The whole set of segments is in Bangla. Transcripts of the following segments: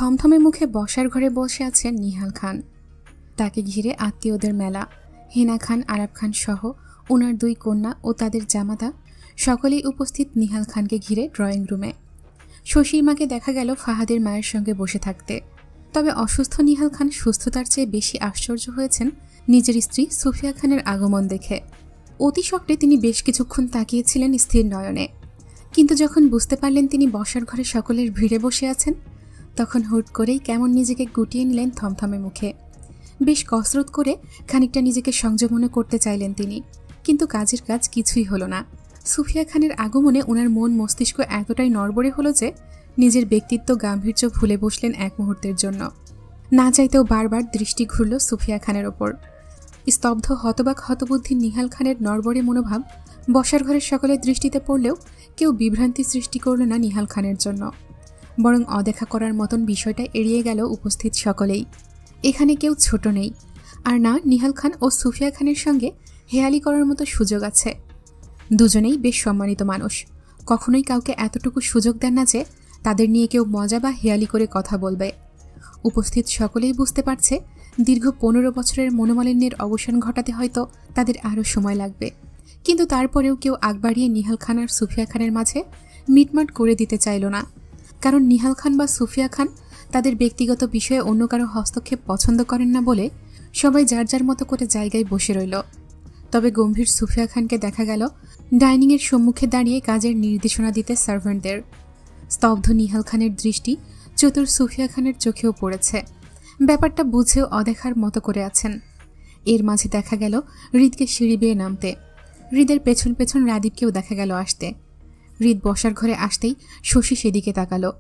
থমথমে মুখে বসার ঘরে বসে আছেন নিহাল খান। তাকে ঘিরে আত্মীয়দের মেলা। হেনা খান, আরাব খান সহ ওনার 2 কন্যা ও তাদের জামাতা সকলেই উপস্থিত নিহাল খানকে ঘিরে ড্রয়িং রুমে। শশীর মাকে দেখা গেল ফাহাদের মায়ের সঙ্গে বসে থাকতে। তবে অসুস্থ নিহাল খান সুস্থতার চেয়ে বেশি আশ্চর্য হয়েছেন নিজের স্ত্রী সুফিয়া খানের আগমন দেখে। অতি শক্তে তিনি বেশ কিছুক্ষণ তাকিয়েছিলেন স্থির নয়নে, কিন্তু যখন বুঝতে পারলেন তিনি বসার ঘরে সকলের ভিড়ে বসে আছেন, তখন হুট করেই কেমন নিজেকে গুটিয়ে নিলেন থমথমে মুখে। বেশ কসরত করে খানিকটা নিজেকে সংযমন করতে চাইলেন তিনি, কিন্তু কাজের কাজ কিছুই হলো না। সুফিয়া খানের আগমনে ওনার মন মস্তিষ্ক এতটাই নড়বড়ে হলো যে নিজের ব্যক্তিত্ব গাম্ভীর্য ভুলে বসলেন এক মুহূর্তের জন্য। না চাইতেও বারবার দৃষ্টি ঘুরল সুফিয়া খানের ওপর। স্তব্ধ হতবাক হতবুদ্ধি নিহাল খানের নড়বড়ে মনোভাব বসার ঘরের সকলের দৃষ্টিতে পড়লেও কেউ বিভ্রান্তি সৃষ্টি করল না নিহাল খানের জন্য, বরং অদেখা করার মতন বিষয়টা এড়িয়ে গেল উপস্থিত সকলেই। এখানে কেউ ছোট নেই, আর না নিহাল খান ও সুফিয়া খানের সঙ্গে হেয়ালি করার মতো সুযোগ আছে। দুজনেই বেশ সম্মানিত মানুষ, কখনোই কাউকে এতটুকু সুযোগ দেন না যে তাদের নিয়ে কেউ মজা বা হেয়ালি করে কথা বলবে। উপস্থিত সকলেই বুঝতে পারছে দীর্ঘ 15 বছরের মনোমালিন্যের অবসান ঘটাতে হয়তো তাদের আরও সময় লাগবে, কিন্তু তারপরেও কেউ আগ বাড়িয়ে নিহাল খান আর সুফিয়া খানের মাঝে মিটমাট করে দিতে চাইল না। কারণ নিহাল খান বা সুফিয়া খান তাদের ব্যক্তিগত বিষয়ে অন্য কারো হস্তক্ষেপ পছন্দ করেন না বলে সবাই যার যার মতো করে জায়গায় বসে রইল। তবে গম্ভীর সুফিয়া খানকে দেখা গেল ডাইনিংয়ের সম্মুখে দাঁড়িয়ে কাজের নির্দেশনা দিতে সার্ভেন্টদের। স্তব্ধ নিহাল খানের দৃষ্টি চতুর সুফিয়া খানের চোখেও পড়েছে। ব্যাপারটা বুঝেও অদেখার মতো করে আছেন। এর মাঝে দেখা গেল হৃদকে সিঁড়ি বেয়ে নামতে। হৃদের পেছন পেছন রাদীপকেও দেখা গেল আসতে। হৃদ বসার ঘরে আসতেই শশী সেদিকে তাকালো।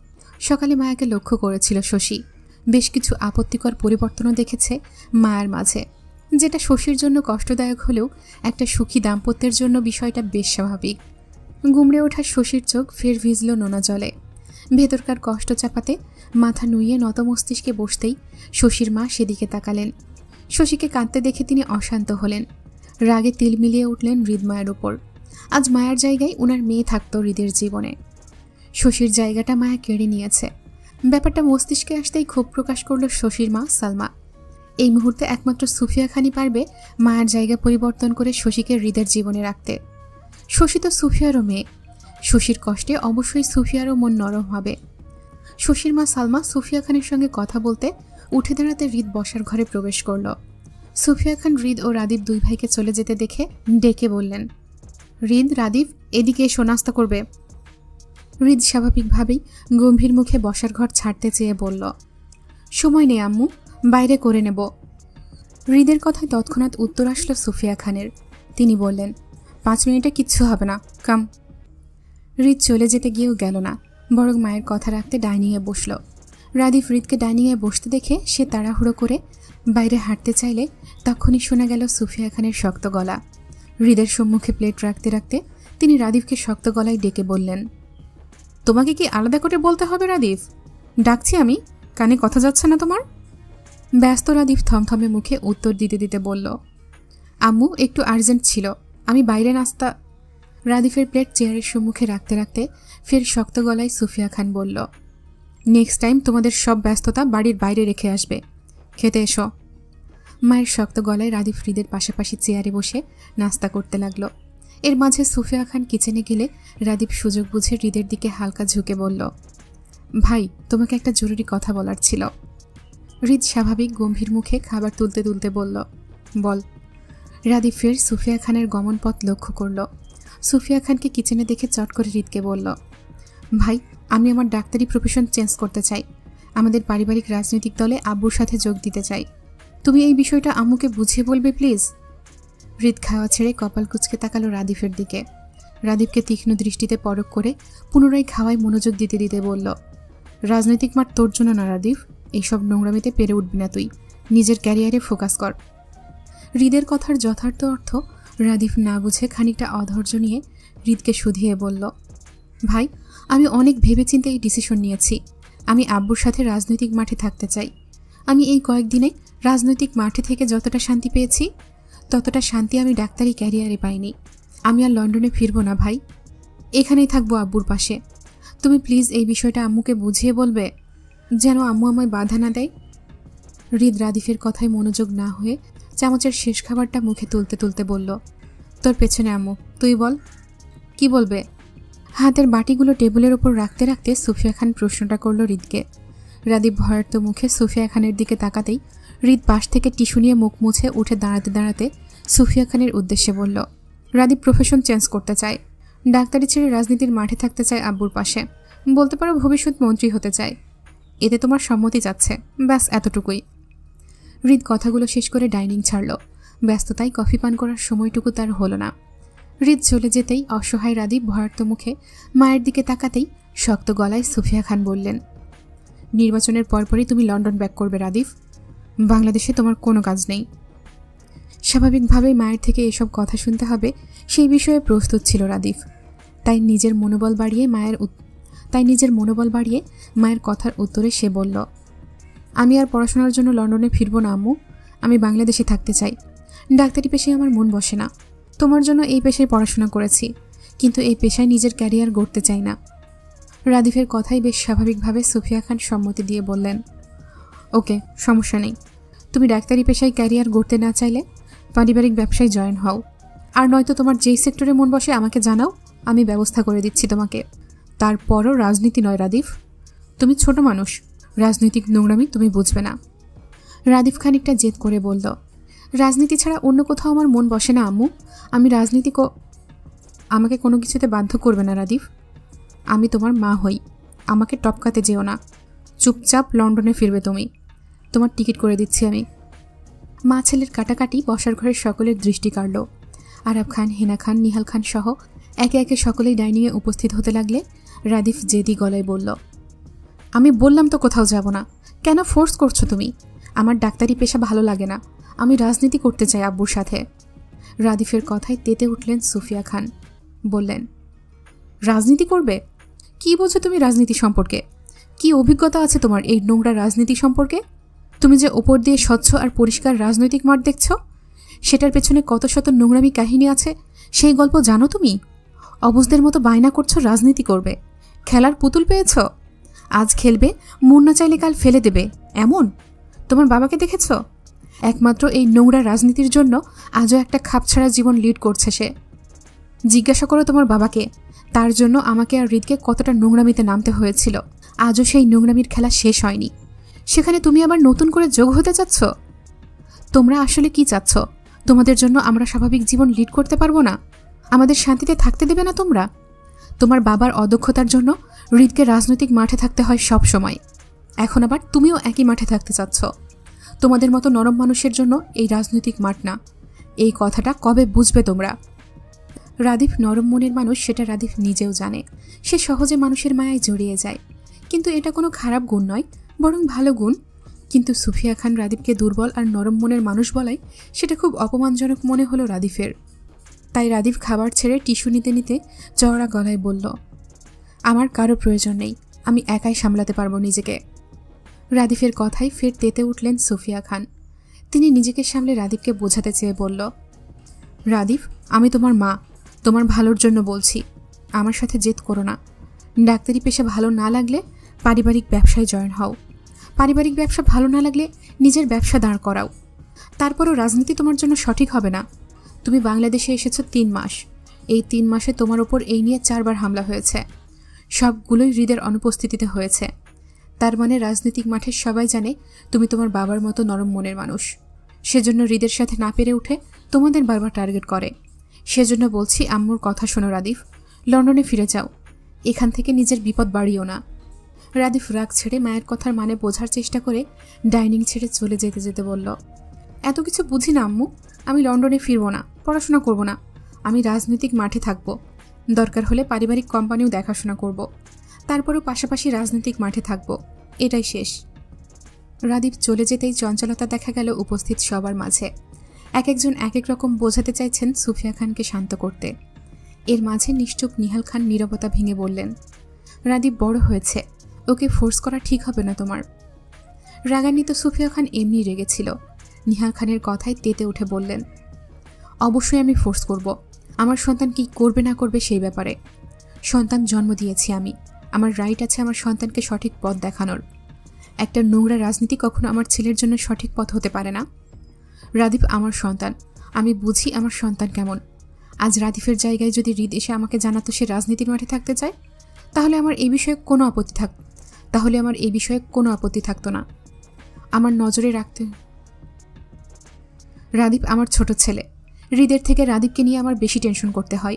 সকালে মায়াকে লক্ষ্য করেছিল শশী। বেশ কিছু আপত্তিকর পরিবর্তনও দেখেছে মায়ার মাঝে, যেটা শশীর জন্য কষ্টদায়ক হলেও একটা সুখী দাম্পত্যের জন্য বিষয়টা বেশ স্বাভাবিক। গুমড়ে ওঠা শশীর চোখ ফের ভিজল নোনা জলে। ভেতরকার কষ্ট চাপাতে মাথা নুইয়ে নত মস্তিষ্কে বসতেই শশীর মা সেদিকে তাকালেন। শশীকে কাঁদতে দেখে তিনি অশান্ত হলেন। রাগে তিল মিলিয়ে উঠলেন হৃদ মায়ের উপর। আজ মায়ের জায়গায় ওনার মেয়ে থাকত হৃদের জীবনে, শশীর জায়গাটা মায়া কেড়ে নিয়েছে। ব্যাপারটা মস্তিষ্কে আসতেই ক্ষোভ প্রকাশ করল শশীর মা সালমা। এই মুহূর্তে একমাত্র সুফিয়া খানই পারবে মায়ের জায়গা পরিবর্তন করে শশীকে হৃদের জীবনে রাখতে। শশী তো সুফিয়ারও মেয়ে, শশীর কষ্টে অবশ্যই সুফিয়ারও মন নরম হবে। শশীর মা সালমা সুফিয়া খানের সঙ্গে কথা বলতে উঠে দাঁড়াতে হৃদ বসার ঘরে প্রবেশ করল। সুফিয়া খান হৃদ ও রাদীপ 2 ভাইকে চলে যেতে দেখে ডেকে বললেন, হৃদ, রাদীপ, এদিকে এসো, নাস্তা করবে। হৃদ স্বাভাবিকভাবেই গম্ভীর মুখে বসার ঘর ছাড়তে চেয়ে বলল, সময় নেই আম্মু, বাইরে করে নেব। হৃদের কথায় তৎক্ষণাৎ উত্তর আসলো সুফিয়া খানের। তিনি বললেন, 5 মিনিটে কিচ্ছু হবে না, কাম। হৃদ চলে যেতে গিয়েও গেল না, বরং মায়ের কথা রাখতে ডাইনিংয়ে বসল। রাদীপ হৃদকে ডাইনিংয়ে বসতে দেখে সে তাড়াহুড়ো করে বাইরে হাঁটতে চাইলে তখনই শোনা গেল সুফিয়া খানের শক্ত গলা। হৃদের সম্মুখে প্লেট রাখতে রাখতে তিনি রাদীপকে শক্ত গলায় ডেকে বললেন, তোমাকে কি আলাদা করে বলতে হবে রাদীপ? ডাকছি আমি, কানে কথা যাচ্ছে না তোমার? ব্যস্ত রাদীপ থমথমে মুখে উত্তর দিতে দিতে বলল, আম্মু, একটু আর্জেন্ট ছিল, আমি বাইরে নাস্তা। রাদীপের প্লেট চেয়ারের সম্মুখে রাখতে রাখতে ফের শক্ত গলায় সুফিয়া খান বলল, নেক্সট টাইম তোমাদের সব ব্যস্ততা বাড়ির বাইরে রেখে আসবে, খেতে এসো। মায়ের শক্ত গলায় রাদীপ হৃদের পাশাপাশি চেয়ারে বসে নাস্তা করতে লাগলো। এর মাঝে সুফিয়া খান কিচেনে গেলে রাদীপ সুযোগ বুঝে হৃদের দিকে হালকা ঝুঁকে বলল, ভাই, তোমাকে একটা জরুরি কথা বলার ছিল। হৃদ স্বাভাবিক গম্ভীর মুখে খাবার তুলতে তুলতে বলল, বল। রাদীপ ফের সুফিয়া খানের গমনপথ লক্ষ্য করল। সুফিয়া খানকে কিচেনে দেখে চট করে হৃদকে বলল, ভাই, আমি আমার ডাক্তারি প্রফেশন চেঞ্জ করতে চাই, আমাদের পারিবারিক রাজনৈতিক দলে আব্বুর সাথে যোগ দিতে চাই। তুমি এই বিষয়টা আম্মুকে বুঝিয়ে বলবে প্লিজ। হৃদ খাওয়া ছেড়ে কপাল কুঁচকে তাকালো রাদীপের দিকে। রাদীপকে তীক্ষ্ণ দৃষ্টিতে পরখ করে পুনরায় খাওয়ায় মনোযোগ দিতে দিতে বলল, রাজনৈতিক মাঠ তোর জন্য না রাদীপ, এইসব নোংরামিতে পেরে উঠবি না তুই, নিজের ক্যারিয়ারে ফোকাস কর। হৃদের কথার যথার্থ অর্থ রাদীপ না বুঝে খানিকটা অধৈর্য নিয়ে হৃদকে শুধিয়ে বলল, ভাই, আমি অনেক ভেবেচিন্তে এই ডিসিশন নিয়েছি। আমি আব্বুর সাথে রাজনৈতিক মাঠে থাকতে চাই। আমি এই কয়েকদিনে রাজনৈতিক মাঠে থেকে যতটা শান্তি পেয়েছি, ততটা শান্তি আমি ডাক্তারি ক্যারিয়ারে পাইনি। আমি আর লন্ডনে ফিরব না ভাই, এখানেই থাকবো আব্বুর পাশে। তুমি প্লিজ এই বিষয়টা আম্মুকে বুঝিয়ে বলবে। যেন আম্মু আমায় বাধা না দেয়। হৃদ রাদিফের কথায় মনোযোগ না হয়ে চামচের শেষ খাবারটা মুখে তুলতে তুলতে বলল, তোর পেছনে আম্মু, তুই বল। কি বলবে? হাতের বাটিগুলো টেবিলের ওপর রাখতে রাখতে সুফিয়া খান প্রশ্নটা করল হৃদকে। রাদীপ ভয়ার্ত মুখে সুফিয়া খানের দিকে তাকাতেই হৃদ পাশ থেকে টিস্যু নিয়ে মুখ মুছে উঠে দাঁড়াতে দাঁড়াতে সুফিয়া খানের উদ্দেশ্যে বলল, রাদীপ প্রফেশন চেঞ্জ করতে চায়, ডাক্তারি ছেড়ে রাজনীতির মাঠে থাকতে চায় আব্বুর পাশে, বলতে পারো ভবিষ্যৎ মন্ত্রী হতে চায়। এতে তোমার সম্মতি চাচ্ছে, ব্যাস এতটুকুই। হৃদ কথাগুলো শেষ করে ডাইনিং ছাড়ল। ব্যস্ততায় কফি পান করার সময়টুকু তার হলো না। হৃদ চলে যেতেই অসহায় রাদীপ ভয়ার্ত মুখে মায়ের দিকে তাকাতেই শক্ত গলায় সুফিয়া খান বললেন, নির্বাচনের পরপরই তুমি লন্ডন ব্যাক করবে রাদীপ, বাংলাদেশে তোমার কোনো কাজ নেই। স্বাভাবিকভাবেই মায়ের থেকে এসব কথা শুনতে হবে সেই বিষয়ে প্রস্তুত ছিল রাদীপ। তাই নিজের মনোবল বাড়িয়ে মায়ের কথার উত্তরে সে বলল, আমি আর পড়াশোনার জন্য লন্ডনে ফিরব না আম্মু, আমি বাংলাদেশে থাকতে চাই। ডাক্তারি পেশায় আমার মন বসে না। তোমার জন্য এই পেশায় পড়াশোনা করেছি, কিন্তু এই পেশায় নিজের ক্যারিয়ার গড়তে চাই না। রাদীফের কথাই বেশ স্বাভাবিকভাবে সুফিয়া খান সম্মতি দিয়ে বললেন, ওকে, সমস্যা নেই। তুমি ডাক্তারি পেশায় ক্যারিয়ার গড়তে না চাইলে পারিবারিক ব্যবসায় জয়েন হও, আর নয়তো তোমার যেই সেক্টরে মন বসে আমাকে জানাও, আমি ব্যবস্থা করে দিচ্ছি তোমাকে। তারপরও রাজনীতি নয় রাদীপ, তুমি ছোট মানুষ, রাজনৈতিক নোংরামি তুমি বুঝবে না। রাদীপ খানিকটা জেদ করে বলল, রাজনীতি ছাড়া অন্য কোথাও আমার মন বসে না আম্মু, আমি আমাকে কোনো কিছুতে বাধ্য করবে না রাদীপ। আমি তোমার মা হই, আমাকে টপকাতে যেও না। চুপচাপ লন্ডনে ফিরবে তুমি, তোমার টিকিট করে দিচ্ছি আমি। মা ছেলের কাটাকাটি বসার ঘরের সকলের দৃষ্টি কাড়ল। আরাব খান, হেনা খান, নিহাল খান সহ একে একে সকলেই ডাইনিংয়ে উপস্থিত হতে লাগলে রাদীপ জেদি গলায় বলল, আমি বললাম তো কোথাও যাব না, কেন ফোর্স করছো তুমি? আমার ডাক্তারি পেশা ভালো লাগে না, আমি রাজনীতি করতে চাই আব্বুর সাথে। রাদীফের কথায় তেতে উঠলেন সুফিয়া খান। বললেন, রাজনীতি করবে? কি বোঝো তুমি রাজনীতি সম্পর্কে? কি অভিজ্ঞতা আছে তোমার এই নোংরা রাজনীতি সম্পর্কে? তুমি যে ওপর দিয়ে স্বচ্ছ আর পরিষ্কার রাজনৈতিক মাঠ দেখছ, সেটার পেছনে কত শত নোংরামি কাহিনী আছে সেই গল্প জানো তুমি? অবুঝদের মতো বায়না করছো রাজনীতি করবে, খেলার পুতুল পেয়েছ, আজ খেলবে, মন না চাইলে কাল ফেলে দেবে, এমন? তোমার বাবাকে দেখেছ? একমাত্র এই নোংরা রাজনীতির জন্য আজও একটা খাপছাড়া জীবন লিড করছে সে। জিজ্ঞাসা করো তোমার বাবাকে, তার জন্য আমাকে আর হৃদকে কতটা নোংরামিতে নামতে হয়েছিল। আজও সেই নোংরামির খেলা শেষ হয়নি, সেখানে তুমি আবার নতুন করে যোগ হতে চাচ্ছ? তোমরা আসলে কি চাচ্ছ? তোমাদের জন্য আমরা স্বাভাবিক জীবন লিড করতে পারবো না? আমাদের শান্তিতে থাকতে দেবে না তোমরা? তোমার বাবার অদক্ষতার জন্য হৃদকে রাজনৈতিক মাঠে থাকতে হয় সব সময়, এখন আবার তুমিও একই মাঠে থাকতে চাচ্ছ। তোমাদের মতো নরম মানুষের জন্য এই রাজনৈতিক মাঠ না, এই কথাটা কবে বুঝবে তোমরা? রাদীপ নরম মনের মানুষ, সেটা রাদীপ নিজেও জানে। সে সহজে মানুষের মায়ায় জড়িয়ে যায়, কিন্তু এটা কোনো খারাপ গুণ নয়, বরং ভালো গুণ। কিন্তু সুফিয়া খান রাদীপকে দুর্বল আর নরম মনের মানুষ বলায় সেটা খুব অপমানজনক মনে হলো রাদীপের। তাই রাদীপ খাবার ছেড়ে টিস্যু নিতে নিতে চওড়া গলায় বলল, আমার কারো প্রয়োজন নেই, আমি একাই সামলাতে পারবো নিজেকে। রাদীপের কথায় ফের তেতে উঠলেন সুফিয়া খান। তিনি নিজেকে সামলে রাদীপকে বোঝাতে চেয়ে বলল, রাদীপ, আমি তোমার মা, তোমার ভালোর জন্য বলছি, আমার সাথে জেদ করো না। ডাক্তারি পেশা ভালো না লাগলে পারিবারিক ব্যবসায় জয়েন হও, পারিবারিক ব্যবসা ভালো না লাগলে নিজের ব্যবসা দাঁড় করাও। তারপরও রাজনীতি তোমার জন্য সঠিক হবে না। তুমি বাংলাদেশে এসেছো 3 মাস, এই 3 মাসে তোমার ওপর এই নিয়ে 4 বার হামলা হয়েছে, সবগুলোই হৃদের অনুপস্থিতিতে হয়েছে। তার মানে রাজনৈতিক মাঠে সবাই জানে তুমি তোমার বাবার মতো নরম মনের মানুষ। সেজন্য হৃদের সাথে না পেরে উঠে তোমাদের বারবার টার্গেট করে। সেজন্য বলছি আম্মুর কথা শোনো রাদীপ, লন্ডনে ফিরে যাও, এখান থেকে নিজের বিপদ বাড়িও না। রাদীপ রাগ ছেড়ে মায়ের কথার মানে বোঝার চেষ্টা করে ডাইনিং ছেড়ে চলে যেতে যেতে বলল, এত কিছু বুঝি না আম্মু, আমি লন্ডনে ফিরবো না, পড়াশোনা করব না, আমি রাজনৈতিক মাঠে থাকব, দরকার হলে পারিবারিক কোম্পানিও দেখাশোনা করব, তারপরেও পাশাপাশি রাজনৈতিক মাঠে থাকব, এটাই শেষ। রাদীপ চলে যেতেই চঞ্চলতা দেখা গেল উপস্থিত সবার মাঝে। এক একজন এক এক রকম বোঝাতে চাইছেন সুফিয়া খানকে শান্ত করতে। এর মাঝে নিশ্চুপ নিহাল খান নীরবতা ভেঙে বললেন, রাদীপ বড় হয়েছে, ওকে ফোর্স করা ঠিক হবে না তোমার। রাগান্বিত সুফিয়া খান এমনি রেগেছিল। নিহাল খানের কথায় তেতে উঠে বললেন, অবশ্যই আমি ফোর্স করব, আমার সন্তান কি করবে না করবে সেই ব্যাপারে। সন্তান জন্ম দিয়েছি আমি, আমার রাইট আছে আমার সন্তানকে সঠিক পথ দেখানোর। একটা নোংরা রাজনীতি কখনো আমার ছেলের জন্য সঠিক পথ হতে পারে না। রাদীপ আমার সন্তান, আমি বুঝি আমার সন্তান কেমন। আজ রাদীপের জায়গায় যদি হৃদ এসে আমাকে জানাতো সে রাজনীতির মাঠে থাকতে চায়, তাহলে আমার এই বিষয়ে কোনো আপত্তি থাকতো না। আমার নজরে রাখতে রাদীপ আমার ছোট ছেলে। হৃদের থেকে রাদীপকে নিয়ে আমার বেশি টেনশন করতে হয়।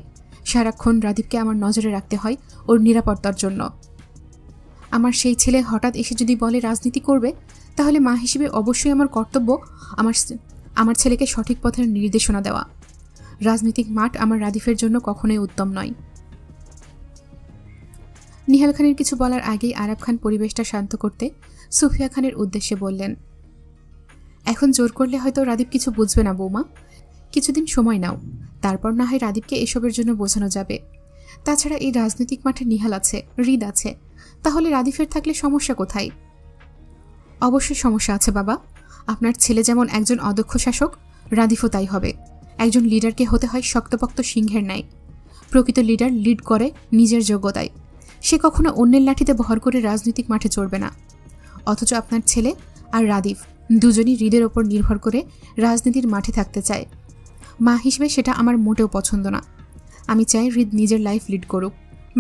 সারাক্ষণ রাদীপকে আমার নজরে রাখতে হয় ওর নিরাপত্তার জন্য। আমার সেই ছেলে হঠাৎ এসে যদি বলে রাজনীতি করবে, তাহলে মা হিসেবে অবশ্যই আমার কর্তব্য আমার ছেলেকে সঠিক পথের নির্দেশনা দেওয়া। রাজনৈতিক মাঠ আমার রাদীপের জন্য কখনোই উত্তম নয়। নিহাল খানের কিছু বলার আগেই আরাব খান পরিবেশটা শান্ত করতে সুফিয়া খানের উদ্দেশ্যে বললেন, এখন জোর করলে হয়তো রাদীপ কিছু বুঝবে না বৌমা, কিছুদিন সময় নাও, তারপর না হয় রাদীপকে এসবের জন্য বোঝানো যাবে। তাছাড়া এই রাজনৈতিক মাঠে নিহাল আছে, হৃদ আছে, তাহলে রাদীপের থাকলে সমস্যা কোথায়? অবশ্যই সমস্যা আছে বাবা। আপনার ছেলে যেমন একজন অদক্ষ শাসক, রাদীপও তাই হবে। একজন লিডারকে হতে হয় শক্তপোক্ত সিংহের ন্যায়। প্রকৃত লিডার লিড করে নিজের যোগ্যতায়, সে কখনো অন্যের লাঠিতে ভর করে রাজনৈতিক মাঠে চড়বে না। অথচ আপনার ছেলে আর রাদীপ দুজনই হৃদের ওপর নির্ভর করে রাজনীতির মাঠে থাকতে চায়। মা হিসেবে সেটা আমার মোটেও পছন্দ না। আমি চাই হৃদ নিজের লাইফ লিড করুক,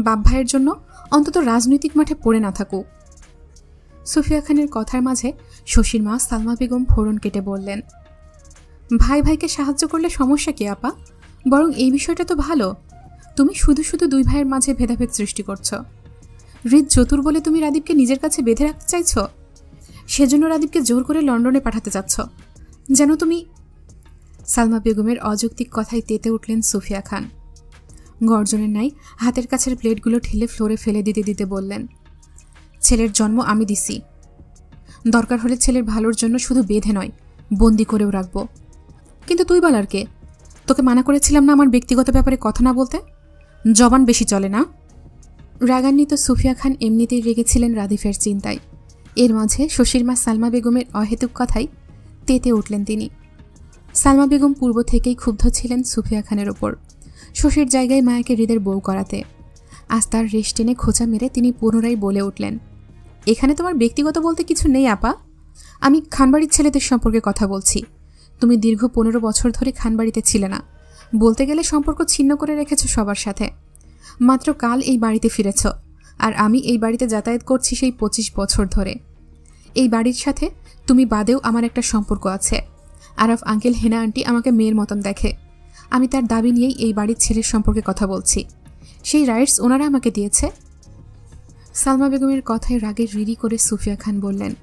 বাপ ভাইয়ের জন্য অন্তত রাজনৈতিক মাঠে পড়ে না থাকুক। সুফিয়া খানের কথার মাঝে শশীর মা সালমা বেগম ফোড়ন কেটে বললেন, ভাই ভাইকে সাহায্য করলে সমস্যা কি আপা? বরং এই বিষয়টা তো ভালো। তুমি শুধু শুধু দুই ভাইয়ের মাঝে ভেদাভেদ সৃষ্টি করছ। হৃদ চতুর বলে তুমি রাদীপকে নিজের কাছে বেঁধে রাখতে চাইছ, সেজন্য রাদীপকে জোর করে লন্ডনে পাঠাতে চাচ্ছ যেন তুমি। সালমা বেগমের অযৌক্তিক কথায় তেতে উঠলেন সুফিয়া খান। গর্জনের ন্যায় হাতের কাছের প্লেটগুলো ঠেলে ফ্লোরে ফেলে দিতে দিতে বললেন, ছেলের জন্ম আমি দিছি, দরকার হলে ছেলের ভালোর জন্য শুধু বেঁধে নয় বন্দি করেও রাখবো। কিন্তু তুই বলার কে? তোকে মানা করেছিলাম না আমার ব্যক্তিগত ব্যাপারে কথা না বলতে? জবান বেশি চলে না? রাগান্বিত সুফিয়া খান এমনিতেই রেগেছিলেন রাদীপের চিন্তায়। এর মাঝে শশীর মা সালমা বেগমের অহেতুক কথায় তেতে উঠলেন তিনি। সালমা বেগম পূর্ব থেকেই ক্ষুব্ধ ছিলেন সুফিয়া খানের ওপর, শশীর জায়গায় মায়াকে হৃদের বউ করাতে। আজ তার রেশ টেনে খোঁচা মেরে তিনি পুনরায় বলে উঠলেন, এখানে তোমার ব্যক্তিগত বলতে কিছু নেই আপা। আমি খানবাড়ির ছেলেদের সম্পর্কে কথা বলছি। তুমি দীর্ঘ 15 বছর ধরে খানবাড়িতে ছিলে না, বলতে গেলে সম্পর্ক ছিন্ন করে রেখেছ সবার সাথে। মাত্র কাল এই বাড়িতে ফিরেছ, আর আমি এই বাড়িতে যাতায়াত করছি সেই 25 বছর ধরে। এই বাড়ির সাথে তুমি বাদেও আমার একটা সম্পর্ক আছে। আরাফ আঙ্কেল, হেনা আন্টি আমাকে মেয়ের মতন দেখে। আমি তার দাবি নিয়েই এই বাড়ির ছেলের সম্পর্কে কথা বলছি। সেই রাইটস ওনারা আমাকে দিয়েছে। সালমা বেগমের কথায় রাগে রিরি করে সুফিয়া খান বললেন,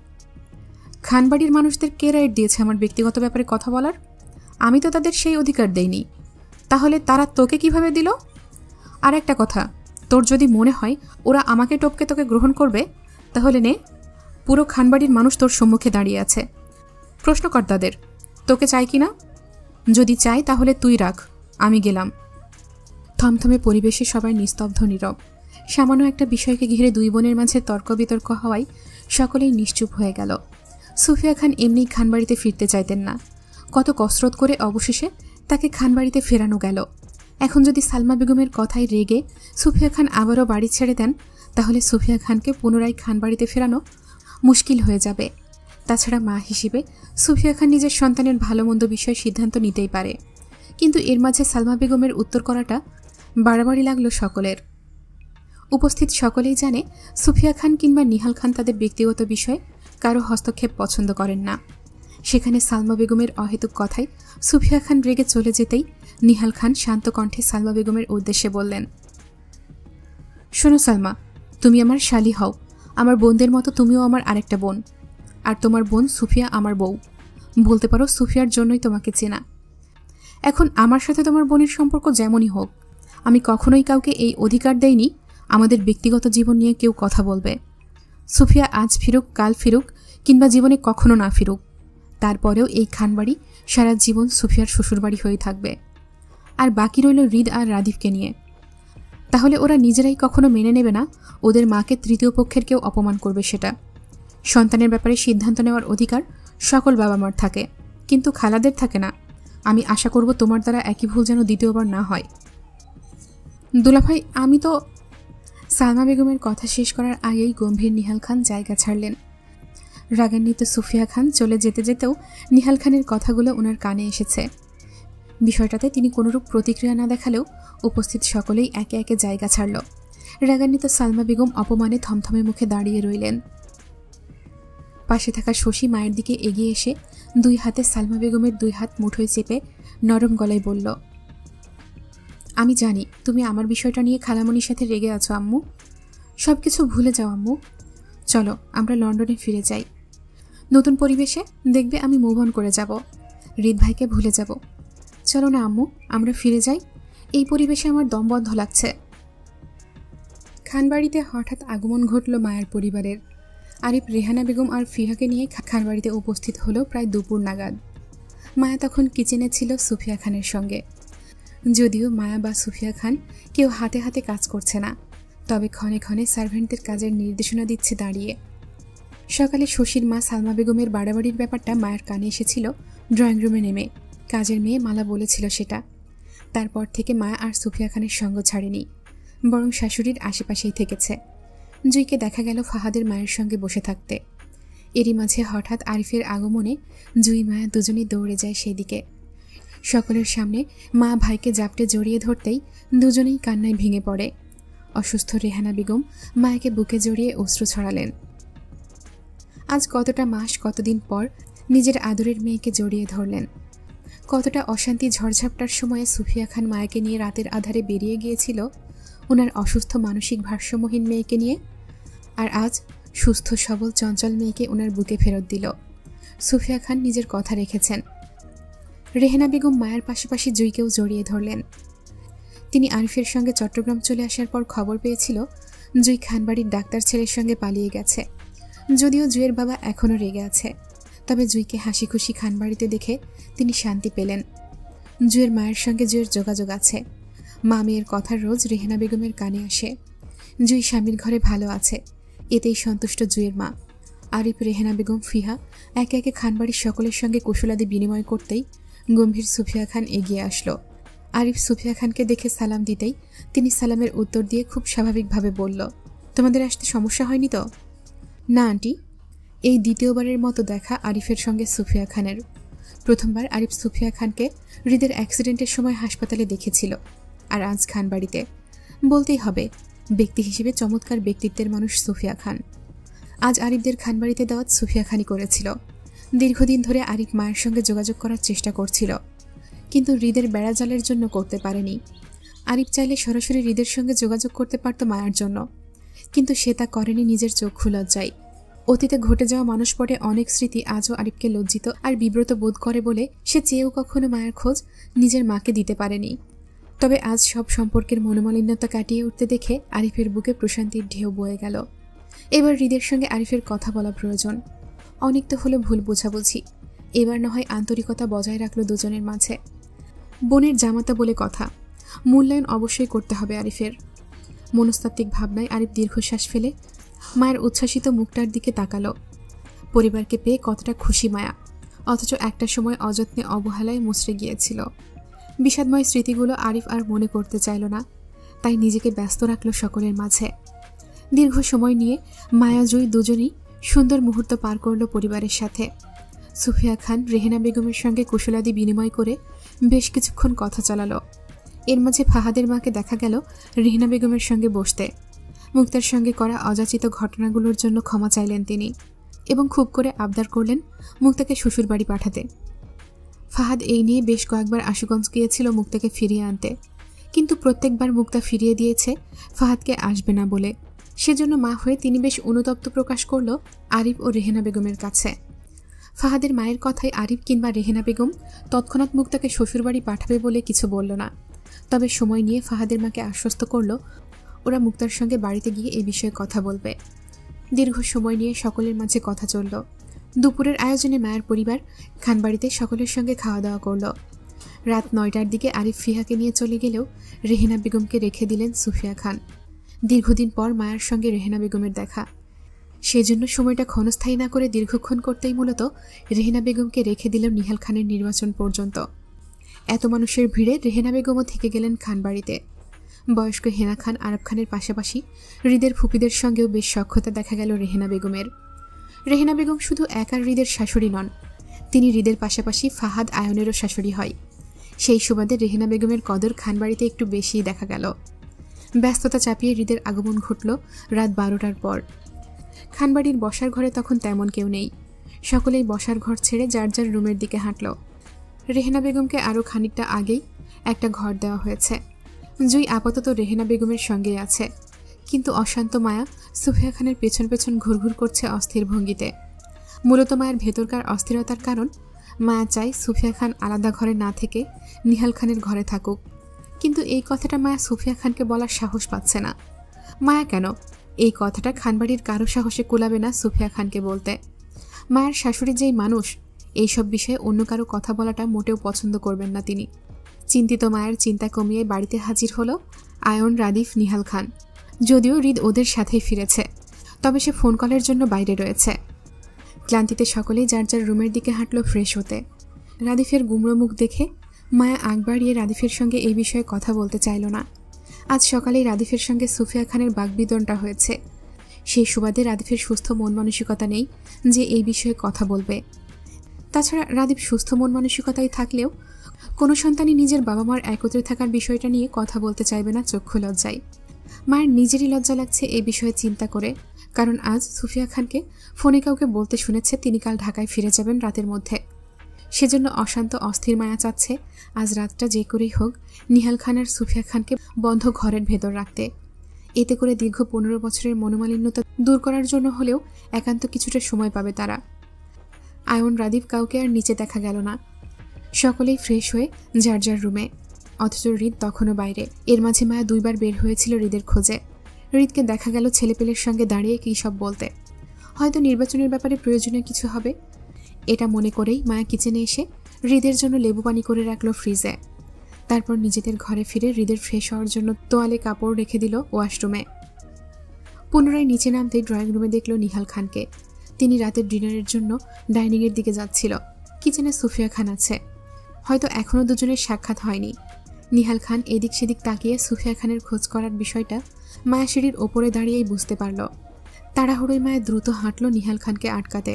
খানবাড়ির মানুষদের কে রাইট দিয়েছে আমার ব্যক্তিগত ব্যাপারে কথা বলার? আমি তো তাদের সেই অধিকার দেইনি। তাহলে তারা তোকে কিভাবে দিল? আর একটা কথা, তোর যদি মনে হয় ওরা আমাকে টপকে তোকে গ্রহণ করবে, তাহলে নে, পুরো খানবাড়ির মানুষ তোর সম্মুখে দাঁড়িয়ে আছে। প্রশ্ন কর তাদের তোকে চাই কিনা। যদি চাই তাহলে তুই রাখ, আমি গেলাম। থমথমে পরিবেশে সবাই নিস্তব্ধ নীরব। সামান্য একটা বিষয়কে ঘিরে দুই বোনের মাঝে তর্ক বিতর্ক হওয়ায় সকলেই নিশ্চুপ হয়ে গেল। সুফিয়া খান এমনি খানবাড়িতে ফিরতে চাইতেন না। কত কসরত করে অবশেষে তাকে খানবাড়িতে ফেরানো গেল। এখন যদি সালমা বেগমের কথায় রেগে সুফিয়া খান আবারও বাড়ি ছেড়ে দেন, তাহলে সুফিয়া খানকে পুনরায় খানবাড়িতে ফেরানো মুশকিল হয়ে যাবে। তাছাড়া মা হিসেবে সুফিয়া খান নিজের সন্তানের ভালো মন্দ বিষয়ে সিদ্ধান্ত নিতেই পারে। কিন্তু এর মাঝে সালমা বেগমের উত্তর করাটা বাড়াবাড়ি লাগলো সকলের। উপস্থিত সকলেই জানে সুফিয়া খান কিংবা নিহাল খান তাদের ব্যক্তিগত বিষয়ে কারো হস্তক্ষেপ পছন্দ করেন না। সেখানে সালমা বেগমের অহেতুক কথায় সুফিয়া খান রেগে চলে যেতেই নিহাল খান শান্ত কণ্ঠে সালমা বেগমের উদ্দেশ্যে বললেন, শোনো সালমা, তুমি আমার শালি হও। আমার বোনদের মতো তুমিও আমার আরেকটা বোন, আর তোমার বোন সুফিয়া আমার বউ। বলতে পারো সুফিয়ার জন্যই তোমাকে চেনা। এখন আমার সাথে তোমার বোনের সম্পর্ক যেমনই হোক, আমি কখনোই কাউকে এই অধিকার দেইনি আমাদের ব্যক্তিগত জীবন নিয়ে কেউ কথা বলবে। সুফিয়া আজ ফিরুক, কাল ফিরুক, কিংবা জীবনে কখনো না ফিরুক, তারপরেও এই খানবাড়ি সারা জীবন সুফিয়ার শ্বশুরবাড়ি হয়ে থাকবে। আর বাকি রইল হৃদ আর রাদীপকে নিয়ে। তাহলে ওরা নিজেরাই কখনো মেনে নেবে না ওদের মাকে তৃতীয় পক্ষের কেউ অপমান করবে। সেটা সন্তানের ব্যাপারে সিদ্ধান্ত নেওয়ার অধিকার সকল বাবা মার থাকে, কিন্তু খালাদের থাকে না। আমি আশা করব তোমার দ্বারা একই ভুল যেন দ্বিতীয়বার না হয়। দুলাভাই, আমি তো। সালমা বেগমের কথা শেষ করার আগেই গম্ভীর নিহাল খান জায়গা ছাড়লেন। রাগান্বিত সুফিয়া খান চলে যেতে যেতেও নিহাল খানের কথাগুলো ওনার কানে এসেছে। বিষয়টাতে তিনি কোনোরূপ প্রতিক্রিয়া না দেখালেও উপস্থিত সকলেই একে একে জায়গা ছাড়ল। রাগান্বিত সালমা বেগম অপমানে থমথমে মুখে দাঁড়িয়ে রইলেন। পাশে থাকা শশী মায়ের দিকে এগিয়ে এসে 2 হাতে সালমা বেগমের 2 হাত মুঠোয় চেপে নরম গলায় বলল, আমি জানি তুমি আমার বিষয়টা নিয়ে খালামণির সাথে রেগে আছো আম্মু। সব কিছু ভুলে যাও আম্মু। চলো আমরা লন্ডনে ফিরে যাই। নতুন পরিবেশে দেখবে আমি মুভ অন করে যাব, হৃদ ভাইকে ভুলে যাব। চলো না আম্মু, আমরা ফিরে যাই। এই পরিবেশে আমার দম বন্ধ লাগছে। খানবাড়িতে হঠাৎ আগমন ঘটল মায়ের পরিবারের। আরিফ রেহানা বেগম আর ফিহাকে নিয়ে খানবাড়িতে উপস্থিত হলো প্রায় দুপুর নাগাদ। মায়া তখন কিচেনে ছিল সুফিয়া খানের সঙ্গে। যদিও মায়া বা সুফিয়া খান কেউ হাতে হাতে কাজ করছে না, তবে ক্ষণে ক্ষণে সার্ভেন্টদের কাজের নির্দেশনা দিচ্ছে দাঁড়িয়ে। সকালে শশীর মা সালমা বেগমের বাড়াবাড়ির ব্যাপারটা মায়ের কানে এসেছিল ড্রয়িং রুমে নেমে। কাজের মেয়ে মালা বলেছিল সেটা। তারপর থেকে মায়া আর সুফিয়া খানের সঙ্গ ছাড়েনি, বরং শাশুড়ির আশেপাশেই থেকেছে। জুইকে দেখা গেল ফাহাদের মায়ের সঙ্গে বসে থাকতে। এরই মাঝে হঠাৎ আরিফের আগমনে জুই মায়া দুজনেই দৌড়ে যায় সেদিকে। সকলের সামনে মা ভাইকে জাপটে জড়িয়ে ধরতেই দুজনেই কান্নায় ভেঙে পড়ে। অসুস্থ রেহানা বেগম মায়াকে বুকে জড়িয়ে অশ্রু ছড়ালেন। আজ কতটা মাস কতদিন পর নিজের আদরের মেয়েকে জড়িয়ে ধরলেন। কতটা অশান্তি ঝড়ঝাপটার সময়ে সুফিয়া খান মায়াকে নিয়ে রাতের আধারে বেরিয়ে গিয়েছিল ওনার অসুস্থ মানসিক ভারসাম্যহীন মেয়েকে নিয়ে, আর আজ সুস্থ সবল চঞ্চল মেয়েকে ওনার বুকে ফেরত দিল। সুফিয়া খান নিজের কথা রেখেছেন। রেহানা বেগম মায়ের পাশাপাশি জুইকেও জড়িয়ে ধরলেন। তিনি আরিফের সঙ্গে চট্টগ্রাম চলে আসার পর খবর পেয়েছিল জুই খানবাড়ির ডাক্তার ছেলের সঙ্গে পালিয়ে গেছে। যদিও জুইয়ের বাবা এখনও রেগে আছে, তবে জুইকে হাসি খুশি খানবাড়িতে দেখে তিনি শান্তি পেলেন। জুইয়ের মায়ের সঙ্গে জুইয়ের যোগাযোগ আছে। মা মেয়ের কথা রোজ রেহানা বেগমের কানে আসে। জুই স্বামীর ঘরে ভালো আছে, এতেই সন্তুষ্ট জুইয়ের মা। আরিফ, রেহানা বেগম, ফিহা একে একে খানবাড়ির সকলের সঙ্গে কুশলাদি বিনিময় করতেই গম্ভীর সুফিয়া খান এগিয়ে আসলো। আরিফ সুফিয়া খানকে দেখে সালাম দিতেই তিনি সালামের উত্তর দিয়ে খুব স্বাভাবিকভাবে বলল, তোমাদের আসতে সমস্যা হয়নি তো? না আন্টি। এই দ্বিতীয়বারের মতো দেখা আরিফের সঙ্গে সুফিয়া খানের। প্রথমবার আরিফ সুফিয়া খানকে হৃদের অ্যাক্সিডেন্টের সময় হাসপাতালে দেখেছিল, আর আজ খানবাড়িতে। বলতেই হবে ব্যক্তি হিসেবে চমৎকার ব্যক্তিত্বের মানুষ সুফিয়া খান। আজ আরিফদের খানবাড়িতে দাওয়াত সুফিয়া খানই করেছিল। দীর্ঘদিন ধরে আরিফ মায়ের সঙ্গে যোগাযোগ করার চেষ্টা করছিল, কিন্তু হৃদের বেড়াজালের জন্য করতে পারেনি। আরিফ চাইলে সরাসরি হৃদের সঙ্গে যোগাযোগ করতে পারত মায়ের জন্য, কিন্তু সে তা করেনি নিজের চক্ষু লজ্জায়। অতীতে ঘটে যাওয়া মানসপটে অনেক স্মৃতি আজও আরিফকে লজ্জিত আর বিব্রত বোধ করে বলে সে চেয়েও কখনো মায়ের খোঁজ নিজের মাকে দিতে পারেনি। তবে আজ সব সম্পর্কের মনোমালিন্যতা কাটিয়ে উঠতে দেখে আরিফের বুকে প্রশান্তির ঢেউ বয়ে গেল। এবার হৃদের সঙ্গে আরিফের কথা বলা প্রয়োজন। অনেক তো হলো ভুল বোঝাবুঝি, এবার না হয় আন্তরিকতা বজায় রাখলো দুজনের মাঝে। বোনের জামাতা বলে কথা, মূল্যায়ন অবশ্যই করতে হবে আরিফের। মনস্তাত্ত্বিক ভাবনায় আরিফ দীর্ঘশ্বাস ফেলে মায়ের উচ্ছ্বাসিত মুখটার দিকে তাকালো। পরিবারকে পেয়ে কতটা খুশি মায়া, অথচ একটা সময় অযত্নে অবহেলায় মুচড়ে গিয়েছিল। বিষাদময় স্মৃতিগুলো আরিফ আর মনে করতে চাইল না, তাই নিজেকে ব্যস্ত রাখল সকলের মাঝে। দীর্ঘ সময় নিয়ে মায়া জুই দুজনেই সুন্দর মুহূর্ত পার করল পরিবারের সাথে। সুফিয়া খান রেহানা বেগমের সঙ্গে কুশলাদি বিনিময় করে বেশ কিছুক্ষণ কথা চালালো। এর মাঝে ফাহাদের মাকে দেখা গেল রেহানা বেগমের সঙ্গে বসতে। মুক্তার সঙ্গে করা অযাচিত ঘটনাগুলোর জন্য ক্ষমা চাইলেন তিনি, এবং খুব করে আবদার করলেন মুক্তাকে শ্বশুরবাড়ি পাঠাতে। ফাহাদ এই নিয়ে বেশ কয়েকবার আশুগঞ্জ গিয়েছিল মুক্তাকে ফিরিয়ে আনতে, কিন্তু প্রত্যেকবার মুক্তা ফিরিয়ে দিয়েছে ফাহাদকে আসবে না বলে। সেজন্য মা হয়ে তিনি বেশ অনুতপ্ত প্রকাশ করল আরিফ ও রেহানা বেগমের কাছে। ফাহাদের মায়ের কথায় আরিফ কিংবা রেহানা বেগম তৎক্ষণাৎ মুক্তাকে শ্বশুরবাড়ি পাঠাবে বলে কিছু বলল না, তবে সময় নিয়ে ফাহাদের মাকে আশ্বস্ত করল ওরা মুক্তার সঙ্গে বাড়িতে গিয়ে এই বিষয়ে কথা বলবে। দীর্ঘ সময় নিয়ে সকলের মাঝে কথা চলল। দুপুরের আয়োজনে মায়ের পরিবার খানবাড়িতে সকলের সঙ্গে খাওয়া দাওয়া করল। রাত 9টার দিকে আরিফ ফিহাকে নিয়ে চলে গেলেও রেহানা বেগমকে রেখে দিলেন সুফিয়া খান। দীর্ঘদিন পর মায়ের সঙ্গে রেহানা বেগমের দেখা, সেজন্য সময়টা ক্ষণস্থায়ী না করে দীর্ঘক্ষণ করতেই মূলত রেহানা বেগমকে রেখে দিল নিহাল খানের নির্বাচন পর্যন্ত। এত মানুষের ভিড়ে রেহানা বেগমও থেকে গেলেন খানবাড়িতে। বয়স্ক হেনা খান, আরব খানের পাশাপাশি হৃদের ফুপিদের সঙ্গেও বেশ সখ্যতা দেখা গেল রেহানা বেগমের। রেহেনা বেগম শুধু একা হৃদের শাশুড়ি নন, তিনি হৃদের পাশাপাশি ফাহাদ আয়নেরও শাশুড়ি হয়। সেই সুবাদে রেহেনা বেগমের কদর খানবাড়িতে একটু বেশিই দেখা গেল। ব্যস্ততা চাপিয়ে হৃদের আগমন ঘটল রাত 12টার পর। খানবাড়ির বসার ঘরে তখন তেমন কেউ নেই। সকলেই বসার ঘর ছেড়ে যার যার রুমের দিকে হাঁটল। রেহেনা বেগমকে আরও খানিকটা আগেই একটা ঘর দেওয়া হয়েছে। জুই আপাতত রেহেনা বেগমের সঙ্গেই আছে, কিন্তু অশান্ত মায়া সুফিয়া খানের পেছন পেছন ঘুরঘুর করছে অস্থির ভঙ্গিতে। মূলত মায়ের ভেতরকার অস্থিরতার কারণ, মায়া চায় সুফিয়া খান আলাদা ঘরে না থেকে নিহাল খানের ঘরে থাকুক, কিন্তু এই কথাটা মায়া সুফিয়া খানকে বলার সাহস পাচ্ছে না। মায়া কেন, এই কথাটা খানবাড়ির কারো সাহসে কুলাবে না সুফিয়া খানকে বলতে। মায়ের শাশুড়ি যেই মানুষ, এইসব বিষয়ে অন্য কারো কথা বলাটা মোটেও পছন্দ করবেন না তিনি। চিন্তিত মায়ের চিন্তা কমিয়ে বাড়িতে হাজির হলো আয়ন, রাদিফ, নিহাল খান। যদিও হৃদ ওদের সাথেই ফিরেছে, তবে সে ফোন কলের জন্য বাইরে রয়েছে। ক্লান্তিতে সকলেই যার যার রুমের দিকে হাঁটল ফ্রেশ হতে। রাদিফের গুমড়ো মুখ দেখে মায়া আগ বাড়িয়ে রাদিফের সঙ্গে এই বিষয়ে কথা বলতে চাইল না। আজ সকালেই রাদিফের সঙ্গে সুফিয়া খানের বাগবিতণ্ডা হয়েছে। সেই সুবাদে রাদিফের সুস্থ মন মানসিকতা নেই যে এই বিষয়ে কথা বলবে। তাছাড়া রাদিফ সুস্থ মন মানসিকতায় থাকলেও কোনো সন্তানই নিজের বাবা মার একত্রে থাকার বিষয়টা নিয়ে কথা বলতে চাইবে না চক্ষু লজ্জায়। মায়ের নিজেরই লজ্জা লাগছে এই বিষয়ে চিন্তা করে, কারণ আজ সুফিয়া খানকে ফোনে কাউকে বলতে শুনেছে তিনি কাল ঢাকায় ফিরে যাবেন রাতের মধ্যে। সেজন্য অশান্ত অস্থির মায়া চাচ্ছে আজ রাতটা যে করেই হোক নিহাল খান আর সুফিয়া খানকে বন্ধ ঘরের ভেতর রাখতে। এতে করে দীর্ঘ 15 বছরের মনোমালিন্যতা দূর করার জন্য হলেও একান্ত কিছুটা সময় পাবে তারা। আয়ন, রাদীপ কাউকে আর নিচে দেখা গেল না। সকলেই ফ্রেশ হয়ে যার যার রুমে, অথচ হৃদ তখনও বাইরে। এর মাঝে মায়া 2 বার বের হয়েছিল হৃদের খোঁজে। হৃদকে দেখা গেল ছেলেপেলের সঙ্গে দাঁড়িয়ে কী সব বলতে। হয়তো নির্বাচনের ব্যাপারে প্রয়োজনীয় কিছু হবে, এটা মনে করেই মায়া কিচেনে এসে হৃদের জন্য লেবু পানি করে রাখলো ফ্রিজে। তারপর নিজেদের ঘরে ফিরে হৃদের ফ্রেশ হওয়ার জন্য তোয়ালে কাপড় রেখে দিল ওয়াশরুমে। পুনরায় নিচে নামতেই ড্রয়িং রুমে দেখল নিহাল খানকে। তিনি রাতের ডিনারের জন্য ডাইনিংয়ের দিকে যাচ্ছিল। কিচেনে সুফিয়া খান আছে। হয়তো এখনও দুজনের সাক্ষাৎ হয়নি। নিহাল খান এদিক সেদিক তাকিয়ে সুফিয়া খানের খোঁজ করার বিষয়টা মায়া সিঁড়ির ওপরে দাঁড়িয়েই বুঝতে পারল। তাড়াহুড়োয় মায়া দ্রুত হাঁটল নিহাল খানকে আটকাতে।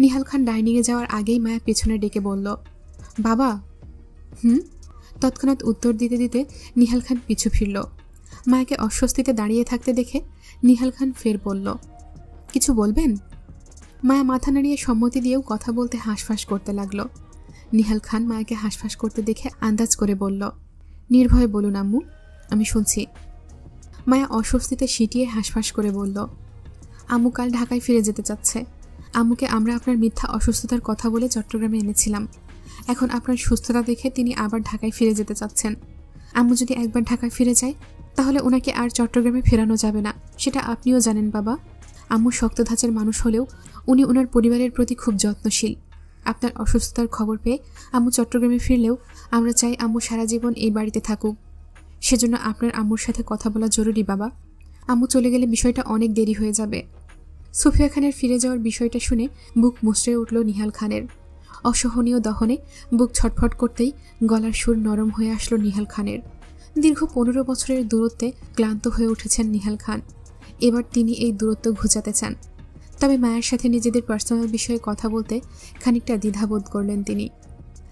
নিহাল খান ডাইনিংয়ে যাওয়ার আগেই মায়া পেছনে ডেকে বলল, বাবা। তৎক্ষণাৎ উত্তর দিতে দিতে নিহাল খান পিছু ফিরল। মায়াকে অস্বস্তিতে দাঁড়িয়ে থাকতে দেখে নিহাল খান ফের বলল, কিছু বলবেন? মায়া মাথা নাড়িয়ে সম্মতি দিয়েও কথা বলতে হাঁসফাঁস করতে লাগলো। নিহাল খান মায়াকে হাঁসফাঁস করতে দেখে আন্দাজ করে বলল, নির্ভয়ে বলুন আম্মু, আমি শুনছি। মায়া অস্বস্তিতে সিটিয়ে হাঁসফাঁস করে বলল, আম্মু কাল ঢাকায় ফিরে যেতে চাচ্ছে। আম্মুকে আমরা আপনার মিথ্যা অসুস্থতার কথা বলে চট্টগ্রামে এনেছিলাম। এখন আপনার সুস্থতা দেখে তিনি আবার ঢাকায় ফিরে যেতে চাচ্ছেন। আম্মু যদি একবার ঢাকায় ফিরে যায় তাহলে ওনাকে আর চট্টগ্রামে ফেরানো যাবে না, সেটা আপনিও জানেন বাবা। আম্মু শক্ত ধাঁচের মানুষ হলেও উনি ওনার পরিবারের প্রতি খুব যত্নশীল। আপনার অসুস্থতার খবর পেয়ে আম্মু চট্টগ্রামে ফিরলেও আমরা চাই আম্মু সারা জীবন এই বাড়িতে থাকুক। সেজন্য আপনার আম্মুর সাথে কথা বলা জরুরি বাবা। আম্মু চলে গেলে বিষয়টা অনেক দেরি হয়ে যাবে। সুফিয়া খানের ফিরে যাওয়ার বিষয়টা শুনে বুক মুচড়ে উঠল নিহাল খানের। অসহনীয় দহনে বুক ছটফট করতেই গলার সুর নরম হয়ে আসলো নিহাল খানের। দীর্ঘ 15 বছরের দূরত্বে ক্লান্ত হয়ে উঠেছেন নিহাল খান। এবার তিনি এই দূরত্ব ঘুচাতে চান। তবে মায়ের সাথে নিজেদের পার্সোনাল বিষয়ে কথা বলতে খানিকটা দ্বিধাবোধ করলেন তিনি।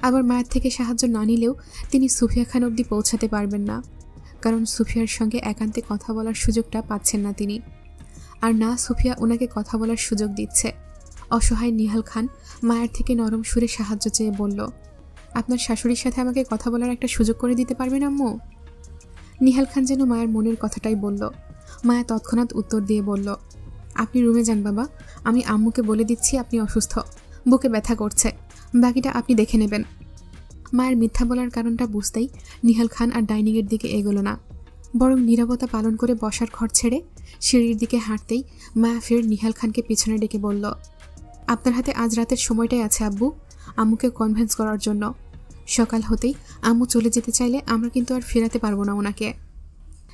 আবার মায়ের থেকে সাহায্য না নিলেও তিনি সুফিয়া খান অবধি পৌঁছাতে পারবেন না, কারণ সুফিয়ার সঙ্গে একান্তে কথা বলার সুযোগটা পাচ্ছেন না তিনি। আর না সুফিয়া ওনাকে কথা বলার সুযোগ দিচ্ছে। অসহায় নিহাল খান মায়ের থেকে নরম সুরে সাহায্য চেয়ে বলল, আপনার শাশুড়ির সাথে আমাকে কথা বলার একটা সুযোগ করে দিতে পারবেন আম্মু? নিহাল খান যেন মায়ের মনের কথাটাই বলল। মায়া তৎক্ষণাৎ উত্তর দিয়ে বলল, আপনি রুমে যান বাবা, আমি আম্মুকে বলে দিচ্ছি আপনি অসুস্থ, বুকে ব্যথা করছে, বাকিটা আপনি দেখে নেবেন। মায়ের মিথ্যা বলার কারণটা বুঝতেই নিহাল খান আর ডাইনিংয়ের দিকে এগোলো না, বরং নীরবতা পালন করে বসার ঘর ছেড়ে সিঁড়ির দিকে হাঁটতেই মায়া ফের নিহাল খানকে পিছনে ডেকে বলল, আপনার হাতে আজ রাতের সময়টাই আছে আব্বু, আম্মুকে কনভিন্স করার জন্য। সকাল হতেই আম্মু চলে যেতে চাইলে আমরা কিন্তু আর ফেরাতে পারবো না ওনাকে।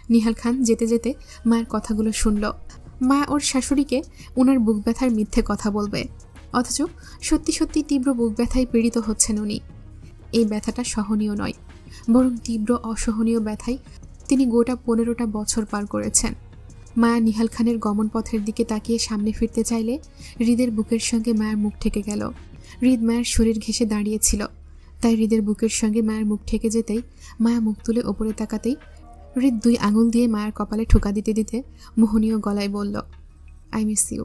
নিহাল খান যেতে যেতে মায়ের কথাগুলো শুনল। মায়া ওর শাশুড়িকে ওনার বুক ব্যথার মিথ্যে কথা বলবে, অথচ সত্যি সত্যি তীব্র বুক ব্যথায় পীড়িত হচ্ছেন উনি। এই ব্যথাটা সহনীয় নয়, বরং তীব্র অসহনীয় ব্যথায় তিনি গোটা 15টা বছর পার করেছেন। মায়া নিহাল খানের গমন পথের দিকে তাকিয়ে সামনে ফিরতে চাইলে হৃদের বুকের সঙ্গে মায়ের মুখ ঠেকে গেল। হৃদ মায়ের শরীর ঘেঁষে দাঁড়িয়েছিল, তাই হৃদের বুকের সঙ্গে মায়ের মুখ ঠেকে যেতেই মায়া মুখ তুলে ওপরে তাকাতেই হৃদ 2 আঙুল দিয়ে মায়ের কপালে ঠোকা দিতে দিতে মোহনীয় গলায় বলল, আই মিস ইউ।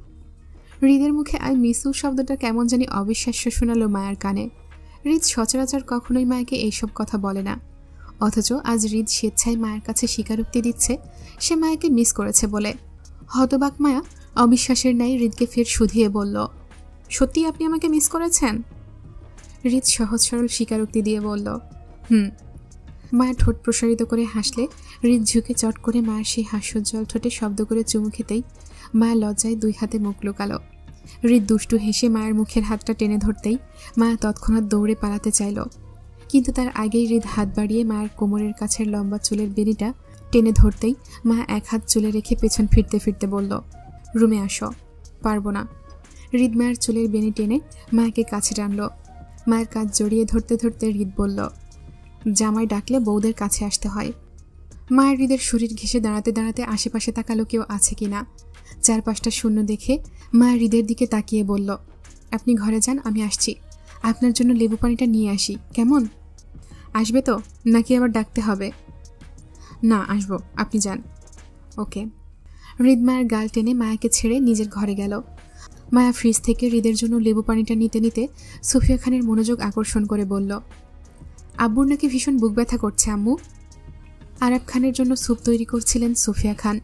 হৃদের মুখে আই মিস ইউ শব্দটা কেমন জানি অবিশ্বাস্য শোনালো মায়ের কানে। হৃদ সচরাচর কখনোই মায়াকে এইসব কথা বলে না, অথচ আজ হৃদ স্বেচ্ছায় মায়ের কাছে স্বীকারোক্তি দিচ্ছে সে মায়াকে মিস করেছে বলে। হতবাক মায়া অবিশ্বাসের ন্যায় হৃদকে ফের শুধিয়ে বলল, সত্যি আপনি আমাকে মিস করেছেন? হৃদ সহজ সরল স্বীকারোক্তি দিয়ে বলল, মায়া ঠোঁট প্রসারিত করে হাসলে হৃদ ঝুঁকে চট করে মায়ের সেই হাস্যোজ্জ্বল ঠোঁটে শব্দ করে চুমু খেতেই মায়া লজ্জায় 2 হাতে মুখ লুকালো। হৃদ দুষ্টু হেসে মায়ের মুখের হাতটা টেনে ধরতেই মায়া তৎক্ষণাৎ দৌড়ে পালাতে চাইল, কিন্তু তার আগেই হৃদ হাত বাড়িয়ে মায়ের কোমরের কাছের লম্বা চুলের বেনিটা টেনে ধরতেই মায়া 1 হাত চুলে রেখে পেছন ফিরতে ফিরতে বলল, রুমে আসো। পারবো না। হৃদ মায়ের চুলের বেনি টেনে মায়াকে কাছে টানল। মায়ের কাজ জড়িয়ে ধরতে ধরতে হৃদ বলল, জামাই ডাকলে বউদের কাছে আসতে হয়। মায়ের হৃদের শরীর ঘেঁষে দাঁড়াতে দাঁড়াতে আশেপাশে তাকালো কেউ আছে কিনা। চারপাশটা শূন্য দেখে মায়ের হৃদের দিকে তাকিয়ে বলল, আপনি ঘরে যান, আমি আসছি। আপনার জন্য লেবু পানিটা নিয়ে আসি, কেমন? আসবে তো, নাকি আবার ডাকতে হবে? না, আসবো, আপনি যান। ওকে। হৃদ মায়ের গাল টেনে মায়াকে ছেড়ে নিজের ঘরে গেল। মায়া ফ্রিজ থেকে হৃদের জন্য লেবু পানিটা নিতে নিতে সুফিয়া খানের মনোযোগ আকর্ষণ করে বলল, আব্বুর নাকি ভীষণ বুক ব্যথা করছে আম্মু। আরাব খানের জন্য স্যুপ তৈরি করছিলেন সুফিয়া খান।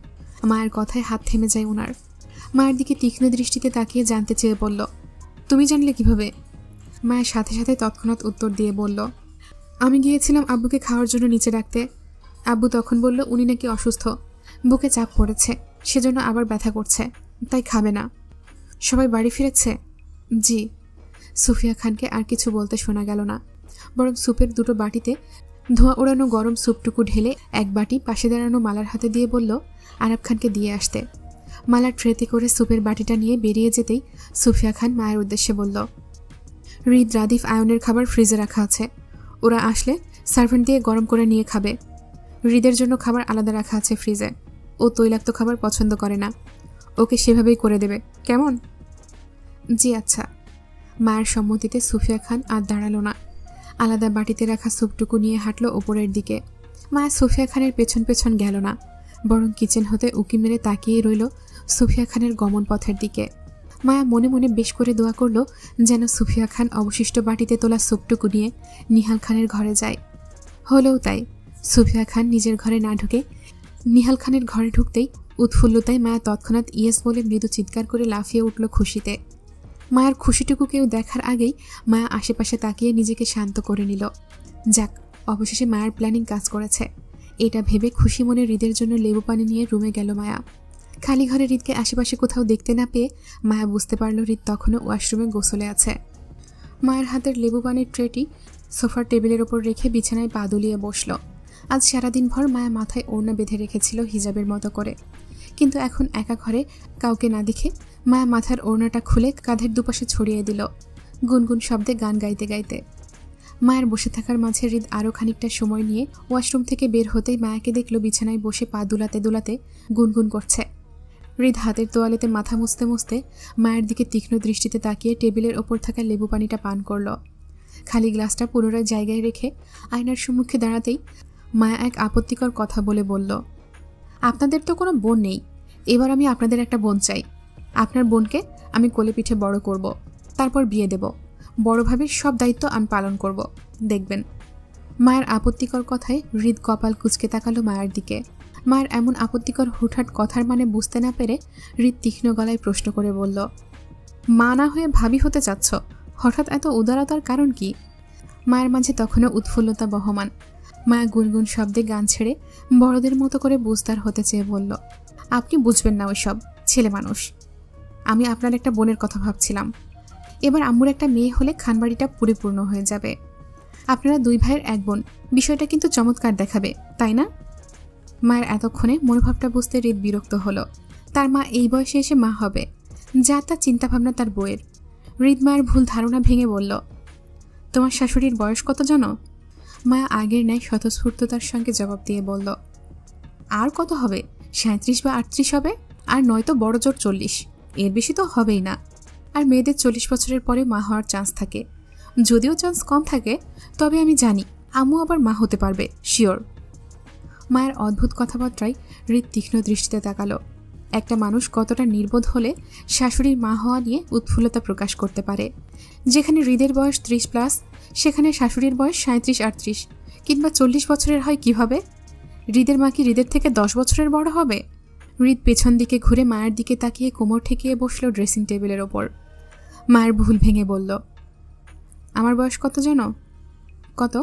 মায়ের কথায় হাত থেমে যায় ওনার। মায়ের দিকে তীক্ষ্ণ দৃষ্টিতে তাকিয়ে জানতে চেয়ে বলল, তুমি জানলে কিভাবে? মায়ের সাথে সাথে তৎক্ষণাৎ উত্তর দিয়ে বলল, আমি গিয়েছিলাম আব্বুকে খাওয়ার জন্য নিচে ডাকতে। আব্বু তখন বলল উনি নাকি অসুস্থ, বুকে চাপ পড়েছে, সেজন্য আবার ব্যথা করছে, তাই খাবে না। সবাই বাড়ি ফিরেছে? জি। সুফিয়া খানকে আর কিছু বলতে শোনা গেল না, বরং স্যুপের 2টো বাটিতে ধোঁয়া ওড়ানো গরম স্যুপটুকু ঢেলে 1 বাটি পাশে দাঁড়ানো মালার হাতে দিয়ে বলল আরাব খানকে দিয়ে আসতে। মালার ট্রেতে করে স্যুপের বাটিটা নিয়ে বেরিয়ে যেতেই সুফিয়া খান মায়ের উদ্দেশ্যে বলল, হৃদ, রাদিফ, আয়নের খাবার ফ্রিজে রাখা আছে, ওরা আসলে সার্ভেন্ট দিয়ে গরম করে নিয়ে খাবে। হৃদের জন্য খাবার আলাদা রাখা আছে ফ্রিজে, ও তৈলাক্ত খাবার পছন্দ করে না, ওকে সেভাবেই করে দেবে, কেমন? জি আচ্ছা। মায়ের সম্মতিতে সুফিয়া খান আর দাঁড়ালো না, আলাদা বাটিতে রাখা স্যুপটুকু নিয়ে হাঁটল ওপরের দিকে। মায়া সুফিয়া খানের পেছন পেছন গেল না, বরং কিচেন হতে উকি মেরে তাকিয়ে রইল সুফিয়া খানের গমন পথের দিকে। মায়া মনে মনে বেশ করে দোয়া করল যেন সুফিয়া খান অবশিষ্ট বাটিতে তোলা স্যুপটুকু নিয়ে নিহাল খানের ঘরে যায়। হলেও তাই। সুফিয়া খান নিজের ঘরে না ঢুকে নিহাল খানের ঘরে ঢুকতেই উৎফুল্লতায় মায়া তৎক্ষণাৎ ইয়েস বলে মৃদু চিৎকার করে লাফিয়ে উঠল খুশিতে। মায়ের খুশিটুকু কেউ দেখার আগেই মায়া আশেপাশে তাকিয়ে নিজেকে শান্ত করে নিল। যাক, অবশেষে মায়ের প্ল্যানিং কাজ করেছে, এটা ভেবে খুশি মনে হৃদের জন্য লেবু পানি নিয়ে রুমে গেল মায়া। খালি ঘরে হৃদকে আশেপাশে কোথাও দেখতে না পেয়ে মায়া বুঝতে পারল হৃদ তখনও ওয়াশরুমে গোসলে আছে। মায়ের হাতের লেবু পানির ট্রেটি সোফার টেবিলের ওপর রেখে বিছানায় পা দুলিয়ে বসল। আজ সারাদিন ভর মায়া মাথায় ওড়না বেঁধে রেখেছিল হিজাবের মতো করে, কিন্তু এখন একা ঘরে কাউকে না দেখে মায়া মাথার ওড়নাটা খুলে কাঁধের দুপাশে ছড়িয়ে দিল, গুনগুন শব্দে গান গাইতে গাইতে। মায়ের বসে থাকার মাঝে হৃদ আরও খানিকটা সময় নিয়ে ওয়াশরুম থেকে বের হতেই মায়াকে দেখল বিছানায় বসে পা দুলাতে দুলাতে গুনগুন করছে। হৃদ হাতের তোয়ালেতে মাথা মুছতে মুছতে মায়ের দিকে তীক্ষ্ণ দৃষ্টিতে তাকিয়ে টেবিলের ওপর থাকা লেবু পানিটা পান করল। খালি গ্লাসটা পুনরায় জায়গায় রেখে আয়নার সম্মুখে দাঁড়াতেই মায়া এক আপত্তিকর কথা বলল, আপনাদের তো কোনো বোন নেই, এবার আমি আপনাদের একটা বোন চাই। আপনার বোনকে আমি কোলে পিঠে বড় করব, তারপর বিয়ে দেব, বড় ভাবির সব দায়িত্ব আমি পালন করব, দেখবেন। মায়ের আপত্তিকর কথায় হৃদ কপাল কুঁচকে তাকালো মায়ের দিকে। মায়ের এমন আপত্তিকর হুটহাট কথার মানে বুঝতে না পেরে হৃদ তীক্ষ্ণ গলায় প্রশ্ন করে বলল, মা না হয়ে ভাবি হতে চাচ্ছ, হঠাৎ এত উদারতার কারণ কি? মায়ের মাঝে তখনও উৎফুল্লতা বহমান। মায়া গুনগুন শব্দে গান ছেড়ে বড়দের মতো করে বুঝদার হতে চেয়ে বলল, আপনি বুঝবেন না ওইসব, ছেলে মানুষ। আমি আপনার একটা বোনের কথা ভাবছিলাম। এবার আম্মুর একটা মেয়ে হলে খানবাড়িটা পরিপূর্ণ হয়ে যাবে। আপনারা 2 ভাইয়ের 1 বোন, বিষয়টা কিন্তু চমৎকার দেখাবে, তাই না? মায়ের এতক্ষণে মনোভাবটা বুঝতে হৃদ বিরক্ত হলো। তার মা এই বয়সে এসে মা হবে, যা তার চিন্তাভাবনা তার বউয়ের। হৃদ মায়ের ভুল ধারণা ভেঙে বলল, তোমার শাশুড়ির বয়স কত জানো? মায়া আগের ন্যায় স্বতঃস্ফূর্ততার সঙ্গে জবাব দিয়ে বলল, আর কত হবে, 37 বা 38 হবে, আর নয়তো বড় জোর 40, এর বেশি তো হবেই না। আর মেয়েদের 40 বছরের পরে মা হওয়ার চান্স থাকে, যদিও চান্স কম থাকে, তবে আমি জানি আম্মু আবার মা হতে পারবে, শিওর। মায়ের অদ্ভুত কথাবার্তায় হৃদ তীক্ষ্ণ দৃষ্টিতে তাকালো। একটা মানুষ কতটা নির্বোধ হলে শাশুড়ির মা হওয়া নিয়ে উৎফুল্লতা প্রকাশ করতে পারে। যেখানে হৃদের বয়স 30+, সেখানে শাশুড়ির বয়স 37-38 কিংবা 40 বছরের হয় কিভাবে? হৃদের মা কি হৃদের থেকে 10 বছরের বড় হবে? হৃদ পেছন দিকে ঘুরে মায়ের দিকে তাকিয়ে কোমর ঠেকিয়ে বসল ড্রেসিং টেবিলের ওপর। মায়ের ভুল ভেঙে বলল, আমার বয়স কত জানো? কত?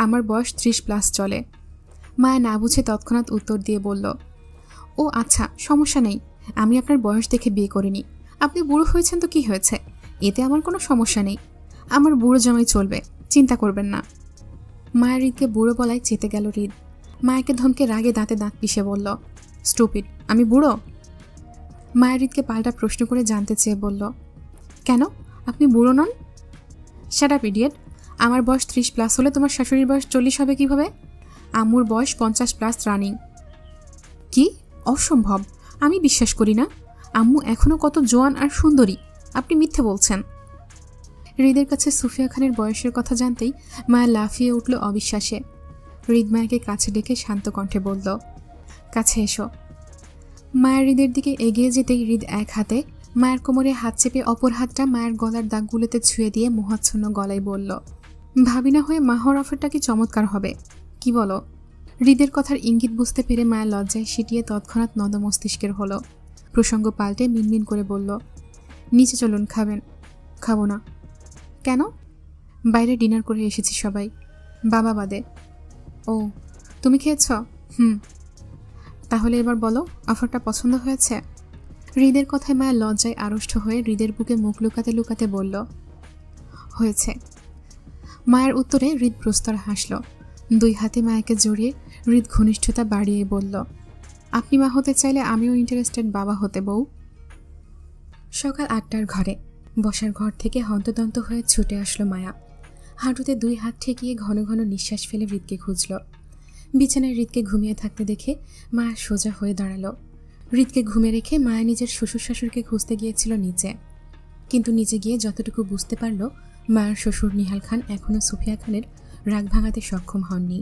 আমার বয়স 30+ চলে। মায়া না বুঝে তৎক্ষণাৎ উত্তর দিয়ে বলল, ও আচ্ছা, সমস্যা নেই, আমি আপনার বয়স দেখে বিয়ে করিনি। আপনি বুড়ো হয়েছেন তো কি হয়েছে, এতে আমার কোনো সমস্যা নেই। আমার বুড়ো জামাই চলবে, চিন্তা করবেন না। মায়ের হৃদকে বুড়ো বলায় চেতে গেল হৃদ। মায়াকে ধমকে রাগে দাঁতে দাঁত পিষে বলল, স্টুপিড, আমি বুড়ো? মায়ের হৃদকে পাল্টা প্রশ্ন করে জানতে চেয়ে বলল, কেন, আপনি বুড়ো নন? শাট আপ ইডিয়েট, আমার বয়স 30+ হলে তোমার শাশুড়ির বয়স 40 হবে কিভাবে? আম্মুর বয়স 50+ রানিং। কি? অসম্ভব, আমি বিশ্বাস করি না। আম্মু এখনো কত জোয়ান আর সুন্দরী, আপনি মিথ্যে বলছেন। হৃদের কাছে সুফিয়া খানের বয়সের কথা জানতেই মায়া লাফিয়ে উঠল অবিশ্বাসে। হৃদ মায়াকে কাছে ডেকে শান্ত কণ্ঠে বলল, কাছে এসো। মায়ের হৃদের দিকে এগিয়ে যেতেই হৃদ এক হাতে মায়ের কোমরে হাত চেপে অপর হাতটা মায়ের গলার দাগগুলোতে ছুঁয়ে দিয়ে মোহাচ্ছন্ন গলায় বলল, ভাবি না হয়ে মা হওয়ার অফারটা কি চমৎকার হবে, কি বলো? হৃদের কথার ইঙ্গিত বুঝতে পেরে মায়া লজ্জায় সিটিয়ে তৎক্ষণাৎ নদমস্তিষ্কের হলো। প্রসঙ্গ পাল্টে মিনমিন করে বলল, নিচে চলুন, খাবেন? খাবো না। কেন? বাইরে ডিনার করে এসেছি সবাই, বাবা বাদে। ও, তুমি খেয়েছ? তাহলে এবার বলো, অফারটা পছন্দ হয়েছে? হৃদের কথায় মায়া লজ্জায় আড়ষ্ট হয়ে হৃদের বুকে মুখ লুকাতে লুকাতে বলল, হয়েছে। মায়ের উত্তরে হৃদ প্রস্তর হাসল। 2 হাতে মায়াকে জড়িয়ে হৃদ ঘনিষ্ঠতা বাড়িয়ে বলল, আপনি মা হতে চাইলে আমিও ইন্টারেস্টেড বাবা হতে, বউ। সকাল 8টার ঘরে বসার ঘর থেকে হন্তদন্ত হয়ে ছুটে আসলো মায়া। হাঁটুতে 2 হাত ঠেকিয়ে ঘন ঘন নিঃশ্বাস ফেলে হৃদকে খুঁজল। বিছানায় হৃদকে ঘুমিয়ে থাকতে দেখে মায়া সোজা হয়ে দাঁড়ালো। হৃদকে ঘুমে রেখে মায়া নিজের শ্বশুর শাশুড়িকে খুঁজতে গিয়েছিল নিচে, কিন্তু নিচে গিয়ে যতটুকু বুঝতে পারল, মায়ের শ্বশুর নিহাল খান এখনও সুফিয়া খানের রাগ ভাঙাতে সক্ষম হননি।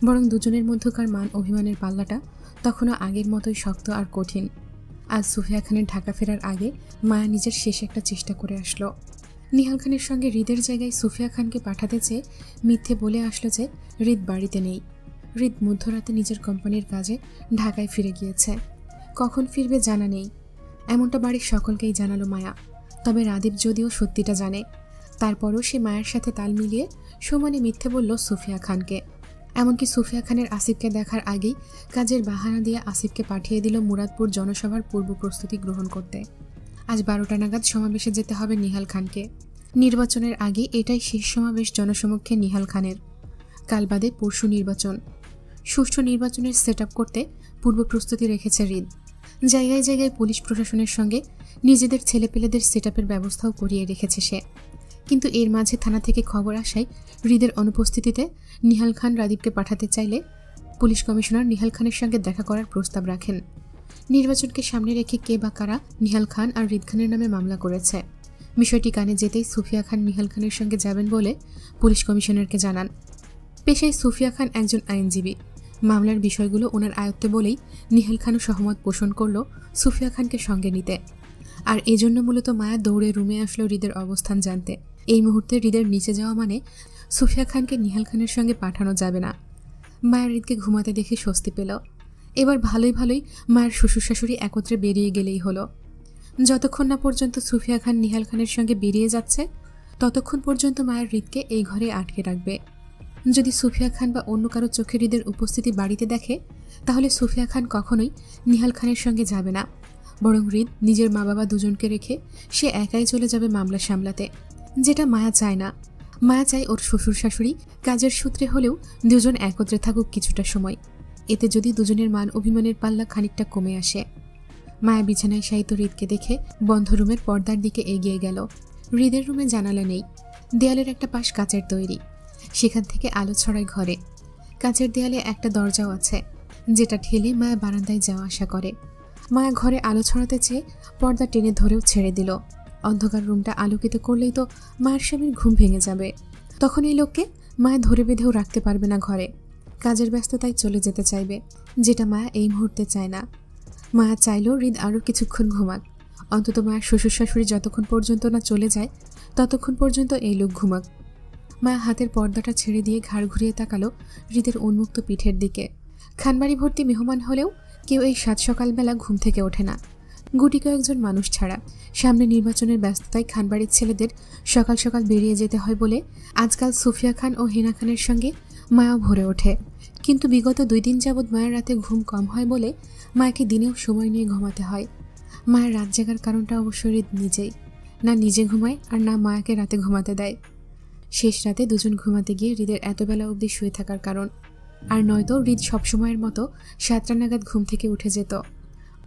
বরং দুজনের মধ্যকার মান অভিমানের পাল্লাটা তখনও আগের মতোই শক্ত আর কঠিন। আজ সুফিয়া খানের ঢাকা ফেরার আগে মায়া নিজের শেষ একটা চেষ্টা করে আসলো। নিহাল খানের সঙ্গে হৃদের জায়গায় সুফিয়া খানকে পাঠাতে চেয়ে মিথ্যে বলে আসলো যে হৃদ বাড়িতে নেই। হৃদ মধ্যরাতে নিজের কোম্পানির কাজে ঢাকায় ফিরে গিয়েছে, কখন ফিরবে জানা নেই। এমনটা বাড়ির সকলকেই জানালো মায়া। তবে রাদীপ যদিও সত্যিটা জানে, তারপরও সে মায়ের সাথে তাল মিলিয়ে সমানে মিথ্যে বলল সুফিয়া খানকে। এমনকি সুফিয়া খানের আসিফকে দেখার আগেই কাজের বাহানা দিয়ে আসিফকে পাঠিয়ে দিল মুরাদপুর জনসভার পূর্ব প্রস্তুতি গ্রহণ করতে। আজ 12টা নাগাদ সমাবেশে যেতে হবে নিহাল খানকে। নির্বাচনের আগে এটাই শেষ সমাবেশ জনসমক্ষে নিহাল খানের। কাল বাদে পরশু নির্বাচন। সুষ্ঠু নির্বাচনের সেট আপ করতে পূর্ব প্রস্তুতি রেখেছে হৃদ। জায়গায় জায়গায় পুলিশ প্রশাসনের সঙ্গে নিজেদের ছেলেপেলেদের সেট আপের ব্যবস্থাও করিয়ে রেখেছে সে। কিন্তু এর মাঝে থানা থেকে খবর আসায় হৃদের অনুপস্থিতিতে নিহাল খান রাদীপকে পাঠাতে চাইলে পুলিশ কমিশনার নিহাল খানের সঙ্গে দেখা করার প্রস্তাব রাখেন। নির্বাচনকে সামনে রেখে কে বা কারা নিহাল খান আর হৃদ খানের নামে মামলা করেছে, বিষয়টি কানে যেতেই সুফিয়া খান নিহাল খানের সঙ্গে যাবেন বলে পুলিশ কমিশনারকে জানান। পেশায় সুফিয়া খান একজন আইনজীবী। মামলার বিষয়গুলো ওনার আয়ত্তে বলেই নিহাল খানও সহমত পোষণ করল সুফিয়া খানকে সঙ্গে নিতে। আর এজন্য মূলত মায়া দৌড়ে রুমে আসলো হৃদের অবস্থান জানতে। এই মুহূর্তে হৃদের নিচে যাওয়া মানে সুফিয়া খানকে নিহাল খানের সঙ্গে পাঠানো যাবে না। মায়ের হৃদকে ঘুমাতে দেখে স্বস্তি পেল। এবার ভালোই ভালোই মায়ের শ্বশুর শাশুড়ি একত্রে বেরিয়ে গেলেই হলো। যতক্ষণ না পর্যন্ত সুফিয়া খান নিহাল খানের সঙ্গে বেরিয়ে যাচ্ছে, ততক্ষণ পর্যন্ত মায়ের হৃদকে এই ঘরে আটকে রাখবে। যদি সুফিয়া খান বা অন্য কারো চোখে হৃদের উপস্থিতি বাড়িতে দেখে, তাহলে সুফিয়া খান কখনোই নিহাল খানের সঙ্গে যাবে না। বরং হৃদ নিজের মা বাবা দুজনকে রেখে সে একাই চলে যাবে মামলা সামলাতে, যেটা মায়া চায় না। মায়া চায় ওর শ্বশুর শাশুড়ি কাজের সূত্রে হলেও দুজন একত্রে থাকুক কিছুটা সময়। এতে যদি দুজনের মান অভিমানের পাল্লা খানিকটা কমে আসে। মায়া বিছানায় শায়িত হৃদকে দেখে বন্ধ রুমের পর্দার দিকে এগিয়ে গেল। হৃদের রুমে জানালা নেই, দেয়ালের একটা পাশ কাচের তৈরি, সেখান থেকে আলো ছড়ায় ঘরে। কাচের দেয়ালে একটা দরজাও আছে, যেটা ঠেলে মায়া বারান্দায় যাওয়া আসা করে। মায়া ঘরে আলো ছড়াতে চেয়ে পর্দা টেনে ধরেও ছেড়ে দিল। অন্ধকার রুমটা আলোকিত করলেই তো মায়ের স্বামীর ঘুম ভেঙে যাবে। তখন এই লোককে মায়া ধরে বেঁধেও রাখতে পারবে না ঘরে, কাজের ব্যস্ততায় চলে যেতে চাইবে, যেটা মায়া এই মুহূর্তে চায় না। মায়া চাইলেও হৃদ আরও কিছুক্ষণ ঘুমাক, অন্তত মায়ের শ্বশুর শাশুড়ি যতক্ষণ পর্যন্ত না চলে যায় ততক্ষণ পর্যন্ত এই লোক ঘুমাক। মায়া হাতের পর্দাটা ছেড়ে দিয়ে ঘাড় ঘুরিয়ে তাকালো হৃদের উন্মুক্ত পিঠের দিকে। খানবাড়ি ভর্তি মেহমান হলেও কেউ এই সাত সকালবেলা ঘুম থেকে ওঠে না, গুটি কয়েকজন মানুষ ছাড়া। সামনে নির্বাচনের ব্যস্ততায় খানবাড়ির ছেলেদের সকাল সকাল বেরিয়ে যেতে হয় বলে আজকাল সুফিয়া খান ও হেনা খানের সঙ্গে মায়াও ভরে ওঠে। কিন্তু বিগত 2 দিন যাবৎ মায়ের রাতে ঘুম কম হয় বলে মায়াকে দিনেও সময় নিয়ে ঘুমাতে হয়। মায়ের রাত জাগার কারণটা অবশ্য হৃদ নিজেই, না নিজে ঘুমায় আর না মায়াকে রাতে ঘুমাতে দেয়। শেষ রাতে দুজন ঘুমাতে গিয়ে হৃদের এত বেলা অবধি শুয়ে থাকার কারণ। আর নয়তো হৃদ সবসময়ের মতো 7টা নাগাদ ঘুম থেকে উঠে যেত।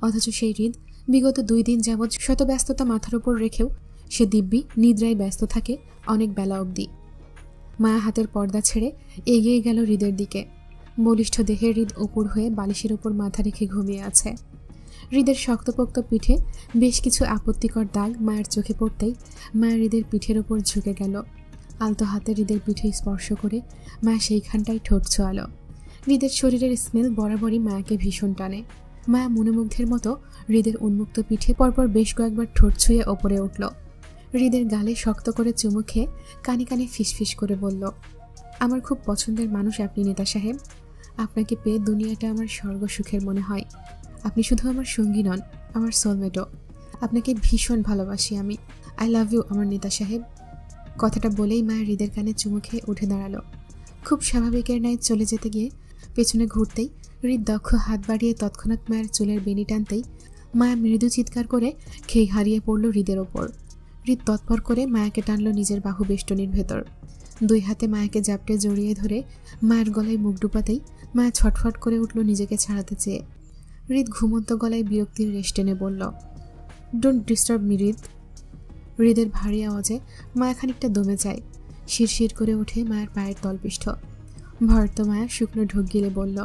অথচ সেই হৃদ বিগত 2 দিন যাবৎ শত ব্যস্ততা মাথার উপর রেখেও সে দিব্যি নিদ্রায় ব্যস্ত থাকে অনেক বেলা অবধি। মায়া হাতের পর্দা ছেড়ে এগিয়ে গেল হৃদের দিকে। বলিষ্ঠ দেহে হৃদ উপর হয়ে বালিশের উপর মাথা রেখে ঘুমিয়ে আছে। হৃদের শক্তপোক্ত পিঠে বেশ কিছু আপত্তিকর দাগ মায়ের চোখে পড়তেই মায়া হৃদের পিঠের ওপর ঝুঁকে গেল। আলতো হাতে হৃদের পিঠে স্পর্শ করে মায়া সেইখানটায় ঠোঁট ছোঁয়ালো। হৃদের শরীরের স্মেল বরাবরই মায়াকে ভীষণ টানে। মায়া মনোমুগ্ধের মতো হৃদের উন্মুক্ত পিঠে পরপর বেশ কয়েকবার ঠোঁট ছুঁয়ে ওপরে উঠল। হৃদের গালে শক্ত করে চুমু খেয়ে কানে কানে ফিসফিস করে বলল, আমার খুব পছন্দের মানুষ আপনি নেতা সাহেব। আপনাকে পেয়ে দুনিয়াটা আমার স্বর্গ সুখের মনে হয়। আপনি শুধু আমার সঙ্গী নন, আমার সোলমেটও। আপনাকে ভীষণ ভালোবাসি আমি। আই লাভ ইউ আমার নেতা সাহেব। কথাটা বলেই মায়া হৃদের কানে চুমু খেয়ে উঠে দাঁড়ালো। খুব স্বাভাবিকের ন্যায় চলে যেতে গিয়ে পেছনে ঘুরতেই হৃদ দক্ষ হাত বাড়িয়ে তৎক্ষণাৎ মায়ের চুলের বেনি টানতেই মায়া মৃদু চিৎকার করে খেয়ে হারিয়ে পড়ল হৃদের ওপর। হৃদ তৎপর করে মায়াকে টানল নিজের বাহু বেষ্টনীর ভেতর। 2 হাতে মায়াকে জাপটে জড়িয়ে ধরে মায়ের গলায় মুখ ডুবাতেই মায়া ছটফট করে উঠল নিজেকে ছাড়াতে চেয়ে। হৃদ ঘুমন্ত গলায় বিরক্তির রেশ টেনে বলল, ডোন্ট ডিস্টার্ব মি হৃদ। হৃদের ভারী আওয়াজে মায়া খানিকটা দমে যায়। শিরশির করে ওঠে মায়ের পায়ের তলপৃষ্ঠ। ভয়ত মায়া শুকনো ঢোক গিলে বলল,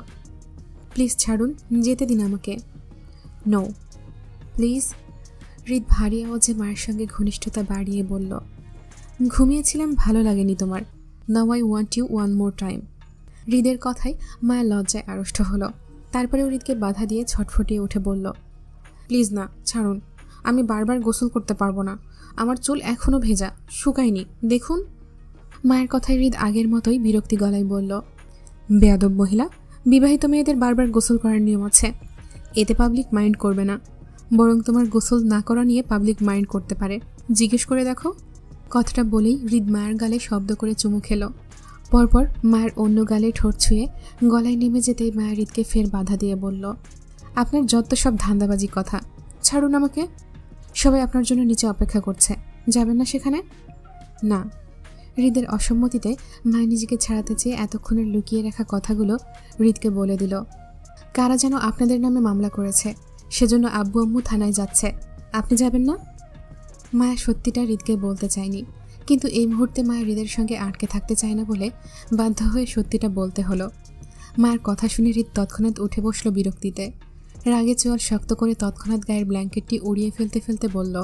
প্লিজ ছাড়ুন, যেতে দিন আমাকে। No please. হৃদ ভারী আওয়াজে মায়ের সঙ্গে ঘনিষ্ঠতা বাড়িয়ে বলল, ঘুমিয়েছিলাম, ভালো লাগেনি তোমার। Now I want you one more time. হৃদের কথায় মায়া লজ্জায় আড়ষ্ট হলো। তারপরে হৃদকে বাধা দিয়ে ছটফটিয়ে উঠে বলল, প্লিজ না, ছাড়ুন। আমি বারবার গোসল করতে পারবো না। আমার চুল এখনও ভেজা, শুকায়নি, দেখুন। মায়ের কথায় হৃদ আগের মতোই বিরক্তি গলায় বলল, বেয়াদব মহিলা, বিবাহিত মেয়েদের বারবার গোসল করার নিয়ম আছে। এতে পাবলিক মাইন্ড করবে না, বরং তোমার গোসল না করা নিয়ে পাবলিক মাইন্ড করতে পারে। জিজ্ঞেস করে দেখো। কথাটা বলেই হৃদ মায়ের গালে শব্দ করে চুমু খেল। পরপর মায়ের অন্য গালে ঠোঁট ছুঁয়ে গলায় নেমে যেতেই মায়ের হৃদকে ফের বাধা দিয়ে বলল, আপনার যত সব ধান্দাবাজি কথা, ছাড়ুন আমাকে। সবাই আপনার জন্য নিচে অপেক্ষা করছে, যাবেন না সেখানে? না। হৃদের অসম্মতিতে মায়া নিজেকে ছাড়াতে চেয়ে এতক্ষণের লুকিয়ে রাখা কথাগুলো হৃদকে বলে দিল। কারা যেন আপনাদের নামে মামলা করেছে, সেজন্য আব্বু আম্মু থানায় যাচ্ছে, আপনি যাবেন না? মায়া সত্যিটা হৃদকে বলতে চায়নি, কিন্তু এই মুহূর্তে মায়া হৃদের সঙ্গে আটকে থাকতে চায় না বলে বাধ্য হয়ে সত্যিটা বলতে হলো। মায়ের কথা শুনে হৃদ তৎক্ষণাৎ উঠে বসল বিরক্তিতে। রাগে চোয়াল শক্ত করে তৎক্ষণাৎ গায়ের ব্ল্যাঙ্কেটটি উড়িয়ে ফেলতে ফেলতে বলল,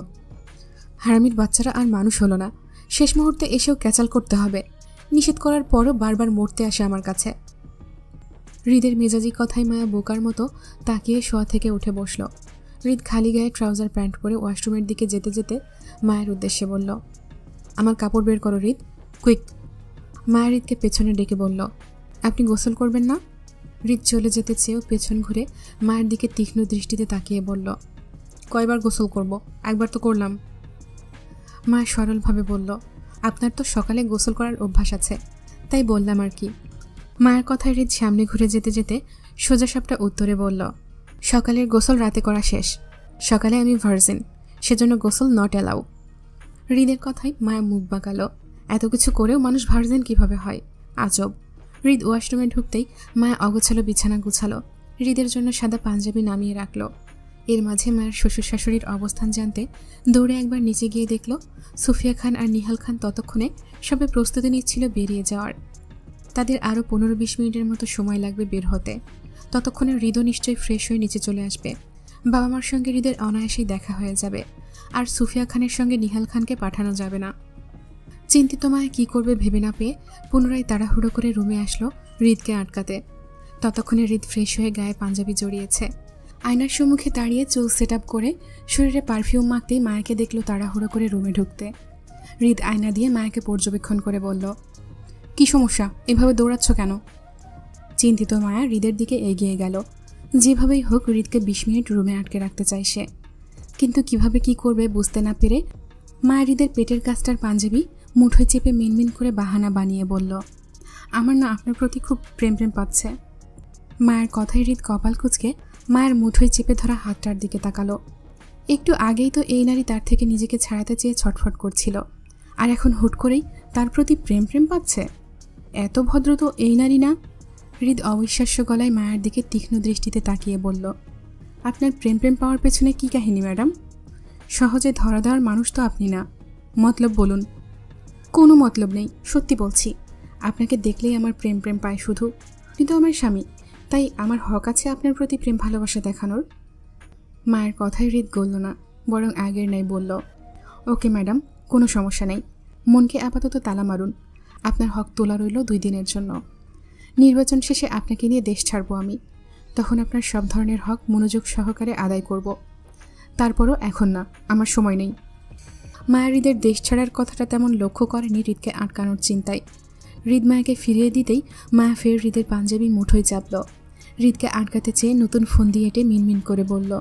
হারামির বাচ্চারা আর মানুষ হলো না, শেষ মুহূর্তে এসেও ক্যাচাল করতে হবে। নিষেধ করার পরও বারবার মরতে আসে আমার কাছে। হৃদের মেজাজি কথায় মায়া বোকার মতো তাকিয়ে শোয়া থেকে উঠে বসল। হৃদ খালি গায়ে ট্রাউজার প্যান্ট পরে ওয়াশরুমের দিকে যেতে যেতে মায়ের উদ্দেশ্যে বলল, আমার কাপড় বের করো হৃদ, কুইক। মায়া হৃদকে পেছনে ডেকে বলল, আপনি গোসল করবেন না? হৃদ চলে যেতে চেয়েও পেছন ঘুরে মায়ের দিকে তীক্ষ্ণ দৃষ্টিতে তাকিয়ে বলল, কয়বার গোসল করব? একবার তো করলাম। মায়া সরলভাবে বলল, আপনার তো সকালে গোসল করার অভ্যাস আছে, তাই বললাম আর কি। মায়ের কথায় হৃদ সামনে ঘুরে যেতে যেতে সোজাসাপটা উত্তরে বলল, সকালের গোসল রাতে করা শেষ। সকালে আমি ভার্জিন, সেজন্য গোসল নট অ্যালাউ। হৃদের কথায় মায়া মুখ বাঁকালো। এত কিছু করেও মানুষ ভার্জিন কিভাবে হয়, আজব। হৃদ ওয়াশরুমে ঢুকতেই মায়া অগোছালো বিছানা গুছালো। হৃদের জন্য সাদা পাঞ্জাবি নামিয়ে রাখল। এর মাঝে মায়ের শ্বশুর শাশুড়ির অবস্থান জানতে দৌড়ে একবার নিচে গিয়ে দেখল সুফিয়া খান আর নিহাল খান ততক্ষণে সবে প্রস্তুতি নিচ্ছিল বেরিয়ে যাওয়ার। তাদের আরও 15-20 মিনিটের মতো সময় লাগবে বের হতে। ততক্ষণে হৃদও নিশ্চয়ই ফ্রেশ হয়ে নিচে চলে আসবে। বাবা মার সঙ্গে হৃদের অনায়াসেই দেখা হয়ে যাবে, আর সুফিয়া খানের সঙ্গে নিহাল খানকে পাঠানো যাবে না। চিন্তিত মায়া কী করবে ভেবে না পেয়ে পুনরায় তাড়াহুড়ো করে রুমে আসলো হৃদকে আটকাতে। ততক্ষণে হৃদ ফ্রেশ হয়ে গায়ে পাঞ্জাবি জড়িয়েছে। আয়নার সম্মুখে দাঁড়িয়ে চুল সেট আপ করে শরীরে পারফিউম মাখতেই মায়াকে দেখলো তাড়াহুড়ো করে রুমে ঢুকতে। হৃদ আয়না দিয়ে মায়াকে পর্যবেক্ষণ করে বলল, কি সমস্যা, এভাবে দৌড়াচ্ছ কেন? চিন্তিত মায়া হৃদের দিকে এগিয়ে গেল। যেভাবেই হোক হৃদকে 20 মিনিট রুমে আটকে রাখতে চায় সে, কিন্তু কিভাবে কি করবে বুঝতে না পেরে মায়া হৃদের পেটের কাছটার পাঞ্জাবি মুঠোয় চেপে মিনমিন করে বাহানা বানিয়ে বলল, আমার না আপনার প্রতি খুব প্রেম প্রেম পাচ্ছে। মায়ের কথায় হৃদ কপাল কুঁচকে মায়ের মুঠোয় চেপে ধরা হাতটার দিকে তাকালো। একটু আগেই তো এই নারী তার থেকে নিজেকে ছাড়াতে চেয়ে ছটফট করছিল, আর এখন হুট করেই তার প্রতি প্রেম প্রেম পাচ্ছে। এত ভদ্র তো এই নারী না। হৃদ অবিশ্বাস্য গলায় মায়ের দিকে তীক্ষ্ণ দৃষ্টিতে তাকিয়ে বলল, আপনার প্রেম প্রেম পাওয়ার পেছনে কি কাহিনী ম্যাডাম? সহজে ধরা দেওয়ার মানুষ তো আপনি না। মতলব বলুন। কোনো মতলব নেই, সত্যি বলছি। আপনাকে দেখলেই আমার প্রেম প্রেম পায় শুধু। কিন্তু আমার স্বামী, তাই আমার হক আছে আপনার প্রতি প্রেম ভালোবাসা দেখানোর। মায়ের কথায় হৃদ গলল না, বরং আগের নাই বলল, ওকে ম্যাডাম, কোনো সমস্যা নেই। মনকে আপাতত তালা মারুন। আপনার হক তোলা রইল 2 দিনের জন্য। নির্বাচন শেষে আপনাকে নিয়ে দেশ ছাড়ব আমি। তখন আপনার সব ধরনের হক মনোযোগ সহকারে আদায় করব। তারপরও এখন না, আমার সময় নেই। মায়া হৃদের দেশ ছাড়ার কথাটা তেমন লক্ষ্য করেনি হৃদকে আটকানোর চিন্তায়। হৃদ মায়াকে ফিরিয়ে দিতেই মায়া ফের হৃদের পাঞ্জাবি মুঠোয় চাপল। হৃদকে আটকাতে চেয়ে নতুন ফোন দিয়ে এটে মিনমিন করে বলল,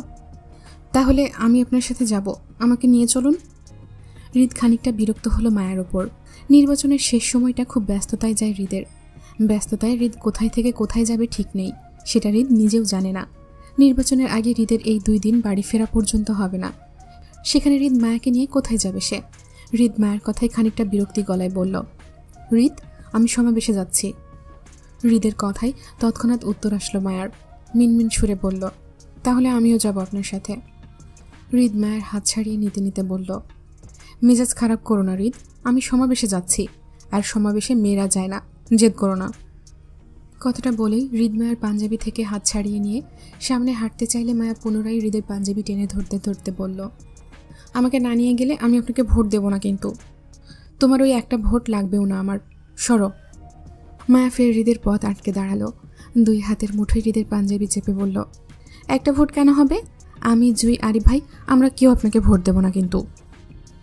তাহলে আমি আপনার সাথে যাব, আমাকে নিয়ে চলুন। হৃদ খানিকটা বিরক্ত হলো মায়ার ওপর। নির্বাচনের শেষ সময়টা খুব ব্যস্ততায় যায় হৃদের। ব্যস্ততায় হৃদ কোথায় থেকে কোথায় যাবে ঠিক নেই, সেটা হৃদ নিজেও জানে না। নির্বাচনের আগে হৃদের এই 2 দিন বাড়ি ফেরা পর্যন্ত হবে না। সেখানে হৃদ মায়াকে নিয়ে কোথায় যাবে সে? হৃদ মায়ের কথায় খানিকটা বিরক্তি গলায় বলল, হৃদ, আমি সমাবেশে যাচ্ছি। হৃদের কথায় তৎক্ষণাৎ উত্তর আসলো মায়ার। মিনমিন সুরে বলল, তাহলে আমিও যাব আপনার সাথে। হৃদ মায়ের হাত ছাড়িয়ে নিতে নিতে বলল, মেজাজ খারাপ করো না হৃদ, আমি সমাবেশে যাচ্ছি, আর সমাবেশে মেয়েরা যায় না, জেদ করো না। কথাটা বলেই হৃদ মায়ের পাঞ্জাবি থেকে হাত ছাড়িয়ে নিয়ে সামনে হাঁটতে চাইলে মায়া পুনরায় হৃদের পাঞ্জাবি টেনে ধরতে ধরতে বলল, আমাকে না নিয়ে গেলে আমি আপনাকে ভোট দেব না, কিন্তু তোমার ওই একটা ভোট লাগবেও না আমার, সরো। মায়া ফের হৃদের পথ আটকে দাঁড়ালো। 2 হাতের মুঠোয় হৃদের পাঞ্জাবি চেপে বলল, একটা ভোট কেন হবে? আমি, জুই, আরিফ ভাই, আমরা কেউ আপনাকে ভোট দেব না কিন্তু।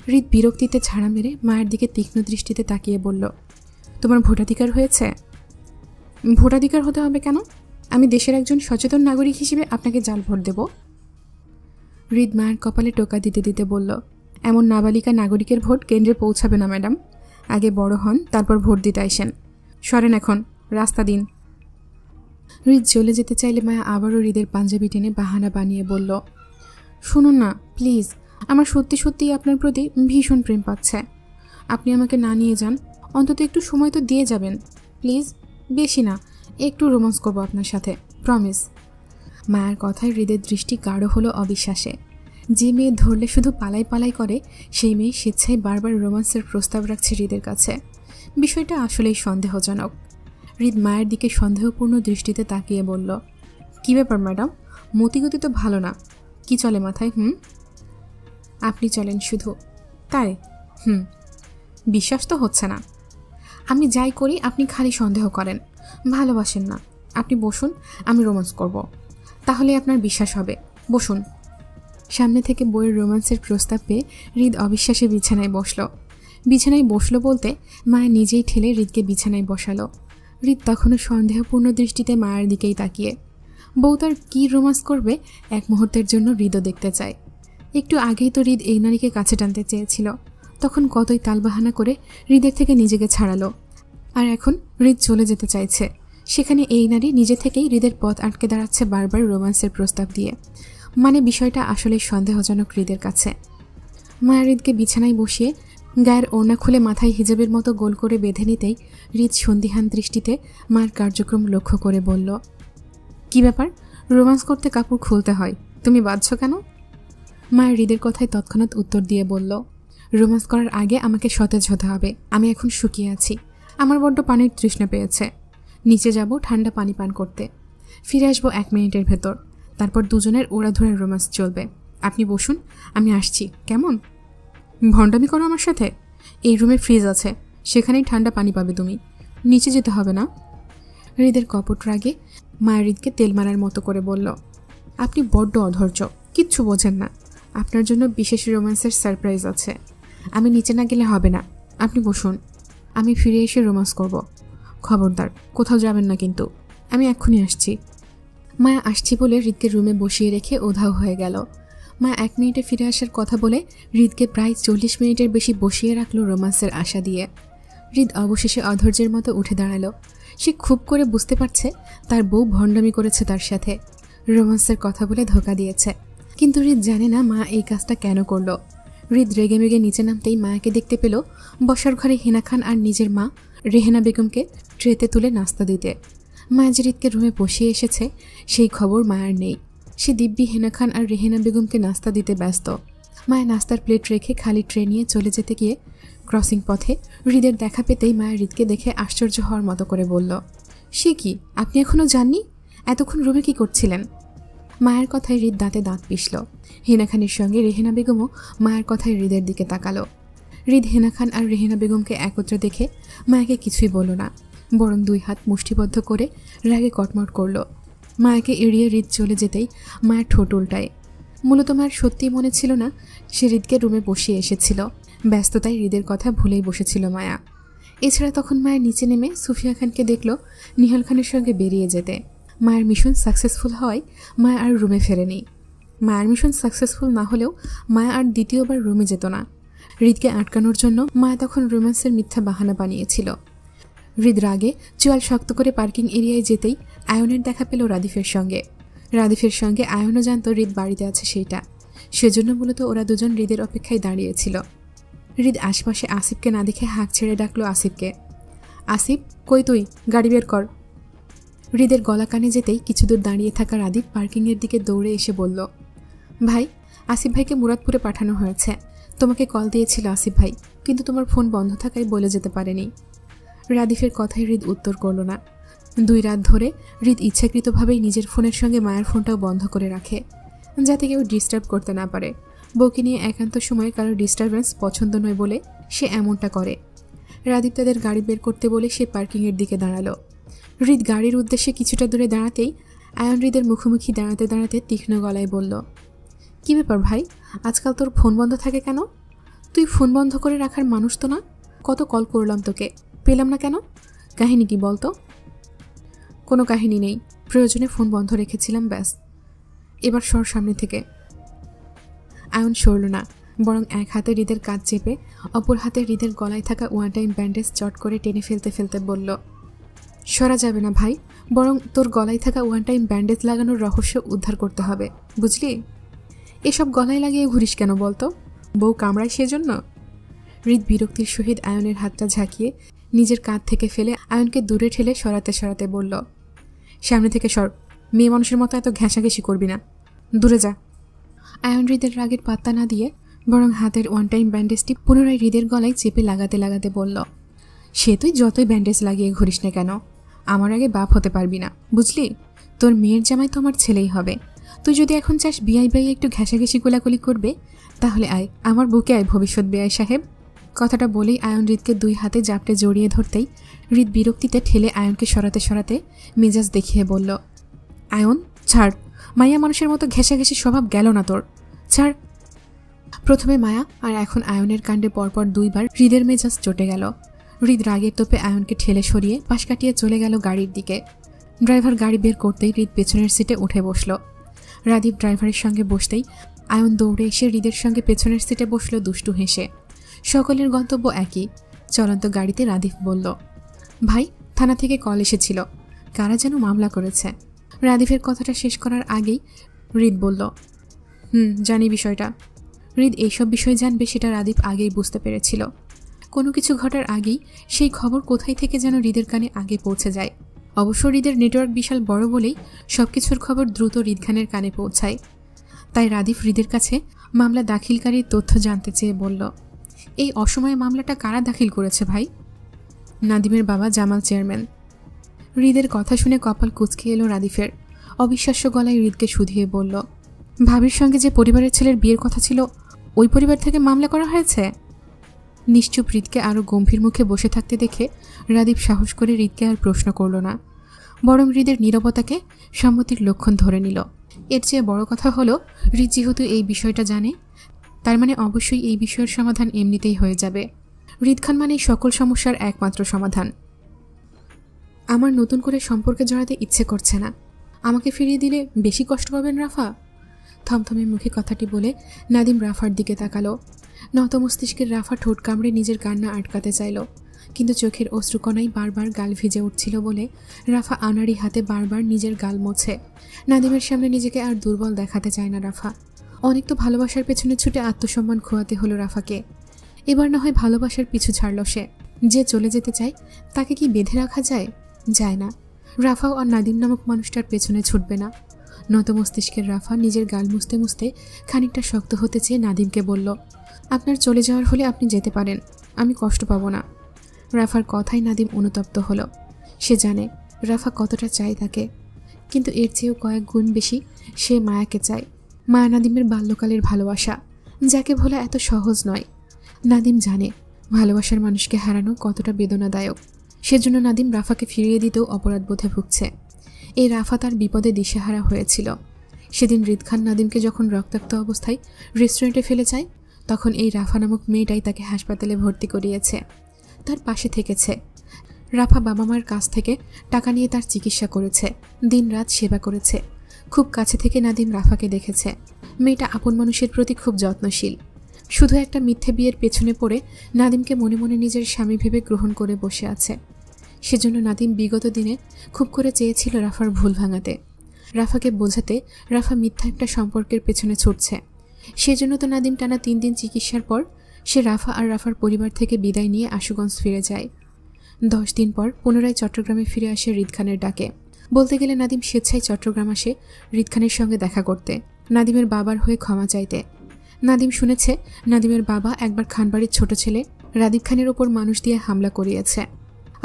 হৃদ বিরক্তিতে ছাড়া মেরে মায়ের দিকে তীক্ষ্ণ দৃষ্টিতে তাকিয়ে বলল, তোমার ভোটাধিকার হয়েছে? ভোটাধিকার হতে হবে কেন? আমি দেশের একজন সচেতন নাগরিক হিসেবে আপনাকে জাল ভোট দেব? হৃদ মায়ের কপালে টোকা দিতে দিতে বলল, এমন নাবালিকা নাগরিকের ভোট কেন্দ্রে পৌঁছাবে না ম্যাডাম। আগে বড় হন, তারপর ভোট দিতে আইসেন। সরেন এখন, রাস্তা দিন। হৃদ চলে যেতে চাইলে মায়া আবারও হৃদের পাঞ্জাবি টেনে বাহানা বানিয়ে বলল, শুনুন না প্লিজ, আমার সত্যি সত্যিই আপনার প্রতি ভীষণ প্রেম পাচ্ছে। আপনি আমাকে না নিয়ে যান, অন্তত একটু সময় তো দিয়ে যাবেন প্লিজ। বেশি না, একটু রোমান্স করবো আপনার সাথে, প্রমিস। মায়ের কথায় হৃদের দৃষ্টি গাঢ় হলো অবিশ্বাসে। যে মেয়ে ধরলে শুধু পালাই পালাই করে, সেই মেয়ে স্বেচ্ছায় বারবার রোমান্সের প্রস্তাব রাখছে হৃদের কাছে। বিষয়টা আসলেই সন্দেহজনক। হৃদ মায়ের দিকে সন্দেহপূর্ণ দৃষ্টিতে তাকিয়ে বলল, কী ব্যাপার ম্যাডাম, মতিগতি তো ভালো না, কি চলে মাথায়? আপনি চলেন শুধু, তাই? বিশ্বাস তো হচ্ছে না। আমি যাই করি আপনি খালি সন্দেহ করেন, ভালোবাসেন না। আপনি বসুন, আমি রোমান্স করব, তাহলে আপনার বিশ্বাস হবে। বসুন। সামনে থেকে বইয়ের রোমান্সের প্রস্তাব পেয়ে হৃদ অবিশ্বাসে বিছানায় বসলো বলতে মায়া নিজেই ঠেলে হৃদকে বিছানায় বসালো। হৃদ তখনও সন্দেহপূর্ণ দৃষ্টিতে মায়ের দিকেই তাকিয়ে। বউ তার কী রোমান্স করবে এক মুহূর্তের জন্য হৃদও দেখতে চায়। একটু আগেই তো হৃদ এই নারীকে কাছে টানতে চেয়েছিল, তখন কতই তালবাহানা করে হৃদের থেকে নিজেকে ছাড়ালো। আর এখন হৃদ চলে যেতে চাইছে, সেখানে এই নারী নিজে থেকেই হৃদের পথ আটকে দাঁড়াচ্ছে বারবার রোমান্সের প্রস্তাব দিয়ে। মানে বিষয়টা আসলে সন্দেহজনক হৃদের কাছে। মায়া হৃদকে বিছানায় বসিয়ে গায়ের ওড়না খুলে মাথায় হিজাবের মতো গোল করে বেঁধে নিতেই হৃদ সন্দিহান দৃষ্টিতে মায়ের কার্যক্রম লক্ষ্য করে বলল, কি ব্যাপার, রোমান্স করতে কাপড় খুলতে হয়, তুমি বাঁধছো কেন? মায়ের হৃদের কথায় তৎক্ষণাৎ উত্তর দিয়ে বলল, রোমান্স করার আগে আমাকে সতেজ হতে হবে। আমি এখন শুকিয়ে আছি, আমার বড্ড পানির তৃষ্ণা পেয়েছে। নিচে যাব ঠান্ডা পানি পান করতে। ফিরে আসবো 1 মিনিটের ভেতর, তারপর দুজনের ওড়াধুরা রোম্যান্স চলবে। আপনি বসুন, আমি আসছি। কেমন ভণ্ডামি করো আমার সাথে? এই রুমে ফ্রিজ আছে, সেখানেই ঠান্ডা পানি পাবে তুমি, নিচে যেতে হবে না। হৃদের কপট রাগে মায়া হৃদকে তেল মারার মতো করে বলল, আপনি বড্ড অধৈর্য, কিচ্ছু বোঝেন না। আপনার জন্য বিশেষ রোম্যান্সের সারপ্রাইজ আছে। আমি নিচে না গেলে হবে না, আপনি বসুন, আমি ফিরে এসে রোম্যান্স করব। খবরদার কোথাও যাবেন না কিন্তু, আমি এক্ষুনি আসছি। মায়া আসছি বলে হৃদকে রুমে বসিয়ে রেখে উধাও হয়ে গেল। মায়া 1 মিনিটে ফিরে আসার কথা বলে হৃদকে প্রায় 40 মিনিটের বেশি বসিয়ে রাখলো রোম্যান্সের আশা দিয়ে। হৃদ অবশেষে অধৈর্যের মতো উঠে দাঁড়ালো। সে খুব করে বুঝতে পারছে তার বউ ভণ্ডামি করেছে, তার সাথে রোম্যান্সের কথা বলে ধোঁকা দিয়েছে। কিন্তু হৃদ জানে না মা এই কাজটা কেন করলো। হৃদ রেগে মেগে নিচে নামতেই মায়াকে দেখতে পেল বসার ঘরে হেনা খান আর নিজের মা রেহেনা বেগমকে ট্রেতে তুলে নাস্তা দিতে। মায়া যে হৃদকে রুমে বসিয়ে এসেছে সেই খবর মায়ার নেই। সে দিব্যি হেনা খান আর রেহেনা বেগমকে নাস্তা দিতে ব্যস্ত। মায়া নাস্তার প্লেট রেখে খালি ট্রে নিয়ে চলে যেতে গিয়ে ক্রসিং পথে হৃদের দেখা পেতেই মায়া হৃদকে দেখে আশ্চর্য হওয়ার মতো করে বলল, সে কি, আপনি এখনও যাননি? এতক্ষণ রুমে কি করছিলেন? মায়ের কথায় হৃদ দাঁতে দাঁত পিষল। হেনা খানের সঙ্গে রেহেনা বেগমও মায়ের কথায় হৃদের দিকে তাকালো। হৃদ হেনা খান আর রেহেনা বেগমকে একত্রে দেখে মায়াকে কিছুই বলল না, বরং 2 হাত মুষ্টিবদ্ধ করে রাগে কটমট করল। মায়াকে এড়িয়ে হৃদ চলে যেতেই মায়ের ঠোঁট উল্টায়। মূলত মায়ের সত্যিই মনে ছিল না সে হৃদকে রুমে বসিয়ে এসেছিল, ব্যস্ততায় হৃদের কথা ভুলেই বসেছিল মায়া। এছাড়া তখন মায়ের নিচে নেমে সুফিয়া খানকে দেখল নিহাল খানের সঙ্গে বেরিয়ে যেতে। মায়ের মিশন সাকসেসফুল হওয়ায় মায়া আর রুমে ফেরেনি। মায়ের মিশন সাকসেসফুল না হলেও মায়া আর দ্বিতীয়বার রুমে যেত না। হৃদকে আটকানোর জন্য মায়া তখন রোম্যান্সের মিথ্যা বাহানা বানিয়েছিল। হৃদ রাগে চোয়াল শক্ত করে পার্কিং এরিয়ায় যেতেই আয়নের দেখা পেল রাদিফের সঙ্গে। রাদিফের সঙ্গে আয়নও জানত হৃদ বাড়িতে আছে সেইটা, সেজন্য মূলত ওরা দুজন হৃদের অপেক্ষায় দাঁড়িয়েছিল। হৃদ আশপাশে আসিফকে না দেখে হাঁক ছেড়ে ডাকলো আসিফকে, আসিফ কই তুই, গাড়ি বের কর। হৃদের গলা কানে যেতেই কিছু দূর দাঁড়িয়ে থাকা রাদিফ পার্কিংয়ের দিকে দৌড়ে এসে বলল, ভাই, আসিফ ভাইকে মুরাদপুরে পাঠানো হয়েছে। তোমাকে কল দিয়েছিল আসিফ ভাই, কিন্তু তোমার ফোন বন্ধ থাকায় বলে যেতে পারেনি। রাদিফের কথায় হৃদ উত্তর করল না। 2 রাত ধরে হৃদ ইচ্ছাকৃতভাবেই নিজের ফোনের সঙ্গে মায়ের ফোনটাও বন্ধ করে রাখে, যাতে কেউ ডিস্টার্ব করতে না পারে। বউকে নিয়ে একান্ত সময়ে কারো ডিস্টারবেন্স পছন্দ নয় বলে সে এমনটা করে। রাদীপ তাদের গাড়ি বের করতে বলে সে পার্কিংয়ের দিকে দাঁড়ালো। হৃদ গাড়ির উদ্দেশ্যে কিছুটা দূরে দাঁড়াতেই আয়ন হৃদের মুখোমুখি দাঁড়াতে দাঁড়াতে তীক্ষ্ণ গলায় বলল, কী ব্যাপার ভাই, আজকাল তোর ফোন বন্ধ থাকে কেন? তুই ফোন বন্ধ করে রাখার মানুষ তো না। কত কল করলাম তোকে, পেলাম না কেন? কাহিনী কি বলতো? কোনো কাহিনী নেই, প্রয়োজনে ফোন বন্ধ রেখেছিলাম, ব্যাস। এবার সর সামনে থেকে। আয়ন সরল না, বরং এক হাতে হৃদের কাঁধ চেপে অপর হাতে হৃদের গলায় থাকা 1 টাইম ব্যান্ডেজ চট করে টেনে ফেলতে ফেলতে বলল, সরা যাবে না ভাই, বরং তোর গলায় থাকা 1 টাইম ব্যান্ডেজ লাগানোর রহস্য উদ্ধার করতে হবে, বুঝলি? এসব গলায় লাগিয়ে ঘুরিস কেন বলতো? বউ কামড়ায় সেজন্য? হৃদ বিরক্তির সহিত আয়নের হাতটা ঝাঁকিয়ে নিজের কাঁধ থেকে ফেলে আয়নকে দূরে ঠেলে সরাতে সরাতে বলল, সামনে থেকে সর, মেয়ে মানুষের মতো এত ঘেঁষাঘেঁষি করবি না, দূরে যা। আয়ন হৃদের রাগের পাত্তা না দিয়ে বরং হাতের 1 টাইম ব্যান্ডেজটি পুনরায় হৃদের গলায় চেপে লাগাতে লাগাতে বলল, সে তুই যতই ব্যান্ডেজ লাগিয়ে ঘুরিস না কেন, আমার আগে বাপ হতে পারবি না, বুঝলি? তোর মেয়ের জামাই তো আমার ছেলেই হবে। তুই যদি এখন চাস বিআই বাই একটু ঘেঁষাঘেঁষি কোলাকুলি করবে, তাহলে আয়, আমার বুকে আয় ভবিষ্যৎ বেআই সাহেব। কথাটা বলেই আয়ন হৃদকে 2 হাতে জাপটে জড়িয়ে ধরতেই হৃদ বিরক্তিতে ঠেলে আয়নকে সরাতে সরাতে মেজাজ দেখিয়ে বলল, আয়ন ছাড়, মায়া মানুষের মতো ঘেঁষাঘেঁষি স্বভাব গেল না তোর, ছাড়। প্রথমে মায়া আর এখন আয়নের কাণ্ডে পরপর 2 বার হৃদের মেজাজ চটে গেল। হৃদ রাগের তোপে আয়নকে ঠেলে সরিয়ে পাশ কাটিয়ে চলে গেল গাড়ির দিকে। ড্রাইভার গাড়ি বের করতেই হৃদ পেছনের সিটে উঠে বসল। রাদীপ ড্রাইভারের সঙ্গে বসতেই আয়ন দৌড়ে এসে হৃদের সঙ্গে পেছনের সিটে বসল দুষ্টু হেসে। সকলের গন্তব্য একই, চলন্ত গাড়িতে। রাদীপ বলল, ভাই, থানা থেকে কল এসেছিল, কারা যেন মামলা করেছে। রাদীপের কথাটা শেষ করার আগেই হৃদ বলল, জানি বিষয়টা। হৃদ এইসব বিষয় জানবে সেটা রাদীপ আগেই বুঝতে পেরেছিল। কোনো কিছু ঘটার আগেই সেই খবর কোথায় থেকে যেন হৃদের কানে আগে পৌঁছে যায়। অবশ্য হৃদের নেটওয়ার্ক বিশাল বড় বলেই সবকিছুর খবর দ্রুত হৃদ খানের কানে পৌঁছায়। তাই রাদীপ হৃদের কাছে মামলা দাখিলকারীর তথ্য জানতে চেয়ে বলল, এই অসময়ে মামলাটা কারা দাখিল করেছে ভাই? নাদিমের বাবা জামাল চেয়ারম্যান। হৃদের কথা শুনে কপাল কুঁচকে এলো রাদীপের। অবিশ্বাস্য গলায় হৃদকে শুধিয়ে বলল, ভাবির সঙ্গে যে পরিবারের ছেলের বিয়ের কথা ছিল ওই পরিবার থেকে মামলা করা হয়েছে? নিশ্চুপ হৃদকে আরও গম্ভীর মুখে বসে থাকতে দেখে রাদীপ সাহস করে হৃদকে আর প্রশ্ন করল না, বরং হৃদের নীরবতাকে সম্মতির লক্ষণ ধরে নিল। এর চেয়ে বড় কথা হলো, হৃদ যেহেতু এই বিষয়টা জানে, তার মানে অবশ্যই এই বিষয়ের সমাধান এমনিতেই হয়ে যাবে। হৃদ খান মানে সকল সমস্যার একমাত্র সমাধান। আমার নতুন করে সম্পর্কে জড়াতে ইচ্ছে করছে না, আমাকে ফিরিয়ে দিলে বেশি কষ্ট পাবেন রাফা। থমথমে মুখে কথাটি বলে নাদিম রাফার দিকে তাকালো। নত মস্তিষ্কের রাফা ঠোঁট কামড়ে নিজের কান্না আটকাতে চাইল, কিন্তু চোখের অশ্রুকণাই বারবার গাল ভিজে উঠছিল বলে রাফা আনাড়ি হাতে বারবার নিজের গাল মোছে। নাদিমের সামনে নিজেকে আর দুর্বল দেখাতে চায় না রাফা। অনেক তো ভালোবাসার পেছনে ছুটে আত্মসম্মান খোয়াতে হলো রাফাকে। এবার না হয় ভালোবাসার পিছু ছাড়ল সে। যে চলে যেতে চায় তাকে কি বেঁধে রাখা যায়? যায় না। রাফাও আর নাদিম নামক মানুষটার পেছনে ছুটবে না। নত মস্তিষ্কের রাফা নিজের গাল মুছতে মুছতে খানিকটা শক্ত হতে চেয়ে নাদিমকে বলল, আপনার চলে যাওয়ার হলে আপনি যেতে পারেন, আমি কষ্ট পাবো না। রাফার কথায় নাদিম অনুতপ্ত হলো। সে জানে রাফা কতটা চায় তাকে, কিন্তু এর চেয়েও কয়েক গুণ বেশি সে মায়াকে চায়। মায়া নাদিমের বাল্যকালের ভালোবাসা, যাকে ভোলা এত সহজ নয়। নাদিম জানে ভালোবাসার মানুষকে হারানো কতটা বেদনাদায়ক। সেজন্য নাদিম রাফাকে ফিরিয়ে দিতেও অপরাধবোধে ভুগছে। এই রাফা তার বিপদে দিশেহারা হয়েছিল। সেদিন হৃদ খান নাদিমকে যখন রক্তাক্ত অবস্থায় রেস্টুরেন্টে ফেলে যায়, তখন এই রাফা নামক মেয়েটাই তাকে হাসপাতালে ভর্তি করিয়েছে, তার পাশে থেকেছে। রাফা বাবা মায়ের কাছ থেকে টাকা নিয়ে তার চিকিৎসা করেছে, দিনরাত সেবা করেছে। খুব কাছে থেকে নাদিম রাফাকে দেখেছে। মেয়েটা আপন মানুষের প্রতি খুব যত্নশীল। শুধু একটা মিথ্যে বিয়ের পেছনে পড়ে নাদিমকে মনে মনে নিজের স্বামী ভেবে গ্রহণ করে বসে আছে। সেজন্য নাদিম বিগত দিনে খুব করে চেয়েছিল রাফার ভুল ভাঙাতে, রাফাকে বোঝাতে রাফা মিথ্যা একটা সম্পর্কের পেছনে ছুটছে। সেজন্য তো নাদিম টানা 3 দিন চিকিৎসার পর সে রাফা আর রাফার পরিবার থেকে বিদায় নিয়ে আশুগঞ্জ ফিরে যায়। 10 দিন পর পুনরায় চট্টগ্রামে ফিরে আসে হৃদ খানের ডাকে। বলতে গেলে নাদিম স্বেচ্ছায় চট্টগ্রাম আসে হৃদ খানের সঙ্গে দেখা করতে, নাদিমের বাবার হয়ে ক্ষমা চাইতে। নাদিম শুনেছে নাদিমের বাবা একবার খানবাড়ির ছোট ছেলে রাদীপ খানের ওপর মানুষ দিয়ে হামলা করিয়েছে,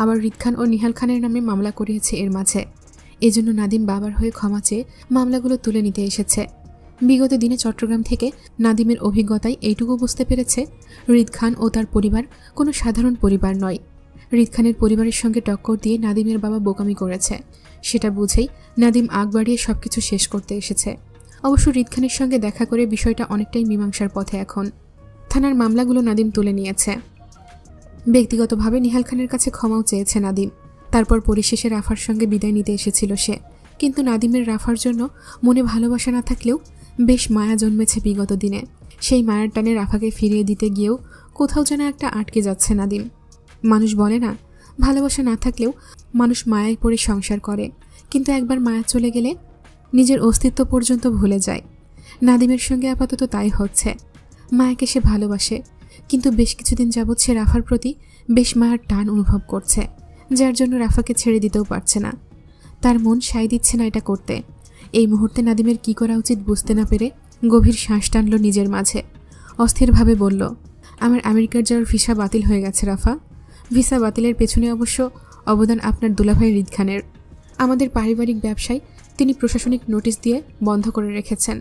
আবার হৃদ খান ও নিহাল খানের নামে মামলা করিয়েছে এর মাঝে। এজন্য নাদিম বাবার হয়ে ক্ষমা চেয়ে মামলাগুলো তুলে নিতে এসেছে। বিগত দিনে চট্টগ্রাম থেকে নাদিমের অভিজ্ঞতায় এইটুকু বুঝতে পেরেছে হৃদ খান ও তার পরিবার কোনো সাধারণ পরিবার নয়। হৃদ খানের পরিবারের সঙ্গে টক্কর দিয়ে নাদিমের বাবা বোকামি করেছে, সেটা বুঝেই নাদিম আগ বাড়িয়ে সবকিছু শেষ করতে এসেছে। অবশ্য হৃদ খানের সঙ্গে দেখা করে বিষয়টা অনেকটাই মীমাংসার পথে এখন। থানার মামলাগুলো নাদিম তুলে নিয়েছে। ব্যক্তিগতভাবে নিহাল খানের কাছে ক্ষমাও চেয়েছে নাদিম। তারপর পরিশেষে রাফার সঙ্গে বিদায় নিতে এসেছিল সে। কিন্তু নাদিমের রাফার জন্য মনে ভালোবাসা না থাকলেও বেশ মায়া জন্মেছে বিগত দিনে। সেই মায়ার টানে রাফাকে ফিরিয়ে দিতে গিয়েও কোথাও যেন একটা আটকে যাচ্ছে নাদিম। মানুষ বলে না, ভালোবাসা না থাকলেও মানুষ মায়ায় পড়ে সংসার করে, কিন্তু একবার মায়া চলে গেলে নিজের অস্তিত্ব পর্যন্ত ভুলে যায়। নাদিমের সঙ্গে আপাতত তাই হচ্ছে। মায়াকে সে ভালোবাসে, কিন্তু বেশ কিছুদিন যাবৎ সে রাফার প্রতি বেশ মায়ার টান অনুভব করছে, যার জন্য রাফাকে ছেড়ে দিতেও পারছে না। তার মন সায় দিচ্ছে না এটা করতে। এই মুহূর্তে নাদিমের কি করা উচিত বুঝতে না পেরে গভীর শ্বাস টানল নিজের মাঝে। অস্থিরভাবে বলল, আমার আমেরিকার যাওয়ার ভিসা বাতিল হয়ে গেছে রাফা। ভিসা বাতিলের পেছনে অবশ্য অবদান আপনার দুলাভাই হৃদ খানের। আমাদের পারিবারিক ব্যবসায় তিনি প্রশাসনিক নোটিশ দিয়ে বন্ধ করে রেখেছেন।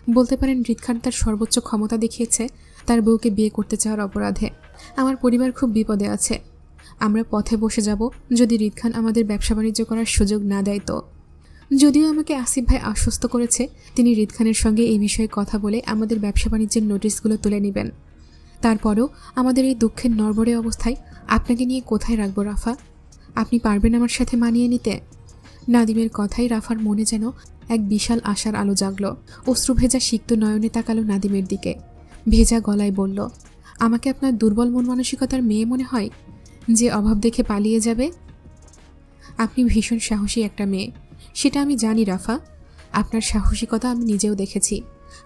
বলতে পারেন হৃদ খান তার সর্বোচ্চ ক্ষমতা দেখিয়েছে তার বউকে বিয়ে করতে চাওয়ার অপরাধে। আমার পরিবার খুব বিপদে আছে। আমরা পথে বসে যাব যদি হৃদ খান আমাদের ব্যবসা বাণিজ্য করার সুযোগ না দেয় তো। যদিও আমাকে আসিফ ভাই আশ্বস্ত করেছে তিনি হৃদ খানের সঙ্গে এই বিষয়ে কথা বলে আমাদের ব্যবসা বাণিজ্যের নোটিশগুলো তুলে নেবেন। তারপরেও আমাদের এই দুঃখের নড়বড়ে অবস্থায় আপনাকে নিয়ে কোথায় রাখবো রাফা? আপনি পারবেন আমার সাথে মানিয়ে নিতে? নাদিমের কথাই রাফার মনে যেন এক বিশাল আশার আলো জাগল। অশ্রু ভেজা সিক্ত নয়নে তাকালো নাদিমের দিকে। ভেজা গলায় বলল, আমাকে আপনার দুর্বল মন মানসিকতার মেয়ে মনে হয় যে অভাব দেখে পালিয়ে যাবে? আপনি ভীষণ সাহসী একটা মেয়ে, সেটা আমি জানি রাফা। আপনার সাহসিকতা আমি নিজেও দেখেছি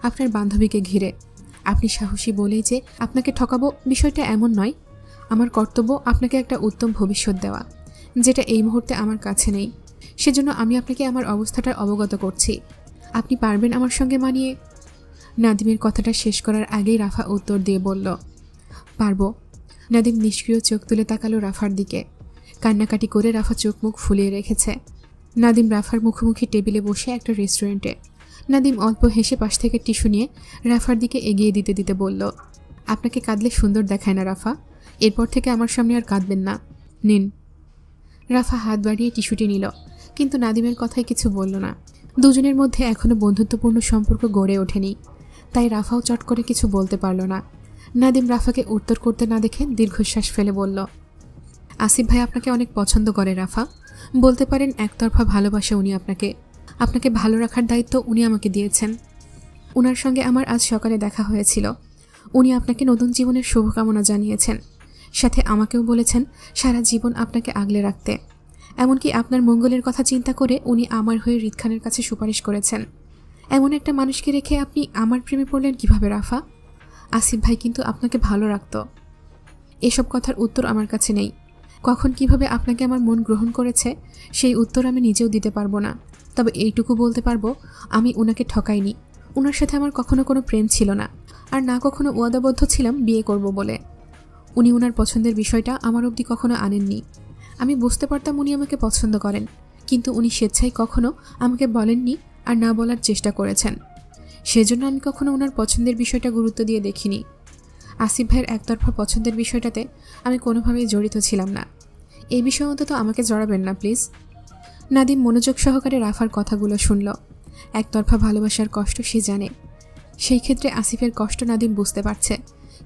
আপনার বান্ধবীকে ঘিরে। আপনি সাহসী বলেই যে আপনাকে ঠকাবো বিষয়টা এমন নয়। আমার কর্তব্য আপনাকে একটা উত্তম ভবিষ্যৎ দেওয়া, যেটা এই মুহূর্তে আমার কাছে নেই। সেজন্য আমি আপনাকে আমার অবস্থাটা অবগত করছি। আপনি পারবেন আমার সঙ্গে মানিয়ে? নাদিমের কথাটা শেষ করার আগেই রাফা উত্তর দিয়ে বলল, পারবো। নাদিম নিষ্ক্রিয় চোখ তুলে তাকালো রাফার দিকে। কান্নাকাটি করে রাফা চোখ মুখ ফুলিয়ে রেখেছে। নাদিম রাফার মুখোমুখি টেবিলে বসে একটা রেস্টুরেন্টে। নাদিম অল্প হেসে পাশ থেকে টিস্যু নিয়ে রাফার দিকে এগিয়ে দিতে দিতে বলল, আপনাকে কাঁদলে সুন্দর দেখায় না রাফা, এরপর থেকে আমার সামনে আর কাঁদবেন না, নিন। রাফা হাত বাড়িয়ে টিস্যুটি নিল, কিন্তু নাদিমের কথায় কিছু বলল না। দুজনের মধ্যে এখনো বন্ধুত্বপূর্ণ সম্পর্ক গড়ে ওঠেনি, তাই রাফাও চট করে কিছু বলতে পারল না। নাদিম রাফাকে উত্তর করতে না দেখে দীর্ঘশ্বাস ফেলে বলল, আসিফ ভাই আপনাকে অনেক পছন্দ করে রাফা, বলতে পারেন একতরফা ভালোবাসে উনি আপনাকে। আপনাকে ভালো রাখার দায়িত্ব উনি আমাকে দিয়েছেন। ওনার সঙ্গে আমার আজ সকালে দেখা হয়েছিল। উনি আপনাকে নতুন জীবনের শুভকামনা জানিয়েছেন, সাথে আমাকেও বলেছেন সারা জীবন আপনাকে আগলে রাখতে। এমনকি আপনার মঙ্গলের কথা চিন্তা করে উনি আমার হয়ে রিদ খানের কাছে সুপারিশ করেছেন। এমন একটা মানুষকে রেখে আপনি আমার প্রেমে পড়লেন কিভাবে রাফা? আসিফ ভাই কিন্তু আপনাকে ভালো রাখত। এসব কথার উত্তর আমার কাছে নেই। কখন কিভাবে আপনাকে আমার মন গ্রহণ করেছে সেই উত্তর আমি নিজেও দিতে পারবো না। তবে এইটুকু বলতে পারবো, আমি ওনাকে ঠকাইনি। ওনার সাথে আমার কখনো কোনো প্রেম ছিল না, আর না কখনো ওয়াদাবদ্ধ ছিলাম বিয়ে করব বলে। উনি ওনার পছন্দের বিষয়টা আমার অবধি কখনো আনেননি। আমি বুঝতে পারতাম উনি আমাকে পছন্দ করেন, কিন্তু উনি স্বেচ্ছায় কখনো আমাকে বলেননি আর না বলার চেষ্টা করেছেন। সেজন্য আমি কখনো ওনার পছন্দের বিষয়টা গুরুত্ব দিয়ে দেখিনি। আসিফ ভাইয়ের একতরফা পছন্দের বিষয়টাতে আমি কোনোভাবেই জড়িত ছিলাম না। এই বিষয়ে অন্তত আমাকে জড়াবেন না প্লিজ। নাদিম মনোযোগ সহকারে রাফার কথাগুলো শুনল। একতরফা ভালোবাসার কষ্ট সে জানে, সেই ক্ষেত্রে আসিফের কষ্ট নাদিম বুঝতে পারছে,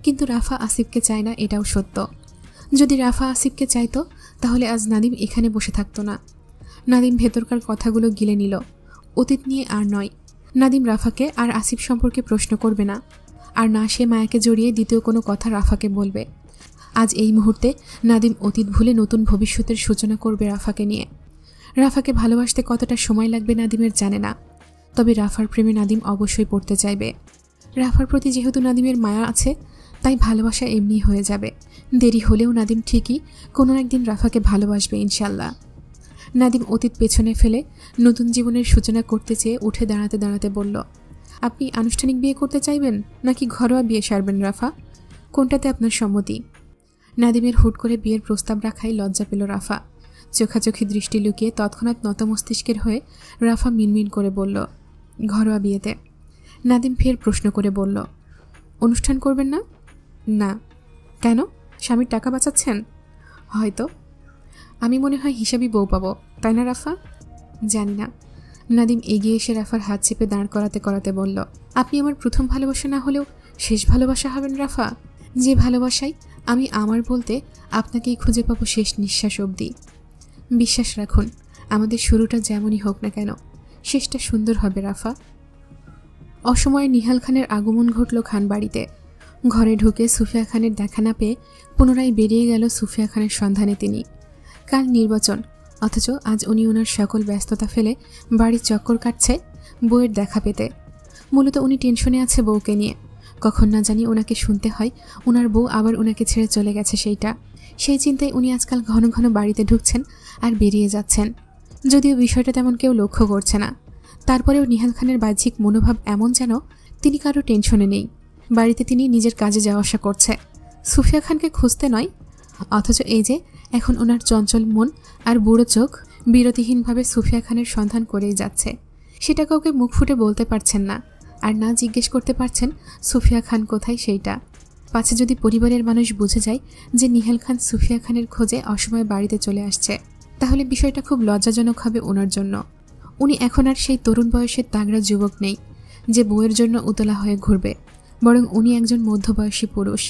কিন্তু রাফা আসিফকে চায় না, এটাও সত্য। যদি রাফা আসিফকে চাইতো তাহলে আজ নাদিম এখানে বসে থাকতো না। নাদিম ভেতরকার কথাগুলো গিলে নিল। অতীত নিয়ে আর নয়। নাদিম রাফাকে আর আসিফ সম্পর্কে প্রশ্ন করবে না, আর না সে মায়াকে জড়িয়ে দ্বিতীয় কোনো কথা রাফাকে বলবে। আজ এই মুহূর্তে নাদিম অতীত ভুলে নতুন ভবিষ্যতের সূচনা করবে রাফাকে নিয়ে। রাফাকে ভালোবাসতে কতটা সময় লাগবে নাদিমের জানে না, তবে রাফার প্রেমে নাদিম অবশ্যই পড়তে চাইবে। রাফার প্রতি যেহেতু নাদিমের মায়া আছে, তাই ভালোবাসা এমনি হয়ে যাবে। দেরি হলেও নাদিম ঠিকই কোনো একদিন রাফাকে ভালোবাসবে ইনশাল্লাহ। নাদিম অতীত পেছনে ফেলে নতুন জীবনের সূচনা করতে চেয়ে উঠে দাঁড়াতে দাঁড়াতে বলল, আপনি আনুষ্ঠানিক বিয়ে করতে চাইবেন নাকি ঘরোয়া বিয়ে সারবেন রাফা? কোনটাতে আপনার সম্মতি? নাদিমের হুট করে বিয়ের প্রস্তাব রাখায় লজ্জা পেল রাফা। চোখাচোখি দৃষ্টি লুকিয়ে তৎক্ষণাৎ নত মস্তিষ্কের হয়ে রাফা মিনমিন করে বলল, ঘরোয়া বিয়েতে। নাদিম ফের প্রশ্ন করে বলল, অনুষ্ঠান করবেন না? না। কেন? স্বামীর টাকা বাঁচাচ্ছেন? হয়তো। আমি মনে হয় হিসাবই বউ পাবো, তাই না রাফা? জানি না। নাদিম এগিয়ে এসে রাফার হাত চেপে দাঁড় করাতে করাতে বলল, আপনি আমার প্রথম ভালোবাসা না হলেও শেষ ভালোবাসা হবেন রাফা। যে ভালোবাসায় আমি আমার বলতে আপনাকেই খুঁজে পাবো শেষ নিঃশ্বাস অবধি। বিশ্বাস রাখুন, আমাদের শুরুটা যেমনই হোক না কেন, শেষটা সুন্দর হবে রাফা। অসময়ে নিহাল খানের আগমন ঘটল খান বাড়িতে। ঘরে ঢুকে সুফিয়া খানের দেখা না পেয়ে পুনরায় বেরিয়ে গেল সুফিয়া খানের সন্ধানে তিনি। কাল নির্বাচন, অথচ আজ উনি ওনার সকল ব্যস্ততা ফেলে বাড়ির চক্কর কাটছে বউয়ের দেখা পেতে। মূলত উনি টেনশনে আছে বউকে নিয়ে। কখন না জানি ওনাকে শুনতে হয় ওনার বউ আবার ওনাকে ছেড়ে চলে গেছে, সেই চিন্তায় উনি আজকাল ঘন ঘন বাড়িতে ঢুকছেন আর বেরিয়ে যাচ্ছেন। যদিও বিষয়টা তেমন কেউ লক্ষ্য করছে না, তারপরেও নিহাল খানের বাহ্যিক মনোভাব এমন যেন তিনি কারো টেনশনে নেই। বাড়িতে তিনি নিজের কাজে যাওয়া আসা করছে, সুফিয়া খানকে খুঁজতে নয়। অথচ এই যে এখন ওনার চঞ্চল মন আর বুড়ো চোখ বিরতিহীনভাবে সুফিয়া খানের সন্ধান করেই যাচ্ছে। সেটা কাউকে মুখ ফুটে বলতে পারছেন না, আর না জিজ্ঞেস করতে পারছেন সুফিয়া খান কোথায় সেইটা। পাছে যদি পরিবারের মানুষ বুঝে যায় যে নিহাল খান সুফিয়া খানের খোঁজে অসময়ে বাড়িতে চলে আসছে, তাহলে বিষয়টা খুব লজ্জাজনক হবে ওনার জন্য। উনি এখন আর সেই তরুণ বয়সের তাগড়া যুবক নেই যে বউয়ের জন্য উতলা হয়ে ঘুরবে, বরং উনি একজন মধ্যবয়সী পুরুষ।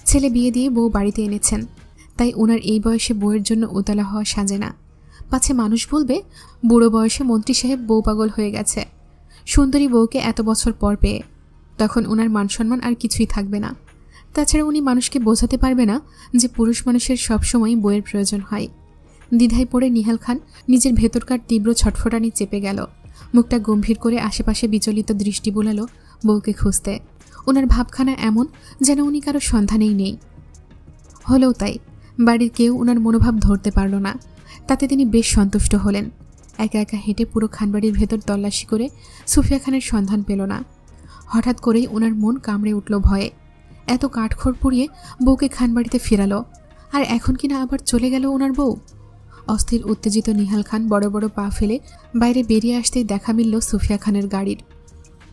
ছেলে বিয়ে দিয়ে বউ বাড়িতে এনেছেন, তাই ওনার এই বয়সে বউয়ের জন্য উতলা হওয়া সাজে না। পাছে মানুষ বলবে বুড়ো বয়সে মন্ত্রী সাহেব বউ পাগল হয়ে গেছে সুন্দরী বউকে এত বছর পর পেয়ে, তখন ওনার মান সম্মান আর কিছুই থাকবে না। তাছাড়া উনি মানুষকে বোঝাতে পারবে না যে পুরুষ মানুষের সবসময় বউয়ের প্রয়োজন হয়। দ্বিধায় পড়ে নিহাল খান নিজের ভেতরকার তীব্র ছটফটানি চেপে গেল। মুখটা গম্ভীর করে আশেপাশে বিচলিত দৃষ্টি বোলালো বউকে খুঁজতে। ওনার ভাবখানা এমন যেন উনি কারো সন্ধানেই নেই। হলেও তাই, বাড়ির কেউ ওনার মনোভাব ধরতে পারল না। তাতে তিনি বেশ সন্তুষ্ট হলেন। একা একা হেঁটে পুরো খানবাড়ির ভেতর তল্লাশি করে সুফিয়া খানের সন্ধান পেল না। হঠাৎ করেই ওনার মন কামড়ে উঠল ভয়ে। এত কাঠখড় পুড়িয়ে বউকে খানবাড়িতে ফেরালো, আর এখন কিনা আবার চলে গেল ওনার বউ। অস্থির উত্তেজিত নিহাল খান বড় বড় পা ফেলে বাইরে বেরিয়ে আসতেই দেখা মিলল সুফিয়া খানের গাড়ির।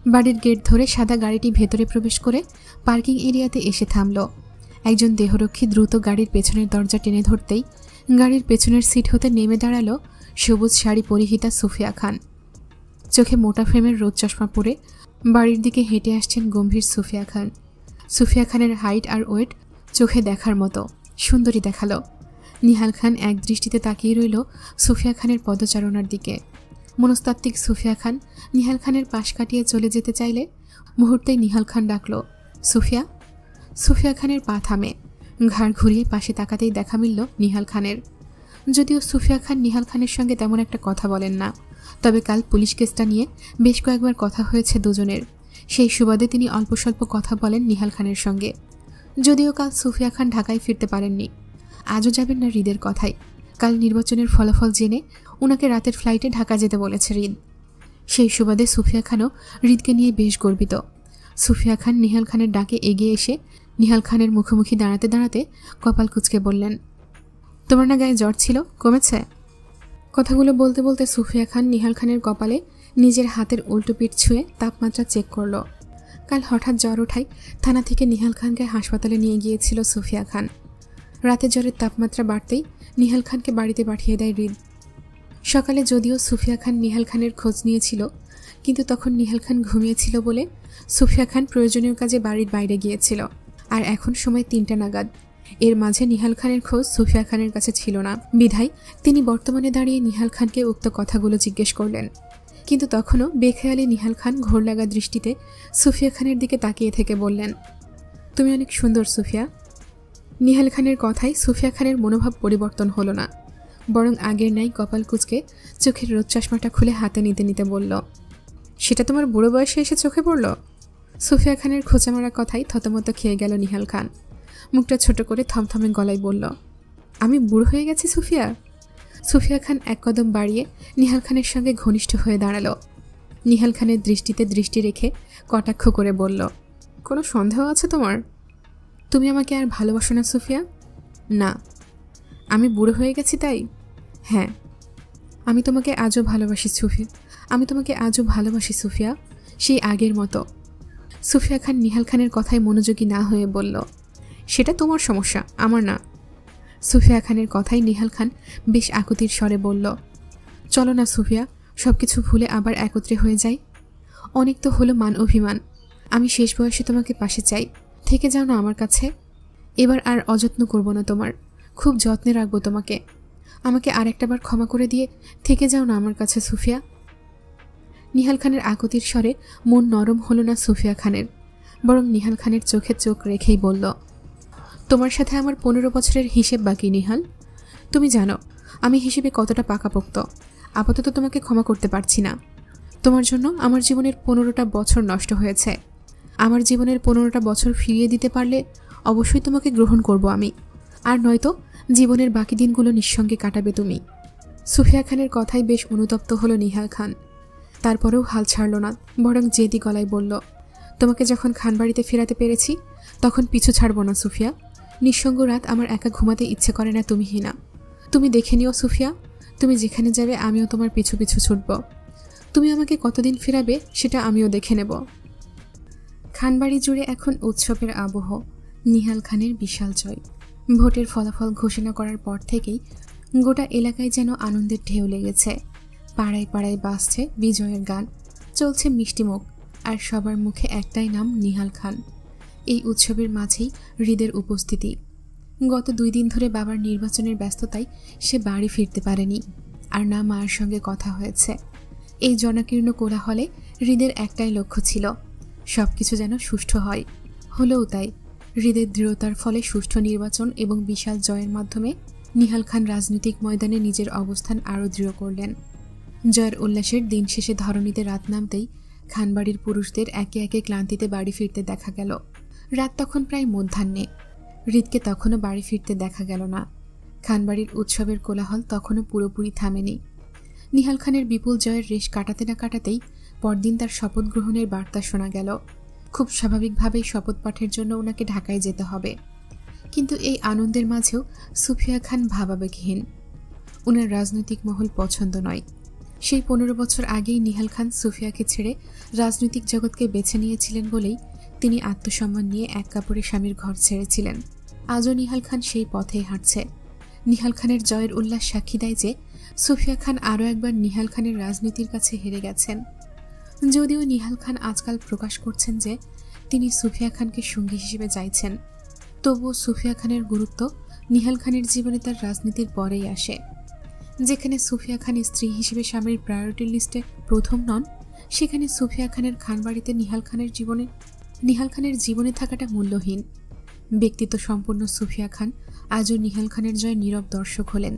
বাড়ির গেট ধরে সাদা গাড়িটি ভেতরে প্রবেশ করে পার্কিং এরিয়াতে এসে থামল। একজন দেহরক্ষী দ্রুত গাড়ির পেছনের দরজা টেনে ধরতেই গাড়ির পেছনের সিট হতে নেমে দাঁড়ালো সবুজ শাড়ি পরিহিতা সুফিয়া খান। চোখে মোটা ফ্রেমের রোদ চশমা পরে বাড়ির দিকে হেঁটে আসছেন গম্ভীর সুফিয়া খান। সুফিয়া খানের হাইট আর ওয়েট চোখে দেখার মতো সুন্দরী দেখালো। নিহাল খান এক দৃষ্টিতে তাকিয়ে রইল সুফিয়া খানের পদচারণার দিকে। মনস্তাত্ত্বিক সুফিয়া খান নিহাল খানের পাশ কাটিয়ে চলে যেতে চাইলে মুহূর্তেই নিহাল খান ডাকল, সুফিয়া। সুফিয়া খানের পা থামে। ঘাড় ঘুরিয়ে পাশে তাকাতেই দেখা মিলল নিহাল খানের। যদিও সুফিয়া খান নিহাল খানের সঙ্গে তেমন একটা কথা বলেন না, তবে কাল পুলিশ কেসটা নিয়ে বেশ কয়েকবার কথা হয়েছে দুজনের। সেই সুবাদে তিনি অল্প স্বল্প কথা বলেন নিহাল খানের সঙ্গে। যদিও কাল সুফিয়া খান ঢাকায় ফিরতে পারেননি। আজও যাবেন না হৃদের কথাই। কাল নির্বাচনের ফলাফল জেনে ওনাকে রাতের ফ্লাইটে ঢাকা যেতে বলেছে হৃদ। সেই সুবাদে সুফিয়া খানও হৃদকে নিয়ে বেশ গর্বিত। সুফিয়া খান নিহাল খানের ডাকে এগিয়ে এসে নিহাল খানের মুখোমুখি দাঁড়াতে দাঁড়াতে কপাল কুঁচকে বললেন, তোমার না গায়ে জ্বর ছিল, কমেছে? কথাগুলো বলতে বলতে সুফিয়া খান নিহাল খানের কপালে নিজের হাতের উল্টো পিঠ ছুঁয়ে তাপমাত্রা চেক করল। কাল হঠাৎ জ্বর ওঠায় থানা থেকে নিহাল খানকে হাসপাতালে নিয়ে গিয়েছিল সুফিয়া খান। রাতে জ্বরের তাপমাত্রা বাড়তেই নিহাল খানকে বাড়িতে পাঠিয়ে দেয় হৃদ। সকালে যদিও সুফিয়া খান নিহাল খানের খোঁজ নিয়েছিল, কিন্তু তখন নিহাল খান ঘুমিয়েছিল বলে সুফিয়া খান প্রয়োজনীয় কাজে বাড়ির বাইরে গিয়েছিল। আর এখন সময় 3টা নাগাদ। এর মাঝে নিহাল খানের খোঁজ সুফিয়া খানের কাছে ছিল না, বিধায় তিনি বর্তমানে দাঁড়িয়ে নিহাল খানকে উক্ত কথাগুলো জিজ্ঞেস করলেন। কিন্তু তখনও বেখেয়ালি নিহাল খান ঘোর লাগা দৃষ্টিতে সুফিয়া খানের দিকে তাকিয়ে থেকে বললেন, তুমি অনেক সুন্দর সুফিয়া। নিহাল খানের কথায় সুফিয়া খানের মনোভাব পরিবর্তন হলো না, বরং আগের ন্যায় কপাল কুঁচকে চোখের রোদ চশমাটা খুলে হাতে নিতে নিতে বলল, সেটা তোমার বুড়ো বয়সে এসে চোখে পড়ল? সুফিয়া খানের খোঁচা মারা কথাই থতমত খেয়ে গেল নিহাল খান। মুখটা ছোট করে থমথমে গলায় বলল, আমি বুড়ো হয়ে গেছি সুফিয়া? সুফিয়া খান এক কদম বাড়িয়ে নিহাল খানের সঙ্গে ঘনিষ্ঠ হয়ে দাঁড়ালো। নিহাল খানের দৃষ্টিতে দৃষ্টি রেখে কটাক্ষ করে বলল, কোনো সন্দেহ আছে তোমার? তুমি আমাকে আর ভালোবাসো না সুফিয়া? না। আমি বুড়ো হয়ে গেছি তাই? হ্যাঁ। আমি তোমাকে আজও ভালোবাসি সুফিয়া, আমি তোমাকে আজও ভালোবাসি সুফিয়া, সেই আগের মতো। সুফিয়া খান নিহাল খানের কথায় মনোযোগী না হয়ে বলল, সেটা তোমার সমস্যা, আমার না। সুফিয়া খানের কথায় নিহাল খান বেশ আকুতির স্বরে বলল, চলো না সুফিয়া, সব কিছু ভুলে আবার একত্রে হয়ে যাই। অনেক তো হলো মান অভিমান, আমি শেষ বয়সে তোমাকে পাশে চাই, থেকে যাও না আমার কাছে। এবার আর অযত্ন করব না তোমার, খুব যত্নে রাখবো তোমাকে। আমাকে আর একটাবার ক্ষমা করে দিয়ে থেকে যাও না আমার কাছে সুফিয়া। নিহাল খানের আকুতির স্বরে মন নরম হলো না সুফিয়া খানের, বরং নিহাল খানের চোখে চোখ রেখেই বলল, তোমার সাথে আমার 15 বছরের হিসেব বাকি নিহাল। তুমি জানো আমি হিসেবে কতটা পাকাপোক্ত। আপাতত তোমাকে ক্ষমা করতে পারছি না। তোমার জন্য আমার জীবনের 15টা বছর নষ্ট হয়েছে। আমার জীবনের 15টা বছর ফিরিয়ে দিতে পারলে অবশ্যই তোমাকে গ্রহণ করব আমি, আর নয়তো জীবনের বাকি দিনগুলো নিঃসঙ্গে কাটাবে তুমি। সুফিয়া খানের কথায় বেশ অনুতপ্ত হলো নিহাল খান। তারপরেও হাল ছাড়ল না, বরং জেদি গলায় বলল, তোমাকে যখন খানবাড়িতে ফেরাতে পেরেছি তখন পিছু ছাড়ব না সুফিয়া। নিঃসঙ্গ রাত আমার একা ঘুমাতে ইচ্ছে করে না তুমি হিনা। তুমি দেখে নিও সুফিয়া, তুমি যেখানে যাবে আমিও তোমার পিছু পিছু ছুটব। তুমি আমাকে কতদিন ফেরাবে সেটা আমিও দেখে নেব। খানবাড়ি জুড়ে এখন উৎসবের আবহ। নিহাল খানের বিশাল জয়। ভোটের ফলাফল ঘোষণা করার পর থেকেই গোটা এলাকায় যেন আনন্দের ঢেউ লেগেছে। পাড়ায় পাড়ায় বাজছে বিজয়ের গান, চলছে মিষ্টিমুখ, আর সবার মুখে একটাই নাম, নিহাল খান। এই উৎসবের মাঝেই হৃদের উপস্থিতি। গত 2 দিন ধরে বাবার নির্বাচনের ব্যস্ততায় সে বাড়ি ফিরতে পারেনি, আর না মায়ের সঙ্গে কথা হয়েছে। এই জনাকীর্ণ কোলাহলে হৃদের একটাই লক্ষ্য ছিল, সবকিছু যেন সুষ্ঠু হয়। হলেও তাই। হৃদের দৃঢ়তার ফলে সুষ্ঠু নির্বাচন এবং বিশাল জয়ের মাধ্যমে নিহাল খান রাজনৈতিক ময়দানে নিজের অবস্থান আরও দৃঢ় করলেন। জয়ের উল্লাসের দিন শেষে ধরণীতে রাত নামতেই খানবাড়ির পুরুষদের একে একে ক্লান্তিতে বাড়ি ফিরতে দেখা গেল। রাত তখন প্রায় মধ্যাহ্নে। হৃদকে তখনও বাড়ি ফিরতে দেখা গেল না। খানবাড়ির উৎসবের কোলাহল তখনও পুরোপুরি থামেনি। নিহাল খানের বিপুল জয়ের রেশ কাটাতে না কাটাতেই পরদিন তার শপথ গ্রহণের বার্তা শোনা গেল। খুব স্বাভাবিকভাবেই শপথ পাঠের জন্য ওনাকে ঢাকায় যেতে হবে। কিন্তু এই আনন্দের মাঝেও সুফিয়া খান ভাবাবেগহীন। উনার রাজনৈতিক মহল পছন্দ নয়। সেই 15 বছর আগেই নিহাল খান সুফিয়াকে ছেড়ে রাজনৈতিক জগৎকে বেছে নিয়েছিলেন বলেই তিনি আত্মসম্মান নিয়ে এক কাপড়ে স্বামীর ঘর ছেড়েছিলেন। আজও নিহাল খান সেই পথেই হাঁটছে। নিহাল খানের জয়ের উল্লাস সাক্ষী দেয় যে সুফিয়া খান আরও একবার নিহাল খানের রাজনীতির কাছে হেরে গেছেন। যদিও নিহাল খান আজকাল প্রকাশ করছেন যে তিনি সুফিয়া খানকে সঙ্গী হিসেবে চাইছেন, তবুও সুফিয়া খানের গুরুত্ব নিহাল খানের জীবনে তার রাজনীতির পরেই আসে। যেখানে সুফিয়া খান স্ত্রী হিসেবে স্বামীর প্রায়োরিটি লিস্টে প্রথম নন, সেখানে সুফিয়া খানের খানবাড়িতে নিহাল খানের জীবনে থাকাটা মূল্যহীন। ব্যক্তিত্ব সম্পন্ন সুফিয়া খান আজও নিহাল খানের জয় নীরব দর্শক হলেন।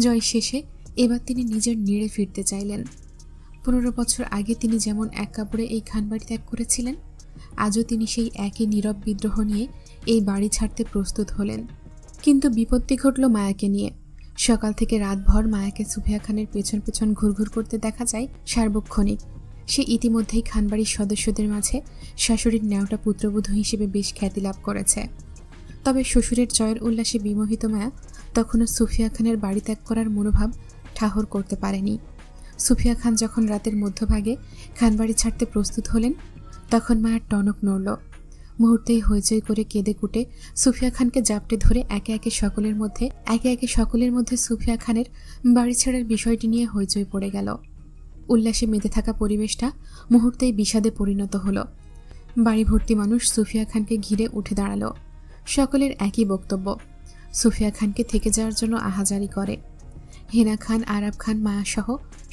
জয় শেষে এবার তিনি নিজের নিড়ে ফিরতে চাইলেন। 15 বছর আগে তিনি যেমন এক কাপড়ে এই খানবাড়ি ত্যাগ করেছিলেন, আজও তিনি সেই একই নীরব বিদ্রোহ নিয়ে এই বাড়ি ছাড়তে প্রস্তুত হলেন। কিন্তু বিপত্তি ঘটল মায়াকে নিয়ে। সকাল থেকে রাতভর মায়াকে সুফিয়া খানের পেছন পেছন ঘুরঘুর করতে দেখা যায় সার্বক্ষণিক। সে ইতিমধ্যেই খানবাড়ির সদস্যদের মাঝে শাশুড়ির ন্যাওটা পুত্রবধূ হিসেবে বেশ খ্যাতি লাভ করেছে। তবে শ্বশুরের জয়ের উল্লাসে বিমোহিত মায়া তখনও সুফিয়া খানের বাড়ি ত্যাগ করার মনোভাব ঠাহর করতে পারেনি। সুফিয়া খান যখন রাতের মধ্যভাগে খানবাড়ি ছাড়তে প্রস্তুত হলেন, তখন মায়ার টনক নড়ল। মুহূর্তেই হইচই করে কেঁদে কুটে সুফিয়া খানকে জাপটে ধরে একে একে সকলের মধ্যে সুফিয়া খানের বাড়ি ছাড়ার বিষয়টি নিয়ে হইচই পড়ে গেল। উল্লাসে মেতে থাকা পরিবেশটা মুহূর্তেই বিষাদে পরিণত হলো। বাড়ি ভর্তি মানুষ সুফিয়া খানকে ঘিরে উঠে দাঁড়ালো। সকলের একই বক্তব্য, সুফিয়া খানকে থেকে যাওয়ার জন্য আহাজারি করে। হেনা খান, আরাব খান, মায়া সহ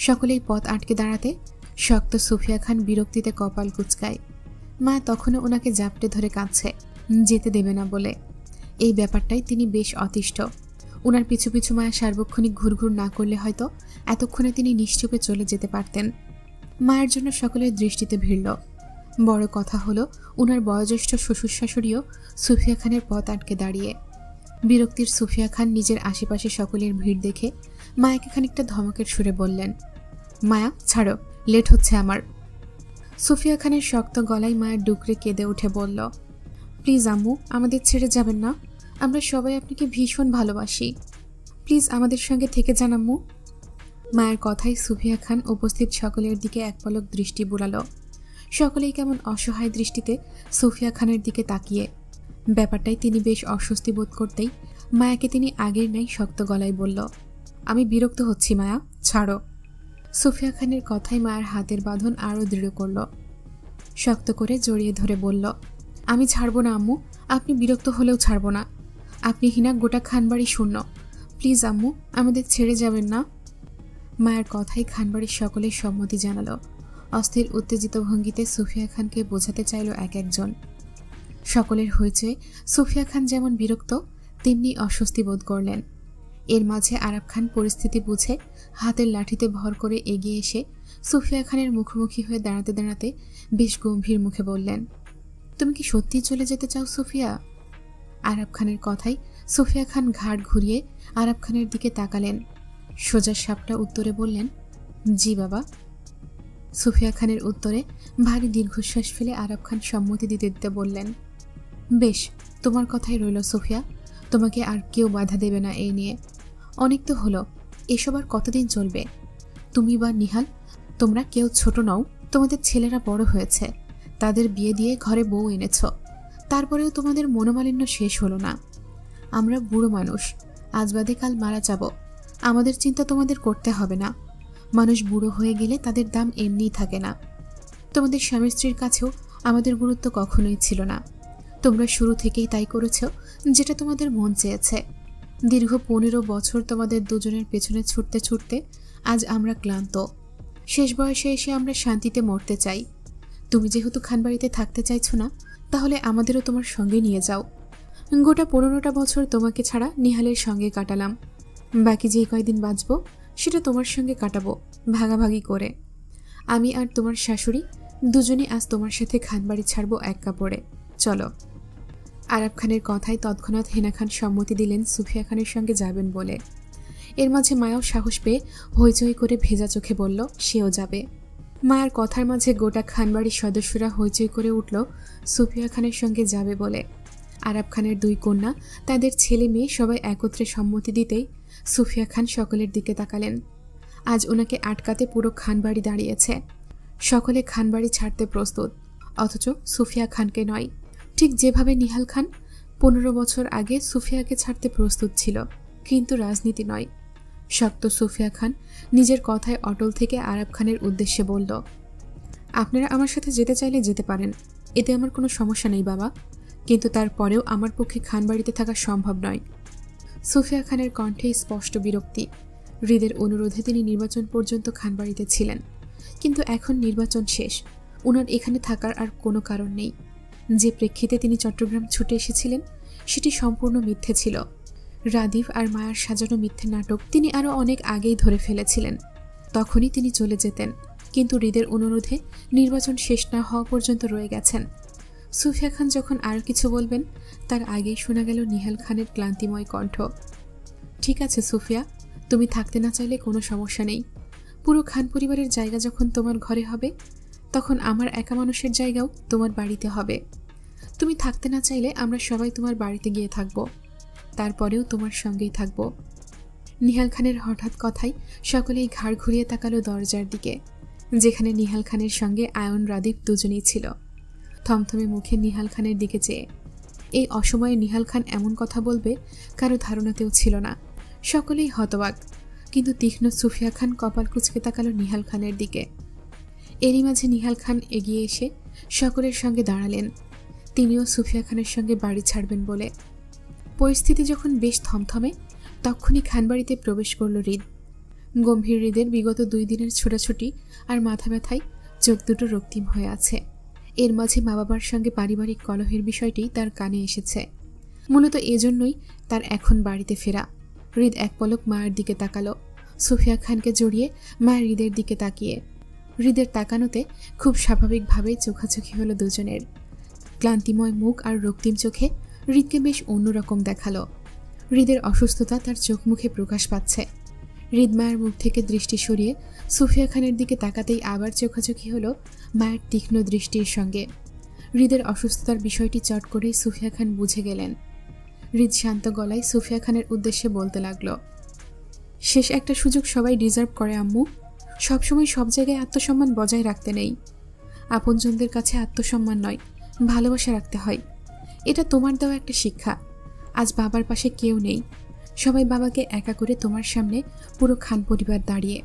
সকলেই পথ আটকে দাঁড়াতে শক্ত সুফিয়া খান বিরক্তিতে কপাল কুঁচকায়। মায়া তখনও ওনাকে জাপটে ধরে কাঁদছে, যেতে দেবে না বলে। এই ব্যাপারটাই তিনি বেশ অতিষ্ঠ। ওনার পিছু পিছু মায়া সার্বক্ষণিক ঘুরঘুর না করলে হয়তো এতক্ষণে তিনি নিশ্চুপে চলে যেতে পারতেন। মায়ের জন্য সকলের দৃষ্টিতে ভিড়ল। বড় কথা হলো ওনার বয়োজ্যেষ্ঠ শ্বশুর শাশুড়িও সুফিয়া খানের পথ আটকে দাঁড়িয়ে। বিরক্তির সুফিয়া খান নিজের আশেপাশে সকলের ভিড় দেখে মায়াকে খানিকটা ধমকের সুরে বললেন, মায়া ছাড়ো, লেট হচ্ছে আমার। সুফিয়া খানের শক্ত গলায় মায়ের ডুকরে কেঁদে উঠে বলল, প্লিজ আম্মু, আমাদের ছেড়ে যাবেন না। আমরা সবাই আপনাকে ভীষণ ভালোবাসি। প্লিজ আমাদের সঙ্গে থেকে যান আম্মু। মায়ের কথায় সুফিয়া খান উপস্থিত সকলের দিকে এক পলক দৃষ্টি বুলালো। সকলেই কেমন অসহায় দৃষ্টিতে সুফিয়া খানের দিকে তাকিয়ে। ব্যাপারটাই তিনি বেশ অস্বস্তি বোধ করতেই মায়াকে তিনি আগের ন্যায় শক্ত গলায় বলল, আমি বিরক্ত হচ্ছি মায়া, ছাড়ো। সুফিয়া খানের কথায় মায়ের হাতের বাঁধন আরও দৃঢ় করল। শক্ত করে জড়িয়ে ধরে বলল, আমি ছাড়ব না আম্মু, আপনি বিরক্ত হলেও ছাড়ব না। আপনি হিনা গোটা খানবাড়ি শূন্য। প্লিজ আম্মু, আমাদের ছেড়ে যাবেন না। মায়ের কথায় খানবাড়ির সকলের সম্মতি জানালো। অস্থির উত্তেজিত ভঙ্গিতে সুফিয়া খানকে বোঝাতে চাইল এক একজন। সকলের হয়েছে সুফিয়া খান যেমন বিরক্ত তেমনি অস্বস্তি বোধ করলেন। এর মাঝে আরাব খান পরিস্থিতি বুঝে হাতের লাঠিতে ভর করে এগিয়ে এসে সুফিয়া খানের মুখোমুখি হয়ে দাঁড়াতে দাঁড়াতে বেশ গম্ভীর মুখে বললেন, তুমি কি সত্যি চলে যেতে চাও সুফিয়া? আরাব খানের কথায় সুফিয়া খান ঘাড় ঘুরিয়ে আরাব খানের দিকে তাকালেন। সোজা সাপটা উত্তরে বললেন, জি বাবা। সুফিয়া খানের উত্তরে ভারী দীর্ঘশ্বাস ফেলে আরাব খান সম্মতি দিতে দিতে বললেন, বেশ, তোমার কথাই রইল সুফিয়া, তোমাকে আর কেউ বাধা দেবে না এই নিয়ে। অনেক তো হলো, এসব আর কতদিন চলবে? তুমি বা নিহাল, তোমরা কেউ ছোট নও। তোমাদের ছেলেরা বড় হয়েছে, তাদের বিয়ে দিয়ে ঘরে বউ এনেছ, তারপরেও তোমাদের মনোমালিন্য শেষ হলো না। আমরা বুড়ো মানুষ, আজ বাদে কাল মারা যাব। আমাদের চিন্তা তোমাদের করতে হবে না। মানুষ বুড়ো হয়ে গেলে তাদের দাম এমনিই থাকে না। তোমাদের স্বামী স্ত্রীর কাছেও আমাদের গুরুত্ব কখনোই ছিল না। তোমরা শুরু থেকেই তাই করেছ যেটা তোমাদের মন চেয়েছে। দীর্ঘ 15 বছর তোমাদের দুজনের পেছনে ছুটতে ছুটতে আজ আমরা ক্লান্ত। শেষ বয়সে এসে আমরা শান্তিতে মরতে চাই। তুমি যেহেতু খানবাড়িতে থাকতে চাইছো না, তাহলে আমাদেরও তোমার সঙ্গে নিয়ে যাও। গোটা 15টা বছর তোমাকে ছাড়া নিহালের সঙ্গে কাটালাম। বাকি যে কয়দিন বাঁচব সেটা তোমার সঙ্গে কাটাবো ভাগাভাগি করে। আমি আর তোমার শাশুড়ি দুজনই আজ তোমার সাথে খানবাড়ি ছাড়বো এক কাপড়ে। চলো। আরাব খানের কথায় তৎক্ষণাৎ হেনা খান সম্মতি দিলেন সুফিয়া খানের সঙ্গে যাবেন বলে। এর মাঝে মায়াও সাহস পেয়ে হইচই করে ভেজা চোখে বলল সেও যাবে। মায়ের কথার মাঝে গোটা খানবাড়ির সদস্যরা হইচই করে উঠল সুফিয়া খানের সঙ্গে যাবে বলে। আরাব খানের 2 কন্যা, তাদের ছেলে মেয়ে সবাই একত্রে সম্মতি দিতেই সুফিয়া খান সকলের দিকে তাকালেন। আজ ওনাকে আটকাতে পুরো খানবাড়ি দাঁড়িয়েছে। সকলে খানবাড়ি ছাড়তে প্রস্তুত, অথচ সুফিয়া খানকে নয়। ঠিক যেভাবে নিহাল খান 15 বছর আগে সুফিয়াকে ছাড়তে প্রস্তুত ছিল, কিন্তু রাজনীতি নয়। শক্ত সুফিয়া খান নিজের কথায় অটল থেকে আরাব খানের উদ্দেশ্যে বলল, আপনারা আমার সাথে যেতে চাইলে যেতে পারেন, এতে আমার কোনো সমস্যা নেই বাবা, কিন্তু তারপরেও আমার পক্ষে খানবাড়িতে থাকা সম্ভব নয়। সুফিয়া খানের কণ্ঠে স্পষ্ট বিরক্তি। হৃদের অনুরোধে তিনি নির্বাচন পর্যন্ত খানবাড়িতে ছিলেন, কিন্তু এখন নির্বাচন শেষ, ওনার এখানে থাকার আর কোনো কারণ নেই। যে প্রেক্ষিতে তিনি চট্টগ্রাম ছুটে এসেছিলেন সেটি সম্পূর্ণ মিথ্যে ছিল। রাদীপ আর মায়ার সাজানো মিথ্যে নাটক তিনি আরও অনেক আগেই ধরে ফেলেছিলেন। তখনই তিনি চলে যেতেন, কিন্তু হৃদের অনুরোধে নির্বাচন শেষ না হওয়া পর্যন্ত রয়ে গেছেন। সুফিয়া খান যখন আর কিছু বলবেন তার আগেই শোনা গেল নিহাল খানের ক্লান্তিময় কণ্ঠ, ঠিক আছে সুফিয়া, তুমি থাকতে না চাইলে কোনো সমস্যা নেই। পুরো খান পরিবারের জায়গা যখন তোমার ঘরে হবে, তখন আমার একা মানুষের জায়গাও তোমার বাড়িতে হবে। তুমি থাকতে না চাইলে আমরা সবাই তোমার বাড়িতে গিয়ে থাকব, তারপরেও তোমার সঙ্গেই থাকব। নিহাল খানের হঠাৎ কথায় সকলেই ঘাড় ঘুরিয়ে তাকালো দরজার দিকে, যেখানে নিহাল খানের সঙ্গে আয়ন রাদীপ দুজনেই ছিল। থমথমে মুখে নিহাল খানের দিকে চেয়ে। এই অসময়ে নিহাল খান এমন কথা বলবে কারো ধারণাতেও ছিল না। সকলেই হতবাক, কিন্তু তীক্ষ্ণ সুফিয়া খান কপাল কুঁচকে তাকালো নিহাল খানের দিকে। এরই মাঝে নিহাল খান এগিয়ে এসে সকলের সঙ্গে দাঁড়ালেন, তিনিও সুফিয়া খানের সঙ্গে বাড়ি ছাড়বেন বলে। পরিস্থিতি যখন বেশ থমথমে, তখনই খানবাড়িতে প্রবেশ করল হৃদ। গম্ভীর হৃদের বিগত 2 দিনের ছোটাছুটি আর মাথা ব্যথায় চোখ দুটো রক্তিম হয়ে আছে। এর মাঝে মা বাবার সঙ্গে পারিবারিক কলহের বিষয়টি তার কানে এসেছে। মূলত এজন্যই তার এখন বাড়িতে ফেরা। হৃদ এক পলক মায়ের দিকে তাকালো, সুফিয়া খানকে জড়িয়ে মায়ের হৃদের দিকে তাকিয়ে। হৃদের তাকানোতে খুব স্বাভাবিকভাবেই চোখাচোখি হলো দুজনের। ক্লান্তিময় মুখ আর রক্তিম চোখে হৃদকে বেশ অন্যরকম দেখালো। হৃদের অসুস্থতা তার চোখ মুখে প্রকাশ পাচ্ছে। হৃদ মায়ের মুখ থেকে দৃষ্টি সরিয়ে সুফিয়া খানের দিকে তাকাতেই আবার চোখাচোখি হলো মায়ের তীক্ষ্ণ দৃষ্টির সঙ্গে। হৃদের অসুস্থতার বিষয়টি চট করেই সুফিয়া খান বুঝে গেলেন। হৃদ শান্ত গলায় সুফিয়া খানের উদ্দেশ্যে বলতে লাগলো, শেষ একটা সুযোগ সবাই ডিজার্ভ করে আম্মু। সবসময় সব জায়গায় আত্মসম্মান বজায় রাখতে নেই। আপনজনদের কাছে আত্মসম্মান নয়, ভালোবাসা রাখতে হয়। এটা তোমার দেওয়া একটা শিক্ষা। আজ বাবার পাশে কেউ নেই, সবাই বাবাকে একা করে তোমার সামনে পুরো খান পরিবার দাঁড়িয়ে।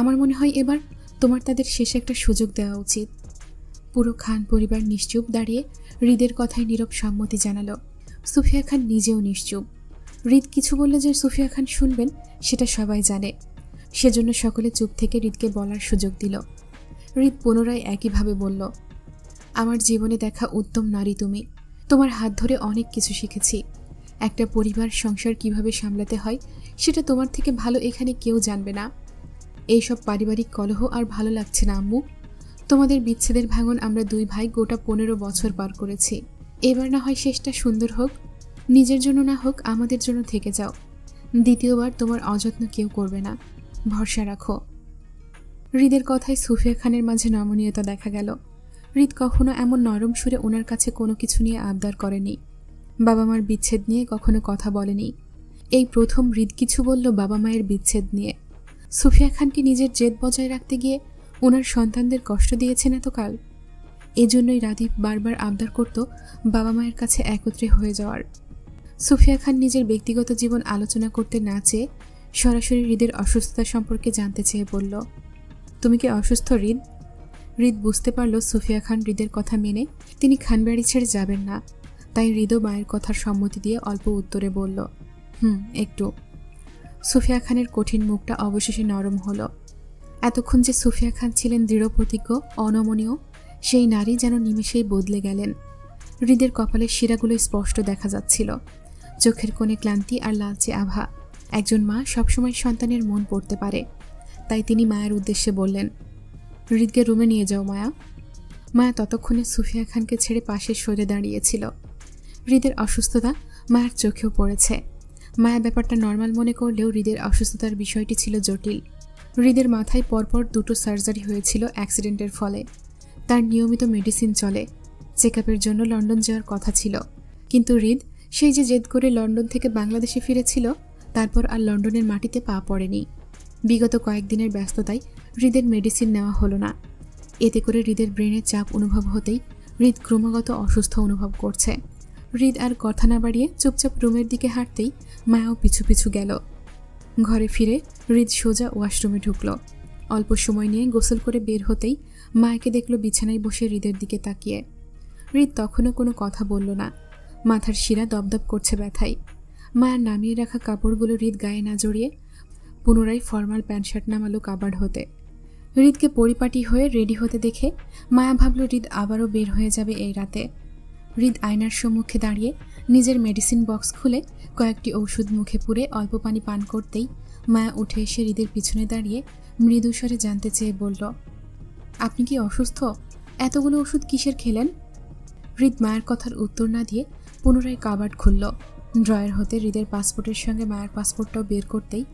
আমার মনে হয় এবার তোমার তাদের শেষে একটা সুযোগ দেওয়া উচিত। পুরো খান পরিবার নিশ্চুপ দাঁড়িয়ে হৃদের কথায় নীরব সম্মতি জানালো। সুফিয়া খান নিজেও নিশ্চুপ। হৃদ কিছু বললে যে সুফিয়া খান শুনবেন সেটা সবাই জানে, সেজন্য সকলে চুপ থেকে হৃদকে বলার সুযোগ দিল। হৃদ পুনরায় একইভাবে বলল, আমার জীবনে দেখা উত্তম নারী তুমি। তোমার হাত ধরে অনেক কিছু শিখেছি। একটা পরিবার সংসার কিভাবে সামলাতে হয় সেটা তোমার থেকে ভালো এখানে কেউ জানবে না। এইসব পারিবারিক কলহ আর ভালো লাগছে না আম্মু। তোমাদের বিচ্ছেদের ভাঙন আমরা 2 ভাই গোটা 15 বছর পার করেছি। এবার না হয় শেষটা সুন্দর হোক, নিজের জন্য না হোক আমাদের জন্য থেকে যাও। দ্বিতীয়বার তোমার অযত্ন কেউ করবে না, ভরসা রাখো। হৃদের কথায় সুফিয়া খানের মাঝে নমনীয়তা দেখা গেল। হৃদ কখনো এমন নরম সুরে ওনার কাছে কোনো কিছু নিয়ে আবদার করেনি, বাবা মার বিচ্ছেদ নিয়ে কখনো কথা বলেনি। এই প্রথম হৃদ কিছু বলল বাবা মায়ের বিচ্ছেদ নিয়ে। সুফিয়া খানকে নিজের জেদ বজায় রাখতে গিয়ে ওনার সন্তানদের কষ্ট দিয়েছেন এতকাল। এজন্যই রাদীপ বারবার আবদার করত বাবা মায়ের কাছে একত্রে হয়ে যাওয়ার। সুফিয়া খান নিজের ব্যক্তিগত জীবন আলোচনা করতে না চেয়ে সরাসরি হৃদের অসুস্থতা সম্পর্কে জানতে চেয়ে বলল, তুমি কি অসুস্থ হৃদ? হৃদ বুঝতে পারল সুফিয়া খান হৃদের কথা মেনে তিনি খানবাড়ি ছেড়ে যাবেন না, তাই হৃদও মায়ের কথার সম্মতি দিয়ে অল্প উত্তরে বলল, একটু। সুফিয়া খানের কঠিন মুখটা অবশেষে নরম হলো। এতক্ষণ যে সুফিয়া খান ছিলেন দৃঢ়প্রতিজ্ঞ, অনমনীয়, সেই নারী যেন নিমেষেই বদলে গেলেন। হৃদের কপালের শিরাগুলো স্পষ্ট দেখা যাচ্ছিল, চোখের কোণে ক্লান্তি আর লালচে আভা। একজন মা সবসময় সন্তানের মন পড়তে পারে, তাই তিনি মায়ের উদ্দেশ্যে বললেন, হৃদকে রুমে নিয়ে যাও মায়া। মায়া ততক্ষণে সুফিয়া খানকে ছেড়ে পাশে সরে দাঁড়িয়েছিল। হৃদের অসুস্থতা মায়ের চোখেও পড়েছে। মায়া ব্যাপারটা নর্মাল মনে করলেও হৃদের অসুস্থতার বিষয়টি ছিল জটিল। হৃদের মাথায় পরপর 2টো সার্জারি হয়েছিল অ্যাক্সিডেন্টের ফলে। তার নিয়মিত মেডিসিন চলে, চেকআপের জন্য লন্ডন যাওয়ার কথা ছিল, কিন্তু হৃদ সেই যে জেদ করে লন্ডন থেকে বাংলাদেশে ফিরেছিল, তারপর আর লন্ডনের মাটিতে পা পড়েনি। বিগত কয়েকদিনের ব্যস্ততায় হৃদের মেডিসিন নেওয়া হলো না। এতে করে হৃদের ব্রেনের চাপ অনুভব হতেই হৃদ ক্রমাগত অসুস্থ অনুভব করছে। হৃদ আর কথা না বাড়িয়ে চুপচাপ রুমের দিকে হাঁটতেই মায়াও পিছু পিছু গেল। ঘরে ফিরে হৃদ সোজা ওয়াশরুমে ঢুকল। অল্প সময় নিয়ে গোসল করে বের হতেই মায়াকে দেখল বিছানায় বসে হৃদের দিকে তাকিয়ে। হৃদ তখনও কোনো কথা বলল না। মাথার শিরা দপদপ করছে ব্যথায়। মায়ার নামিয়ে রাখা কাপড়গুলো হৃদ গায়ে না জড়িয়ে পুনরায় ফর্মাল প্যান্ট শার্ট নামালো কাবার্ড হতে। হৃদকে পরিপাটি হয়ে রেডি হতে দেখে মায়া ভাবল হৃদ আবারও বের হয়ে যাবে এই রাতে। হৃদ আয়নার সম্মুখে দাঁড়িয়ে নিজের মেডিসিন বক্স খুলে কয়েকটি ঔষধ মুখে পুরে অল্প পানি পান করতেই মায়া উঠে এসে হৃদের পিছনে দাঁড়িয়ে মৃদু স্বরে জানতে চেয়ে বলল, আপনি কি অসুস্থ? এতগুলো ওষুধ কিসের খেলেন? হৃদ মায়ের কথার উত্তর না দিয়ে পুনরায় কাবার্ড খুলল। ড্রয়ার হতে হৃদের পাসপোর্টের সঙ্গে মায়ের পাসপোর্টটাও বের করতেই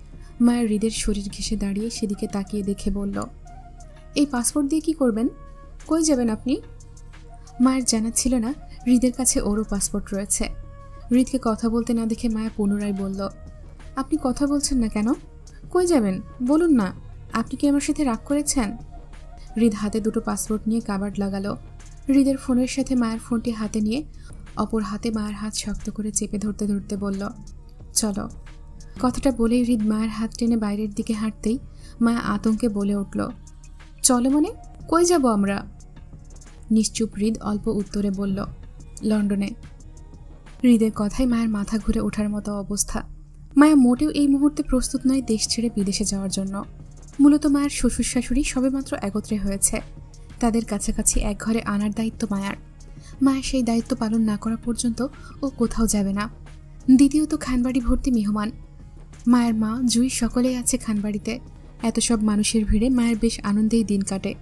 মায়ের হৃদের শরীর ঘেঁষে দাঁড়িয়ে সেদিকে তাকিয়ে দেখে বলল, এই পাসপোর্ট দিয়ে কি করবেন? কই যাবেন আপনি? মায়ের জানা ছিল না হৃদের কাছে ওরও পাসপোর্ট রয়েছে। হৃদকে কথা বলতে না দেখে মায়া পুনরায় বলল, আপনি কথা বলছেন না কেন? কই যাবেন বলুন না। আপনি কি আমার সাথে রাগ করেছেন? হৃদ হাতে দুটো পাসপোর্ট নিয়ে কাবার্ড লাগালো। হৃদের ফোনের সাথে মায়ের ফোনটি হাতে নিয়ে অপর হাতে মায়ের হাত শক্ত করে চেপে ধরতে ধরতে বলল, চলো। কথাটা বলেই হৃদ মায়ের হাত টেনে বাইরের দিকে হাঁটতেই মায়া আতঙ্কে বলে উঠল, চলো মানে? কই যাব আমরা? নিশ্চুপ হৃদ অল্প উত্তরে বলল, লন্ডনে। হৃদের কথায় মায়ের মাথা ঘুরে ওঠার মতো অবস্থা। মায়া মোটেও এই মুহূর্তে প্রস্তুত নয় দেশ ছেড়ে বিদেশে যাওয়ার জন্য। মূলত মায়ের শ্বশুর শাশুড়ি সবেমাত্র একত্রে হয়েছে। তাদের কাছাকাছি এক ঘরে আনার দায়িত্ব মায়ার। মায়ের সেই দায়িত্ব পালন না করা পর্যন্ত ও কোথাও যাবে না। দ্বিতীয়ত খানবাড়ি ভর্তি মেহমান। মায়ের মা, জুই সকলেই আছে খানবাড়িতে। এত সব মানুষের ভিড়ে মায়ের বেশ আনন্দেই দিন কাটে।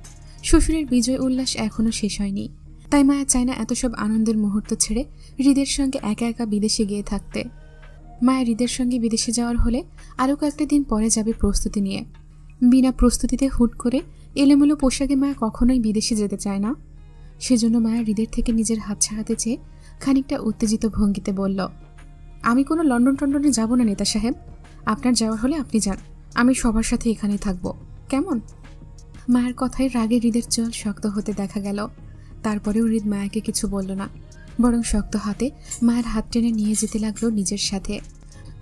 শ্বশুরের বিজয় উল্লাস এখনও শেষ হয়নি। তাই মায়া চায় না এত সব আনন্দের মুহূর্ত ছেড়ে হৃদের সঙ্গে একা একা বিদেশে গিয়ে থাকতে। মায়া হৃদের সঙ্গে বিদেশে যাওয়ার হলে আরও কয়েকটা দিন পরে যাবে প্রস্তুতি নিয়ে। বিনা প্রস্তুতিতে হুট করে এলোমেলো পোশাকে মায়া কখনোই বিদেশে যেতে চায় না। সেজন্য মায়া হৃদের থেকে নিজের হাত ছাড়াতে চেয়ে খানিকটা উত্তেজিত ভঙ্গিতে বলল, আমি কোনো লন্ডন টন্ডনে যাব না নেতা সাহেব। আপনার যাওয়ার হলে আপনি যান, আমি সবার সাথে এখানেই থাকবো, কেমন? মায়ের কথায় রাগে হৃদের চোয়াল শক্ত হতে দেখা গেল। তারপরেও হৃদ মায়াকে কিছু বলল না, বরং শক্ত হাতে মায়ের হাত টেনে নিয়ে যেতে লাগলো নিজের সাথে।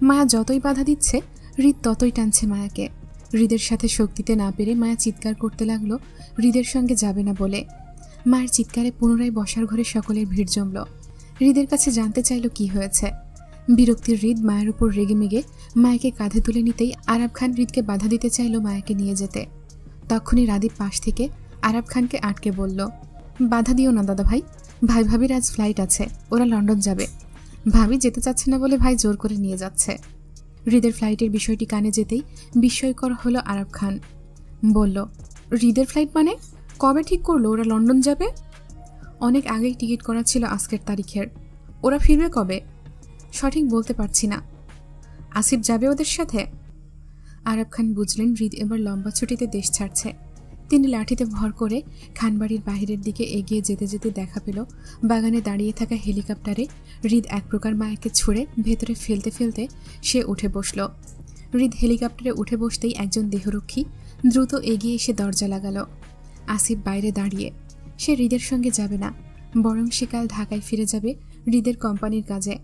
মায়া যতই বাধা দিচ্ছে হৃদ ততই টানছে মায়াকে। হৃদের সাথে শক্তিতে না পেরে মায়া চিৎকার করতে লাগলো হৃদের সঙ্গে যাবে না বলে। মায়ের চিৎকারে পুনরায় বসার ঘরে সকলের ভিড় জমল। হৃদের কাছে জানতে চাইল কি হয়েছে। বিরক্তির হৃদ মায়ের উপর রেগে মেগে মায়াকে কাঁধে তুলে নিতেই আরাব খান হৃদকে বাধা দিতে চাইল মায়াকে নিয়ে যেতে। তখনই রাদীপ পাশ থেকে আরাব খানকে আটকে বলল, বাধা দিও না দাদা ভাই। ভাই ভাবির আজ ফ্লাইট আছে, ওরা লন্ডন যাবে। ভাবি যেতে চাচ্ছে না বলে ভাই জোর করে নিয়ে যাচ্ছে। হৃদের ফ্লাইটের বিষয়টি কানে যেতেই বিস্ময়কর হলো আরাব খান। বলল, হৃদের ফ্লাইট মানে? কবে ঠিক করলো ওরা লন্ডন যাবে? অনেক আগেই টিকিট করা ছিল আজকের তারিখের। ওরা ফিরবে কবে? সঠিক বলতে পারছি না। আসিফ যাবে ওদের সাথে? আরাব খান বুঝলেন হৃদ এবার লম্বা ছুটিতে দেশ ছাড়ছে। তিনি লাঠিতে ভর করে খানবাড়ির বাহিরের দিকে এগিয়ে যেতে যেতে দেখা পেল বাগানে দাঁড়িয়ে থাকা হেলিকপ্টারে হৃদ এক প্রকার মায়াকে ছুঁড়ে ভেতরে ফেলতে ফেলতে সে উঠে বসল। হৃদ হেলিকপ্টারে উঠে বসতেই একজন দেহরক্ষী দ্রুত এগিয়ে এসে দরজা লাগালো। আসিফ বাইরে দাঁড়িয়ে। সে হৃদের সঙ্গে যাবে না, বরং সে কাল ঢাকায় ফিরে যাবে হৃদের কোম্পানির কাজে।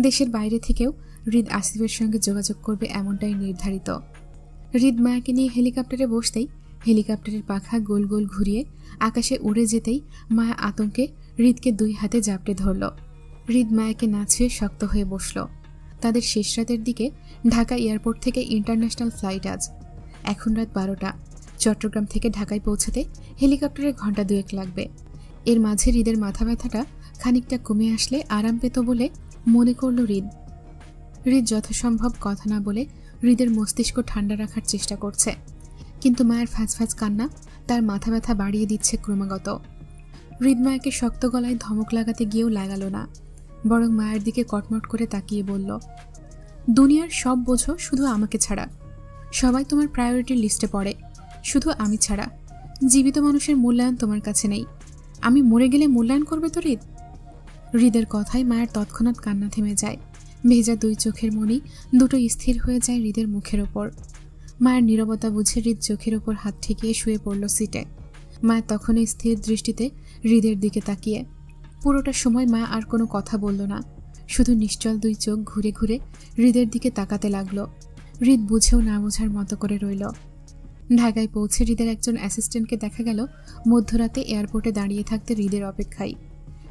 দেশের বাইরে থেকেও হৃদ আসিফের সঙ্গে যোগাযোগ করবে এমনটাই নির্ধারিত। হৃদ মায়াকে নিয়ে হেলিকপ্টারে বসতেই হেলিকপ্টারের পাখা গোল গোল ঘুরিয়ে আকাশে উড়ে যেতেই মায়া আতঙ্কে হৃদকে দুই হাতে জাপটে ধরল। হৃদ মায়াকে না ছুঁয়ে শক্ত হয়ে বসল। তাদের শেষ রাতের দিকে ঢাকা এয়ারপোর্ট থেকে ইন্টারন্যাশনাল ফ্লাইট আজ। এখন রাত 12টা। চট্টগ্রাম থেকে ঢাকায় পৌঁছাতে হেলিকপ্টারে ঘন্টা 2 লাগবে। এর মাঝে হৃদের মাথা ব্যথাটা খানিকটা কমে আসলে আরাম পেত বলে মনে করল হৃদ। হৃদ যথাসম্ভব কথা না বলে হৃদের মস্তিষ্ক ঠান্ডা রাখার চেষ্টা করছে, কিন্তু মায়ের ফ্যাঁচ ফ্যাঁচ কান্না তার মাথা ব্যথা বাড়িয়ে দিচ্ছে ক্রমাগত। হৃদ মায়াকে শক্ত গলায় ধমক লাগাতে গিয়েও লাগালো না, বরং মায়ের দিকে কটমট করে তাকিয়ে বলল, দুনিয়ার সব বোঝো শুধু আমাকে ছাড়া। সবাই তোমার প্রায়োরিটির লিস্টে পড়ে, শুধু আমি ছাড়া। জীবিত মানুষের মূল্যায়ন তোমার কাছে নেই। আমি মরে গেলে মূল্যায়ন করবে তো হৃদ? হৃদের কথায় মায়ের তৎক্ষণাৎ কান্না থেমে যায়। ভেজা দুই চোখের মণি দুটো স্থির হয়ে যায় হৃদের মুখের ওপর। মায়ের নীরবতা বুঝে হৃদ চোখের ওপর হাত ঠেকিয়ে শুয়ে পড়ল সিটে। মায়ের তখনই স্থির দৃষ্টিতে হৃদের দিকে তাকিয়ে। পুরোটা সময় মা আর কোনো কথা বলল না, শুধু নিশ্চল দুই চোখ ঘুরে ঘুরে হৃদের দিকে তাকাতে লাগলো। হৃদ বুঝেও না বোঝার মতো করে রইল। ঢাকায় পৌঁছে হৃদের একজন অ্যাসিস্ট্যান্টকে দেখা গেল মধ্যরাতে এয়ারপোর্টে দাঁড়িয়ে থাকতে হৃদের অপেক্ষায়।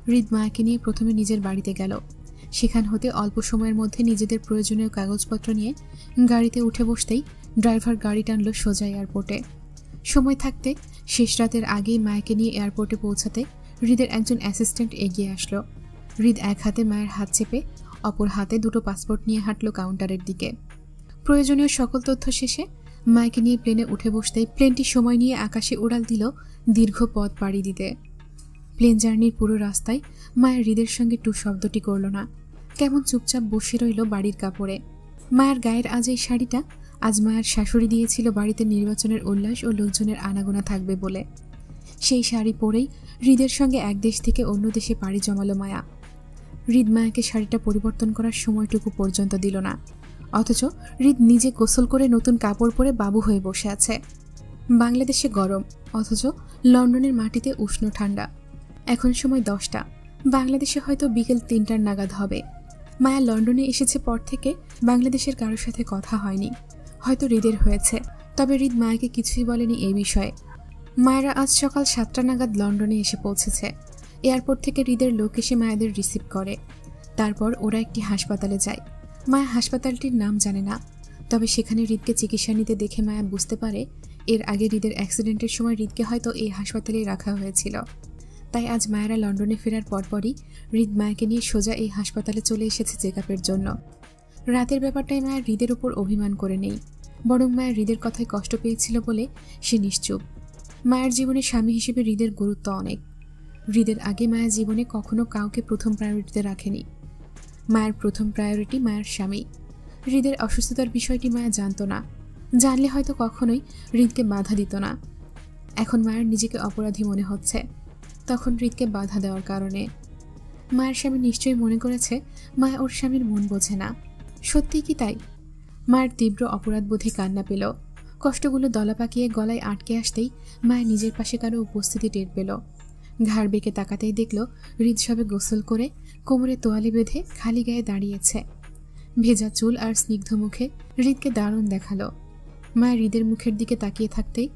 হৃদ মাকে নিয়ে প্রথমে নিজের বাড়িতে গেল। সেখান হতে অল্প সময়ের মধ্যে নিজেদের প্রয়োজনীয় কাগজপত্র নিয়ে গাড়িতে উঠে বসতেই ড্রাইভার গাড়ি টানল সোজা এয়ারপোর্টে। সময় থাকতে শেষ রাতের আগেই মাকে নিয়ে এয়ারপোর্টে পৌঁছাতে হৃদের একজন অ্যাসিস্ট্যান্ট এগিয়ে আসলো। হৃদ এক হাতে মায়ের হাত চেপে অপর হাতে দুটো পাসপোর্ট নিয়ে হাঁটল কাউন্টারের দিকে। প্রয়োজনীয় সকল তথ্য শেষে মাকে নিয়ে প্লেনে উঠে বসতেই প্লেনটি সময় নিয়ে আকাশে উড়াল দিল দীর্ঘ পথ পাড়ি দিতে। প্লেন জার্নির পুরো রাস্তায় মায়ের হৃদের সঙ্গে টু শব্দটি করল না, কেমন চুপচাপ বসে রইল বাড়ির কাপড়ে। মায়ের গায়ের আজ এই শাড়িটা আজ মায়ের শাশুড়ি দিয়েছিল বাড়িতে নির্বাচনের উল্লাস ও লোকজনের আনাগোনা থাকবে বলে। সেই শাড়ি পরেই হৃদের সঙ্গে এক দেশ থেকে অন্য দেশে পাড়ি জমালো মায়া। হৃদ মায়াকে শাড়িটা পরিবর্তন করার সময়টুকু পর্যন্ত দিল না, অথচ হৃদ নিজে গোসল করে নতুন কাপড় পরে বাবু হয়ে বসে আছে। বাংলাদেশে গরম, অথচ লন্ডনের মাটিতে উষ্ণ ঠান্ডা। এখন সময় 10টা, বাংলাদেশে হয়তো বিকেল 3টার নাগাদ হবে। মায়া লন্ডনে এসেছে পর থেকে বাংলাদেশের কারোর সাথে কথা হয়নি, হয়তো হৃদের হয়েছে, তবে হৃদ মায়াকে কিছুই বলেনি এই বিষয়ে। মায়েরা আজ সকাল 7টা নাগাদ লন্ডনে এসে পৌঁছেছে। এয়ারপোর্ট থেকে হৃদের লোক এসে মায়াদের রিসিভ করে। তারপর ওরা একটি হাসপাতালে যায়। মায়া হাসপাতালটির নাম জানে না, তবে সেখানে হৃদকে চিকিৎসা নিতে দেখে মায়া বুঝতে পারে এর আগে হৃদের অ্যাক্সিডেন্টের সময় হৃদকে হয়তো এই হাসপাতালেই রাখা হয়েছিল। তাই আজ মায়েরা লন্ডনে ফেরার পরপরই হৃদ মায়াকে নিয়ে সোজা এই হাসপাতালে চলে এসেছে চেকআপের জন্য। রাতের ব্যাপারটাই মায়ের হৃদের উপর অভিমান করে নেই, বরং মায়ের হৃদের কথায় কষ্ট পেয়েছিল বলে সে নিশ্চুপ। মায়ের জীবনে স্বামী হিসেবে হৃদের গুরুত্ব অনেক। হৃদের আগে মায়ের জীবনে কখনো কাউকে প্রথম প্রায়োরিটিতে রাখেনি। মায়ের প্রথম প্রায়োরিটি মায়ের স্বামী। হৃদের অসুস্থতার বিষয়টি মায়া জানত না, জানলে হয়তো কখনোই হৃদকে বাধা দিত না। এখন মায়ের নিজেকে অপরাধী মনে হচ্ছে, তখন হৃদকে বাধা দেওয়ার কারণে। মায়ের স্বামী নিশ্চয়ই মনে করেছে মায়া ওর স্বামীর মন বোঝে না। সত্যিই কি তাই? মায়ের তীব্র অপরাধবোধে কান্না পেল। কষ্টগুলো দলা পাকিয়ে গলায় আটকে আসতেই মায়ের নিজের পাশে কারো উপস্থিতি টের পেল। ঘাড় বেঁকে তাকাতেই দেখল হৃদ সবে গোসল করে কোমরে তোয়ালে বেঁধে খালি গায়ে দাঁড়িয়েছে। ভেজা চুল আর স্নিগ্ধ মুখে হৃদকে দারুণ দেখালো। মায়ের হৃদের মুখের দিকে তাকিয়ে থাকতেই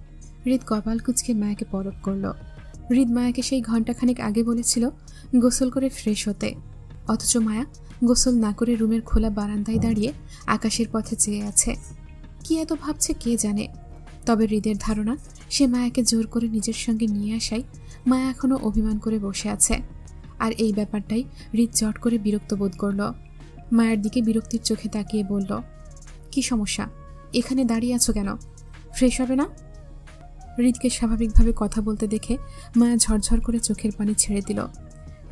হৃদ কপাল কুঁচকে মায়াকে পরখ করল। হৃদ মায়াকে সেই ঘণ্টাখানেক আগে বলেছিল গোসল করে ফ্রেশ হতে, অথচ মায়া গোসল না করে রুমের খোলা বারান্দায় দাঁড়িয়ে আকাশের পথে চেয়ে আছে। কি এত ভাবছে কে জানে, তবে হৃদের ধারণা সে মায়াকে জোর করে নিজের সঙ্গে নিয়ে আসায় মায়া এখনো অভিমান করে বসে আছে। আর এই ব্যাপারটাই হৃদ চট করে বিরক্ত বোধ করল। মায়ের দিকে বিরক্তির চোখে তাকিয়ে বলল, কি সমস্যা, এখানে দাঁড়িয়ে আছো কেন? ফ্রেশ হবে না? হৃদকে স্বাভাবিকভাবে কথা বলতে দেখে মায়া ঝরঝর করে চোখের পানি ছেড়ে দিল।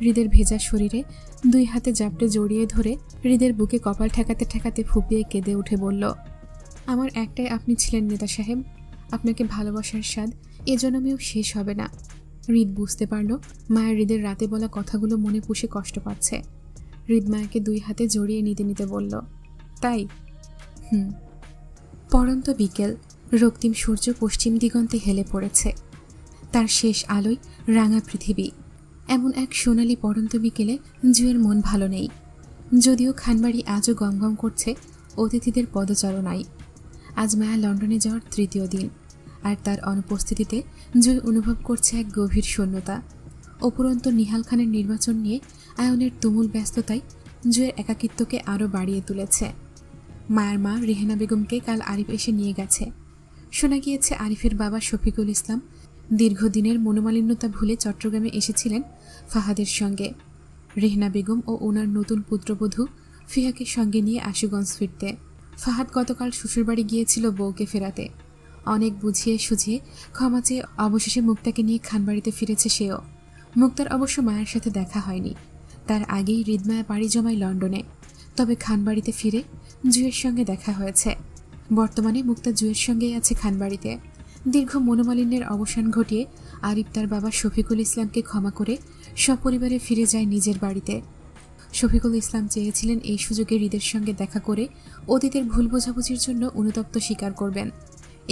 হৃদের ভেজা শরীরে দুই হাতে জাপটে জড়িয়ে ধরে হৃদের বুকে কপাল ঠেকাতে ঠেকাতে ফুপিয়ে কেঁদে উঠে বলল, আমার একটাই আপনি ছিলেন নেতা সাহেব, আপনাকে ভালোবাসার স্বাদ এ জন্মেও শেষ হবে না। হৃদ বুঝতে পারল মায়ের হৃদের রাতে বলা কথাগুলো মনে পুষে কষ্ট পাচ্ছে। হৃদ মায়াকে দুই হাতে জড়িয়ে নিতে নিতে বলল, তাই? পরন্ত বিকেল, রক্তিম সূর্য পশ্চিম দিগন্তে হেলে পড়েছে। তার শেষ আলোয় রাঙা পৃথিবী। এমন এক সোনালি পরন্ত বিকেলে জুয়ের মন ভালো নেই, যদিও খানবাড়ি আজও গমগম করছে অতিথিদের পদচারণায়। আজ মায়া লন্ডনে যাওয়ার 3য় দিন, আর তার অনুপস্থিতিতে জুই অনুভব করছে এক গভীর শূন্যতা। উপরন্ত নিহাল খানের নির্বাচন নিয়ে আয়নের তুমুল ব্যস্ততায় জুয়ের একাকিত্বকে আরও বাড়িয়ে তুলেছে। মায়ের মা রেহেনা বেগমকে কাল আরিফ এসে নিয়ে গেছে। শোনা গিয়েছে আরিফের বাবা শফিকুল ইসলাম দীর্ঘদিনের মনোমালিন্যতা ভুলে চট্টগ্রামে এসেছিলেন ফাহাদের সঙ্গে। রেহেনা বেগম ও ওনার নতুন পুত্রবধূ ফিহাকে সঙ্গে নিয়ে আশুগঞ্জ ফিরতে। ফাহাদ গতকাল শ্বশুরবাড়ি গিয়েছিল বউকে ফেরাতে। অনেক বুঝিয়ে সুঝিয়ে ক্ষমা চেয়ে অবশেষে মুক্তাকে নিয়ে খানবাড়িতে ফিরেছে সেও। মুক্তার অবশ্য মায়ের সাথে দেখা হয়নি, তার আগেই হৃদমায়া পাড়ি জমায় লন্ডনে। তবে খানবাড়িতে ফিরে জুয়ের সঙ্গে দেখা হয়েছে। বর্তমানে মুক্তা জুয়ের সঙ্গেই আছে খানবাড়িতে। দীর্ঘ মনোমালিন্যের অবসান ঘটিয়ে আরিফ তার বাবা শফিকুল ইসলামকে ক্ষমা করে সপরিবারে ফিরে যায় নিজের বাড়িতে। শফিকুল ইসলাম চেয়েছিলেন এই সুযোগে হৃদের সঙ্গে দেখা করে অতীতের ভুল বোঝাবুঝির জন্য অনুতপ্ত স্বীকার করবেন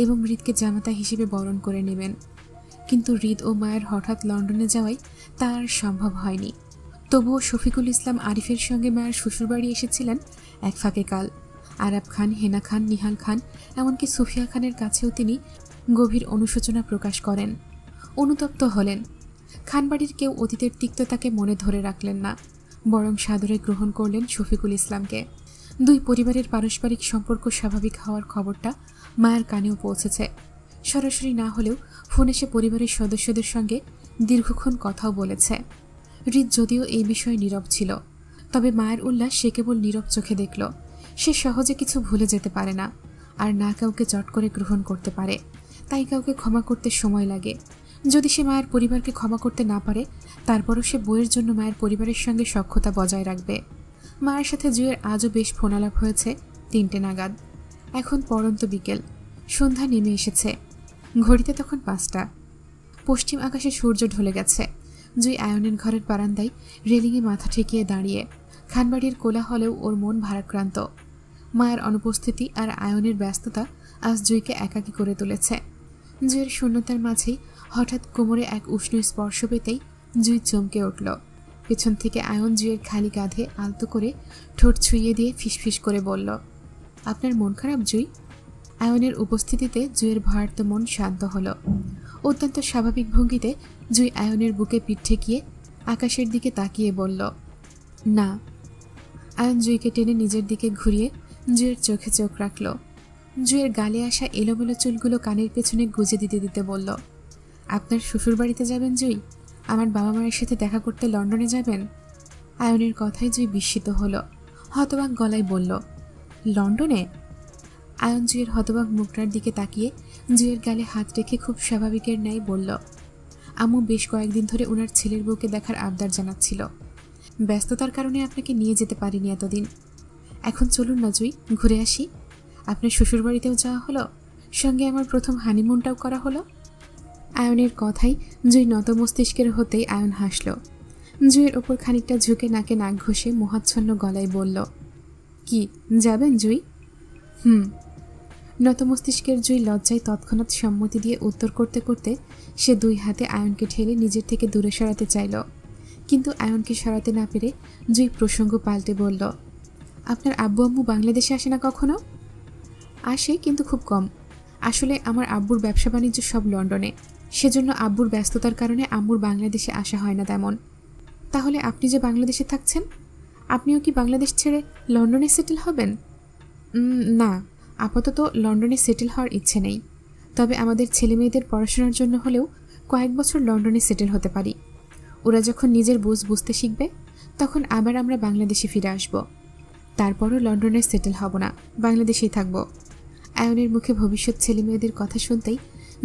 এবং হৃদকে জামাতা হিসেবে বরণ করে নেবেন। কিন্তু হৃদ ও মায়ের হঠাৎ লন্ডনে যাওয়ায় তা আর সম্ভব হয়নি। তবুও শফিকুল ইসলাম আরিফের সঙ্গে মায়ের শ্বশুরবাড়ি এসেছিলেন এক ফাঁকে কাল। আরাব খান, হেনা খান, নিহাল খান, এমনকি সুফিয়া খানের কাছেও তিনি গভীর অনুশোচনা প্রকাশ করেন, অনুতপ্ত হলেন। খানবাড়ির কেউ অতীতের তিক্ততাকে মনে ধরে রাখলেন না, বরং সাদরে গ্রহণ করলেন শফিকুল ইসলামকে। দুই পরিবারের পারস্পরিক সম্পর্ক স্বাভাবিক হওয়ার খবরটা মায়ের কানেও পৌঁছেছে। সরাসরি না হলেও ফোনে সে পরিবারের সদস্যদের সঙ্গে দীর্ঘক্ষণ কথাও বলেছে। হৃদ যদিও এই বিষয়ে নীরব ছিল, তবে মায়ের উল্লাস সে কেবল নীরব চোখে দেখল। সে সহজে কিছু ভুলে যেতে পারে না, আর না কাউকে চট করে গ্রহণ করতে পারে। তাই কাউকে ক্ষমা করতে সময় লাগে। যদি সে মায়ের পরিবারকে ক্ষমা করতে না পারে, তারপরও সে বইয়ের জন্য মায়ের পরিবারের সঙ্গে সখ্যতা বজায় রাখবে। মায়ের সাথে জুয়ের আজও বেশ ফোনালাপ হয়েছে 3টে নাগাদ। এখন পড়ন্ত বিকেল, সন্ধ্যা নেমে এসেছে। ঘড়িতে তখন 5টা। পশ্চিম আকাশে সূর্য ঢলে গেছে। জুই আয়নের ঘরের বারান্দায় রেলিংয়ে মাথা ঠেকিয়ে দাঁড়িয়ে। খানবাড়ির কোলাহলেও ওর মন ভারাক্রান্ত। মায়ের অনুপস্থিতি আর আয়নের ব্যস্ততা আজ জুইকে একাকী করে তুলেছে। জুইয়ের শূন্যতার মাঝেই হঠাৎ কোমরে এক উষ্ণ স্পর্শ পেতেই জুই চমকে উঠল। পেছন থেকে আয়ন জুইয়ের খালি কাঁধে আলতো করে ঠোঁট ছুঁয়ে দিয়ে ফিসফিস করে বলল, আপনার মন খারাপ জুই? আয়নের উপস্থিতিতে জুইয়ের ভয়ার্ত মন শান্ত হলো। অত্যন্ত স্বাভাবিক ভঙ্গিতে জুই আয়নের বুকে পিঠ ঠেকিয়ে আকাশের দিকে তাকিয়ে বলল, না। আয়ন জুইকে টেনে নিজের দিকে ঘুরিয়ে জুইয়ের চোখে চোখ রাখল। জুইয়ের গালে আসা এলোমেলো চুলগুলো কানের পেছনে গুজে দিতে দিতে বলল, আপনার শ্বশুরবাড়িতে যাবেন জুই? আমার বাবা মায়ের সাথে দেখা করতে লন্ডনে যাবেন? আয়নের কথায় জুই বিস্মিত হলো। হতবাক গলায় বলল, লন্ডনে? আয়ন জুইয়ের হতবাক মুখটার দিকে তাকিয়ে জুইয়ের গালে হাত রেখে খুব স্বাভাবিকের ন্যায় বলল, আম্মু বেশ কয়েকদিন ধরে ওনার ছেলের বউকে দেখার আবদার জানাচ্ছিল। ব্যস্ততার কারণে আপনাকে নিয়ে যেতে পারিনি এতদিন। এখন চলুন না জুই, ঘুরে আসি। আপনার শ্বশুরবাড়িতেও যাওয়া হলো, সঙ্গে আমার প্রথম হানিমুনটাও করা হলো। আয়নের কথাই জুই নত মস্তিষ্কের হতেই আয়ন হাসল। জুইয়ের ওপর খানিকটা ঝুঁকে নাকে নাক ঘষে মোহাচ্ছন্ন গলায় বলল, কি যাবেন জুই? নত মস্তিষ্কের জুই লজ্জায় তৎক্ষণাৎ সম্মতি দিয়ে উত্তর করতে করতে সে 2 হাতে আয়নকে ঠেলে নিজের থেকে দূরে সরাতে চাইল। কিন্তু আয়নকে সরাতে না পেরে জুই প্রসঙ্গ পাল্টে বলল, আপনার আব্বু আম্মু বাংলাদেশে আসে না কখনো? আসে, কিন্তু খুব কম। আসলে আমার আব্বুর ব্যবসা বাণিজ্য সব লন্ডনে, সেজন্য আব্বুর ব্যস্ততার কারণে আম্মুর বাংলাদেশে আসা হয় না তেমন। তাহলে আপনি যে বাংলাদেশে থাকছেন, আপনিও কি বাংলাদেশ ছেড়ে লন্ডনে সেটেল হবেন? না, আপাতত লন্ডনে সেটেল হওয়ার ইচ্ছে নেই। তবে আমাদের ছেলে মেয়েদের পড়াশোনার জন্য হলেও কয়েক বছর লন্ডনে সেটেল হতে পারি। ওরা যখন নিজের বুঝ বুঝতে শিখবে, তখন আবার আমরা বাংলাদেশে ফিরে আসব। তারপরও লন্ডনে সেটেল হব না, বাংলাদেশেই থাকব। আয়নের মুখে ভবিষ্যৎ ছেলে মেয়েদের কথা শুনতেই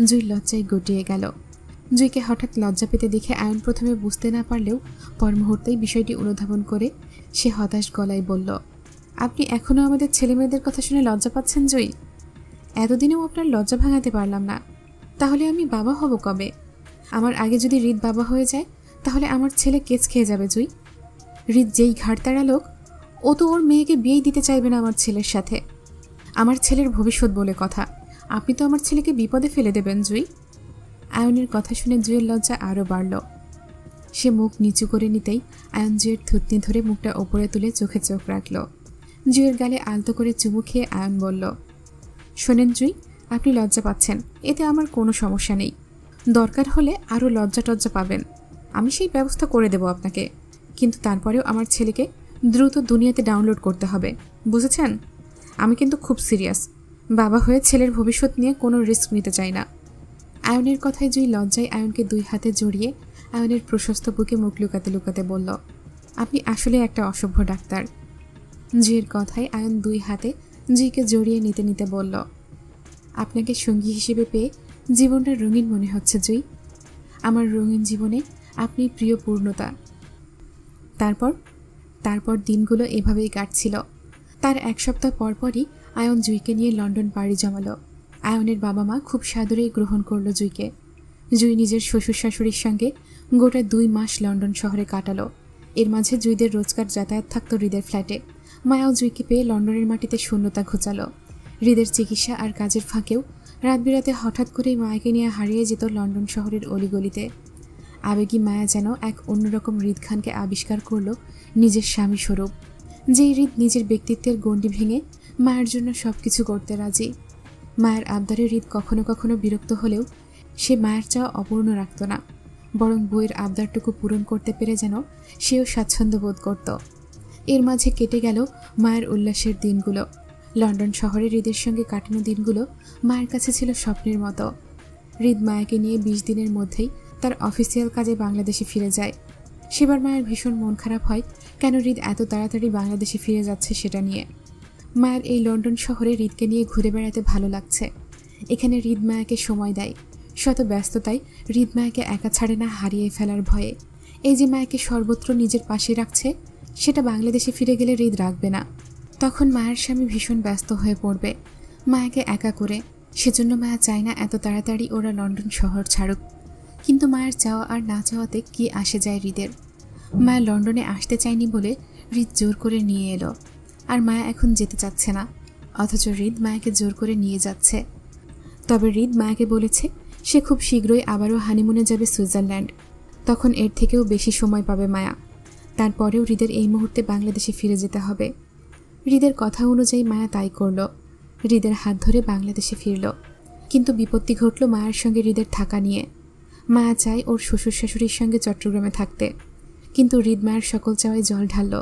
জুই লজ্জায় গটিয়ে গেল। জুইকে হঠাৎ লজ্জা পেতে দেখে আয়ন প্রথমে বুঝতে না পারলেও পর মুহূর্তেই বিষয়টি অনুধাবন করে সে হতাশ গলায় বলল, আপনি এখনও আমাদের ছেলে মেয়েদের কথা শুনে লজ্জা পাচ্ছেন জুই? এতদিনেও আপনার লজ্জা ভাঙাতে পারলাম না। তাহলে আমি বাবা হব কবে? আমার আগে যদি হৃদ বাবা হয়ে যায়, তাহলে আমার ছেলে কেচ খেয়ে যাবে জুই। হৃদ যেই ঘাড়তাড়া লোক, ও তো ওর মেয়েকে বিয়েই দিতে চাইবে না আমার ছেলের সাথে। আমার ছেলের ভবিষ্যৎ বলে কথা, আপনি তো আমার ছেলেকে বিপদে ফেলে দেবেন জুই। আয়নের কথা শুনে জুইয়ের লজ্জা আরও বাড়ল। সে মুখ নিচু করে নিতেই আয়ন জুইয়ের থুতনি ধরে মুখটা ওপরে তুলে চোখে চোখ রাখল। জুইয়ের গালে আলতো করে চুমু খেয়ে আয়ন বলল, শোনেন জুই, আপনি লজ্জা পাচ্ছেন, এতে আমার কোনো সমস্যা নেই। দরকার হলে আরও লজ্জা টজ্জা পাবেন, আমি সেই ব্যবস্থা করে দেব আপনাকে। কিন্তু তারপরেও আমার ছেলেকে দ্রুত দুনিয়াতে ডাউনলোড করতে হবে, বুঝেছেন? আমি কিন্তু খুব সিরিয়াস। বাবা হয়ে ছেলের ভবিষ্যৎ নিয়ে কোনো রিস্ক নিতে চাই না। আয়নের কথায় জুই লজ্জায় আয়নকে 2 হাতে জড়িয়ে আয়নের প্রশস্ত বুকে মুখ লুকাতে লুকাতে বলল, আপনি আসলে একটা অসভ্য ডাক্তার। জুইয়ের কথায় আয়ন 2 হাতে জুইকে জড়িয়ে নিতে নিতে বলল, আপনাকে সঙ্গী হিসেবে পেয়ে জীবনটা রঙিন মনে হচ্ছে জুই। আমার রঙিন জীবনে আপনি প্রিয় পূর্ণতা। তারপর দিনগুলো এভাবেই কাটছিল। তার 1 সপ্তাহ পরপরই আয়ন জুইকে নিয়ে লন্ডন পাড়ি জমালো। আয়নের বাবা মা খুব সাদরেই গ্রহণ করল জুইকে। জুই নিজের শ্বশুর শাশুড়ির সঙ্গে গোটা 2 মাস লন্ডন শহরে কাটালো। এর মাঝে জুইদের রোজকার যাতায়াত থাকতো হৃদের ফ্ল্যাটে। মায়াও জুইকে পেয়ে লন্ডনের মাটিতে শূন্যতা ঘোচালো। হৃদের চিকিৎসা আর কাজের ফাঁকেও রাত বিরাতে হঠাৎ করেই মায়াকে নিয়ে হারিয়ে যেত লন্ডন শহরের অলিগলিতে। আবেগী মায়া যেন এক অন্যরকম হৃদ খানকে আবিষ্কার করল নিজের স্বামী স্বরূপ, যেই হৃদ নিজের ব্যক্তিত্বের গণ্ডি ভেঙে মায়ের জন্য সবকিছু করতে রাজি। মায়ের আবদারে হৃদ কখনো কখনো বিরক্ত হলেও সে মায়ের চাওয়া অপূর্ণ রাখত না, বরং বইয়ের আবদারটুকু পূরণ করতে পেরে যেন সেও স্বাচ্ছন্দ্য বোধ করত। এর মাঝে কেটে গেল মায়ের উল্লাসের দিনগুলো। লন্ডন শহরে হৃদের সঙ্গে কাটানো দিনগুলো মায়ের কাছে ছিল স্বপ্নের মতো। হৃদ মায়াকে নিয়ে 20 দিনের মধ্যেই তার অফিসিয়াল কাজে বাংলাদেশে ফিরে যায়। সেবার মায়ের ভীষণ মন খারাপ হয় কেন হৃদ এত তাড়াতাড়ি বাংলাদেশে ফিরে যাচ্ছে সেটা নিয়ে। মায়ের এই লন্ডন শহরে হৃদকে নিয়ে ঘুরে বেড়াতে ভালো লাগছে। এখানে হৃদ মায়াকে সময় দেয়। শত ব্যস্ততায় হৃদ মায়াকে একা ছাড়ে না, হারিয়ে ফেলার ভয়ে। এই যে মায়াকে সর্বত্র নিজের পাশে রাখছে, সেটা বাংলাদেশে ফিরে গেলে হৃদ রাখবে না। তখন মায়ের স্বামী ভীষণ ব্যস্ত হয়ে পড়বে মায়াকে একা করে। সেজন্য মায়া চায় না এত তাড়াতাড়ি ওরা লন্ডন শহর ছাড়ুক। কিন্তু মায়ের চাওয়া আর না চাওয়াতে কি আসে যায় হৃদের। মায়া লন্ডনে আসতে চায়নি বলে হৃদ জোর করে নিয়ে এলো। আর মায়া এখন যেতে চাচ্ছে না, অথচ হৃদ মায়াকে জোর করে নিয়ে যাচ্ছে। তবে হৃদ মায়াকে বলেছে সে খুব শীঘ্রই আবারও হানিমুনে যাবে সুইজারল্যান্ড। তখন এর থেকেও বেশি সময় পাবে মায়া। তারপরেও হৃদের এই মুহূর্তে বাংলাদেশে ফিরে যেতে হবে। হৃদের কথা অনুযায়ী মায়া তাই করল। হৃদের হাত ধরে বাংলাদেশে ফিরল। কিন্তু বিপত্তি ঘটল মায়ের সঙ্গে হৃদের থাকা নিয়ে। মায়া চায় ওর শ্বশুর শাশুড়ির সঙ্গে চট্টগ্রামে থাকতে, কিন্তু হৃদ মায়ের সকল চাওয়ায় জল ঢালল।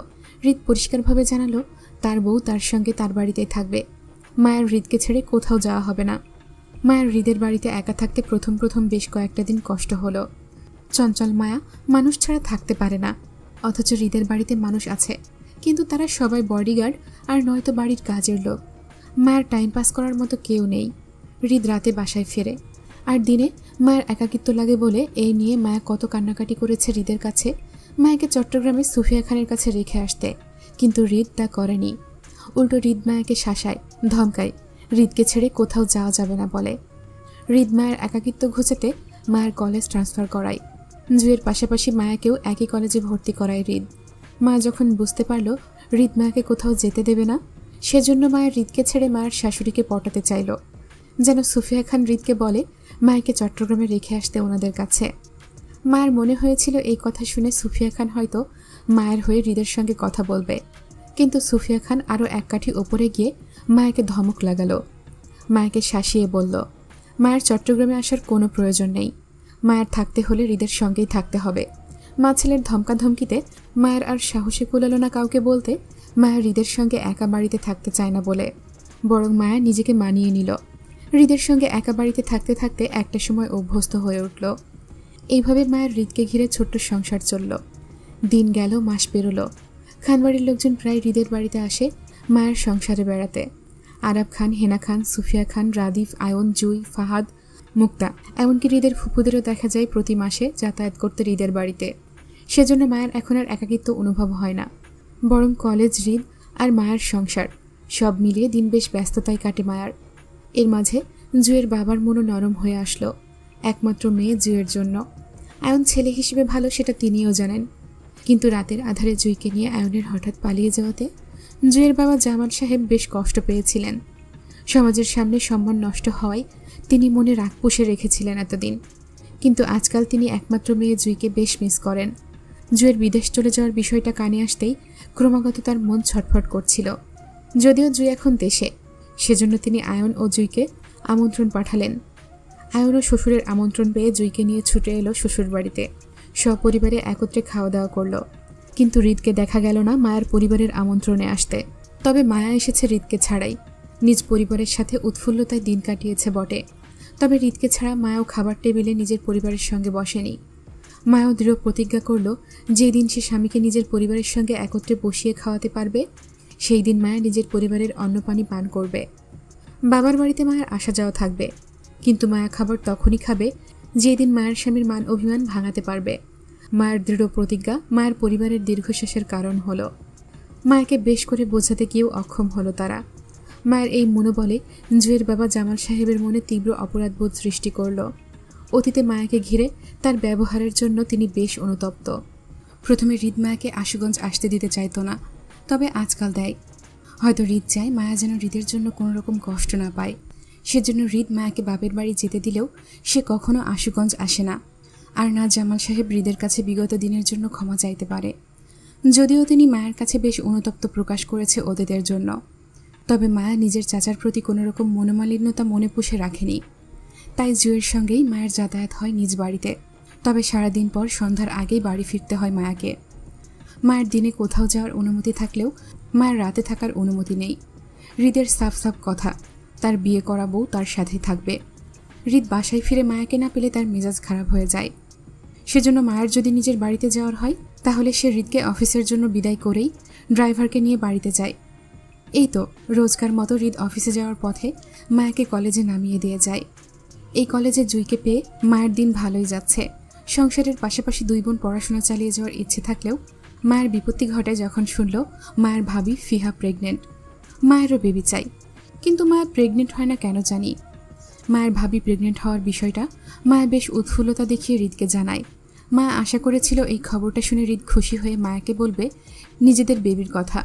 হৃদ পরিষ্কারভাবে জানালো তার বউ তার সঙ্গে তার বাড়িতেই থাকবে। মায়ের হৃদকে ছেড়ে কোথাও যাওয়া হবে না। মায়ের হৃদের বাড়িতে একা থাকতে প্রথম প্রথম বেশ কয়েকটা দিন কষ্ট হলো। চঞ্চল মায়া মানুষ ছাড়া থাকতে পারে না, অথচ হৃদের বাড়িতে মানুষ আছে, কিন্তু তারা সবাই বডিগার্ড আর নয়তো বাড়ির কাজের লোক। মায়ের টাইম পাস করার মতো কেউ নেই। হৃদ রাতে বাসায় ফেরে, আর দিনে মায়ের একাকিত্ব লাগে বলে এই নিয়ে মায়া কত কান্নাকাটি করেছে হৃদের কাছে মায়াকে চট্টগ্রামে সুফিয়া খানের কাছে রেখে আসতে, কিন্তু হৃদ তা করেনি। উল্টো হৃদ মায়াকে শাসায়, ধমকায়, হৃদকে ছেড়ে কোথাও যাওয়া যাবে না বলে। হৃদ মায়ের একাকিত্ব ঘোচাতে মায়ের কলেজ ট্রান্সফার করায়। জুয়ের পাশাপাশি মায়াকেও একই কলেজে ভর্তি করায় হৃদ। মা যখন বুঝতে পারল হৃদ মায়াকে কোথাও যেতে দেবে না, সেজন্য মায়ের হৃদকে ছেড়ে মায়ের শাশুড়িকে পটাতে চাইল, যেন সুফিয়া খান হৃদকে বলে মায়াকে চট্টগ্রামে রেখে আসতে ওনাদের কাছে। মায়ের মনে হয়েছিল এই কথা শুনে সুফিয়া খান হয়তো মায়ের হয়ে হৃদের সঙ্গে কথা বলবে, কিন্তু সুফিয়া খান আরও এক কাঠি ওপরে গিয়ে মায়াকে ধমক লাগালো। মায়াকে শাসিয়ে বলল মায়ের চট্টগ্রামে আসার কোনো প্রয়োজন নেই, মায়ের থাকতে হলে হৃদের সঙ্গেই থাকতে হবে। মা ছেলের ধমকাধমকিতে মায়ের আর সাহসে কুলালো না কাউকে বলতে মায়া হৃদের সঙ্গে একা বাড়িতে থাকতে চায় না বলে, বরং মায়া নিজেকে মানিয়ে নিল। হৃদের সঙ্গে একা বাড়িতে থাকতে থাকতে একটা সময় অভ্যস্ত হয়ে উঠল। এইভাবে মায়ের হৃদকে ঘিরে ছোট্ট সংসার চলল। দিন গেল, মাস পেরোলো। খানবাড়ির লোকজন প্রায় হৃদের বাড়িতে আসে মায়ের সংসারে বেড়াতে। আরাব খান, হেনা খান, সুফিয়া খান, রাদিফ, আয়ন, জুই, ফাহাদ, মুক্তা, এমনকি হৃদের ফুপুদেরও দেখা যায় প্রতি মাসে যাতায়াত করতে হৃদের বাড়িতে। সেজন্য মায়ের এখন আর একাকিত্ব অনুভব হয় না, বরং কলেজ, হৃদ আর মায়ের সংসার সব মিলিয়ে দিন বেশ ব্যস্ততায় কাটে মায়ার। এর মাঝে জুয়ের বাবার মনও নরম হয়ে আসলো, একমাত্র মেয়ে জুয়ের জন্য। আয়ন ছেলে হিসেবে ভালো, সেটা তিনিও জানেন, কিন্তু রাতের আধারে জুইকে নিয়ে আয়নের হঠাৎ পালিয়ে যাওয়াতে জুয়ের বাবা জামাল সাহেব বেশ কষ্ট পেয়েছিলেন। সমাজের সামনে সম্মান নষ্ট হওয়ায় তিনি মনে রাগ পুষে রেখেছিলেন এতদিন, কিন্তু আজকাল তিনি একমাত্র মেয়ে জুইকে বেশ মিস করেন। জুয়ের বিদেশ চলে যাওয়ার বিষয়টা কানে আসতেই ক্রমাগত তার মন ছটফট করছিল। যদিও জুই এখন দেশে, সেজন্য তিনি আয়ন ও জুইকে আমন্ত্রণ পাঠালেন। আয়ন ও শ্বশুরের আমন্ত্রণ পেয়ে জুইকে নিয়ে ছুটে এলো শ্বশুর বাড়িতে। সপরিবারে একত্রে খাওয়া দাওয়া করলো, কিন্তু হৃদকে দেখা গেল না মায়ের পরিবারের আমন্ত্রণে আসতে। তবে মায়া এসেছে হৃদকে ছাড়াই। নিজ পরিবারের সাথে উৎফুল্লতায় দিন কাটিয়েছে বটে, তবে হৃদকে ছাড়া মায়াও খাবার টেবিলে নিজের পরিবারের সঙ্গে বসেনি। মায়াও দৃঢ় প্রতিজ্ঞা করল যেদিন সে স্বামীকে নিজের পরিবারের সঙ্গে একত্রে বসিয়ে খাওয়াতে পারবে, সেই দিন মায়া নিজের পরিবারের অন্নপানি পান করবে। বাবার বাড়িতে মায়ের আসা যাওয়া থাকবে, কিন্তু মায়া খাবার তখনই খাবে যেদিন মায়ের স্বামীর মান অভিমান ভাঙাতে পারবে। মায়ের দৃঢ় প্রতিজ্ঞা মায়ের পরিবারের দীর্ঘশ্বাসের কারণ হলো। মায়াকে বেশ করে বোঝাতে গিয়েও অক্ষম হলো তারা। মায়ের এই মনোবলে জুয়ের বাবা জামাল সাহেবের মনে তীব্র অপরাধবোধ সৃষ্টি করল। অতীতে মায়াকে ঘিরে তার ব্যবহারের জন্য তিনি বেশ অনুতপ্ত। প্রথমে হৃদ মায়াকে আশুগঞ্জ আসতে দিতে চাইতো না, তবে আজকাল দেয়। হয়তো হৃদ চায় মায়া যেন হৃদের জন্য কোনো রকম কষ্ট না পায়, সেজন্য হৃদ মায়াকে বাপের বাড়ি যেতে দিলেও সে কখনো আশুগঞ্জ আসে না। আর না জামাল সাহেব হৃদের কাছে বিগত দিনের জন্য ক্ষমা চাইতে পারে, যদিও তিনি মায়ের কাছে বেশ অনুতপ্ত প্রকাশ করেছে অতীতের জন্য। তবে মায়া নিজের চাচার প্রতি কোনো রকম মনোমালিন্যতা মনে পুষে রাখেনি। তাই জুয়ের সঙ্গেই মায়ের যাতায়াত হয় নিজ বাড়িতে। তবে সারাদিন পর সন্ধ্যার আগেই বাড়ি ফিরতে হয় মায়াকে। মায়ের দিনে কোথাও যাওয়ার অনুমতি থাকলেও মায়ের রাতে থাকার অনুমতি নেই। হৃদের সাফ সাফ কথা, তার বিয়ে করা বউ তার সাথেই থাকবে। হৃদ বাসায় ফিরে মায়াকে না পেলে তার মেজাজ খারাপ হয়ে যায়। সেজন্য মায়ের যদি নিজের বাড়িতে যাওয়ার হয় তাহলে সে হৃদকে অফিসের জন্য বিদায় করেই ড্রাইভারকে নিয়ে বাড়িতে যায়। এই তো রোজকার মতো হৃদ অফিসে যাওয়ার পথে মায়াকে কলেজে নামিয়ে দিয়ে যায়। এই কলেজে জুইকে পেয়ে মায়ের দিন ভালোই যাচ্ছে। সংসারের পাশাপাশি দুই বোন পড়াশোনা চালিয়ে যাওয়ার ইচ্ছে থাকলেও মায়ের বিপত্তি ঘটে যখন শুনল মায়ের ভাবি ফিহা প্রেগনেন্ট। মায়েরও বেবি চাই, কিন্তু মায়া প্রেগনেন্ট হয় না কেন জানি। মায়ের ভাবি প্রেগনেন্ট হওয়ার বিষয়টা মায়া বেশ উৎফুল্লতা দেখিয়ে হৃদকে জানায়। মায়া আশা করেছিল এই খবরটা শুনে হৃদ খুশি হয়ে মায়াকে বলবে নিজেদের বেবির কথা,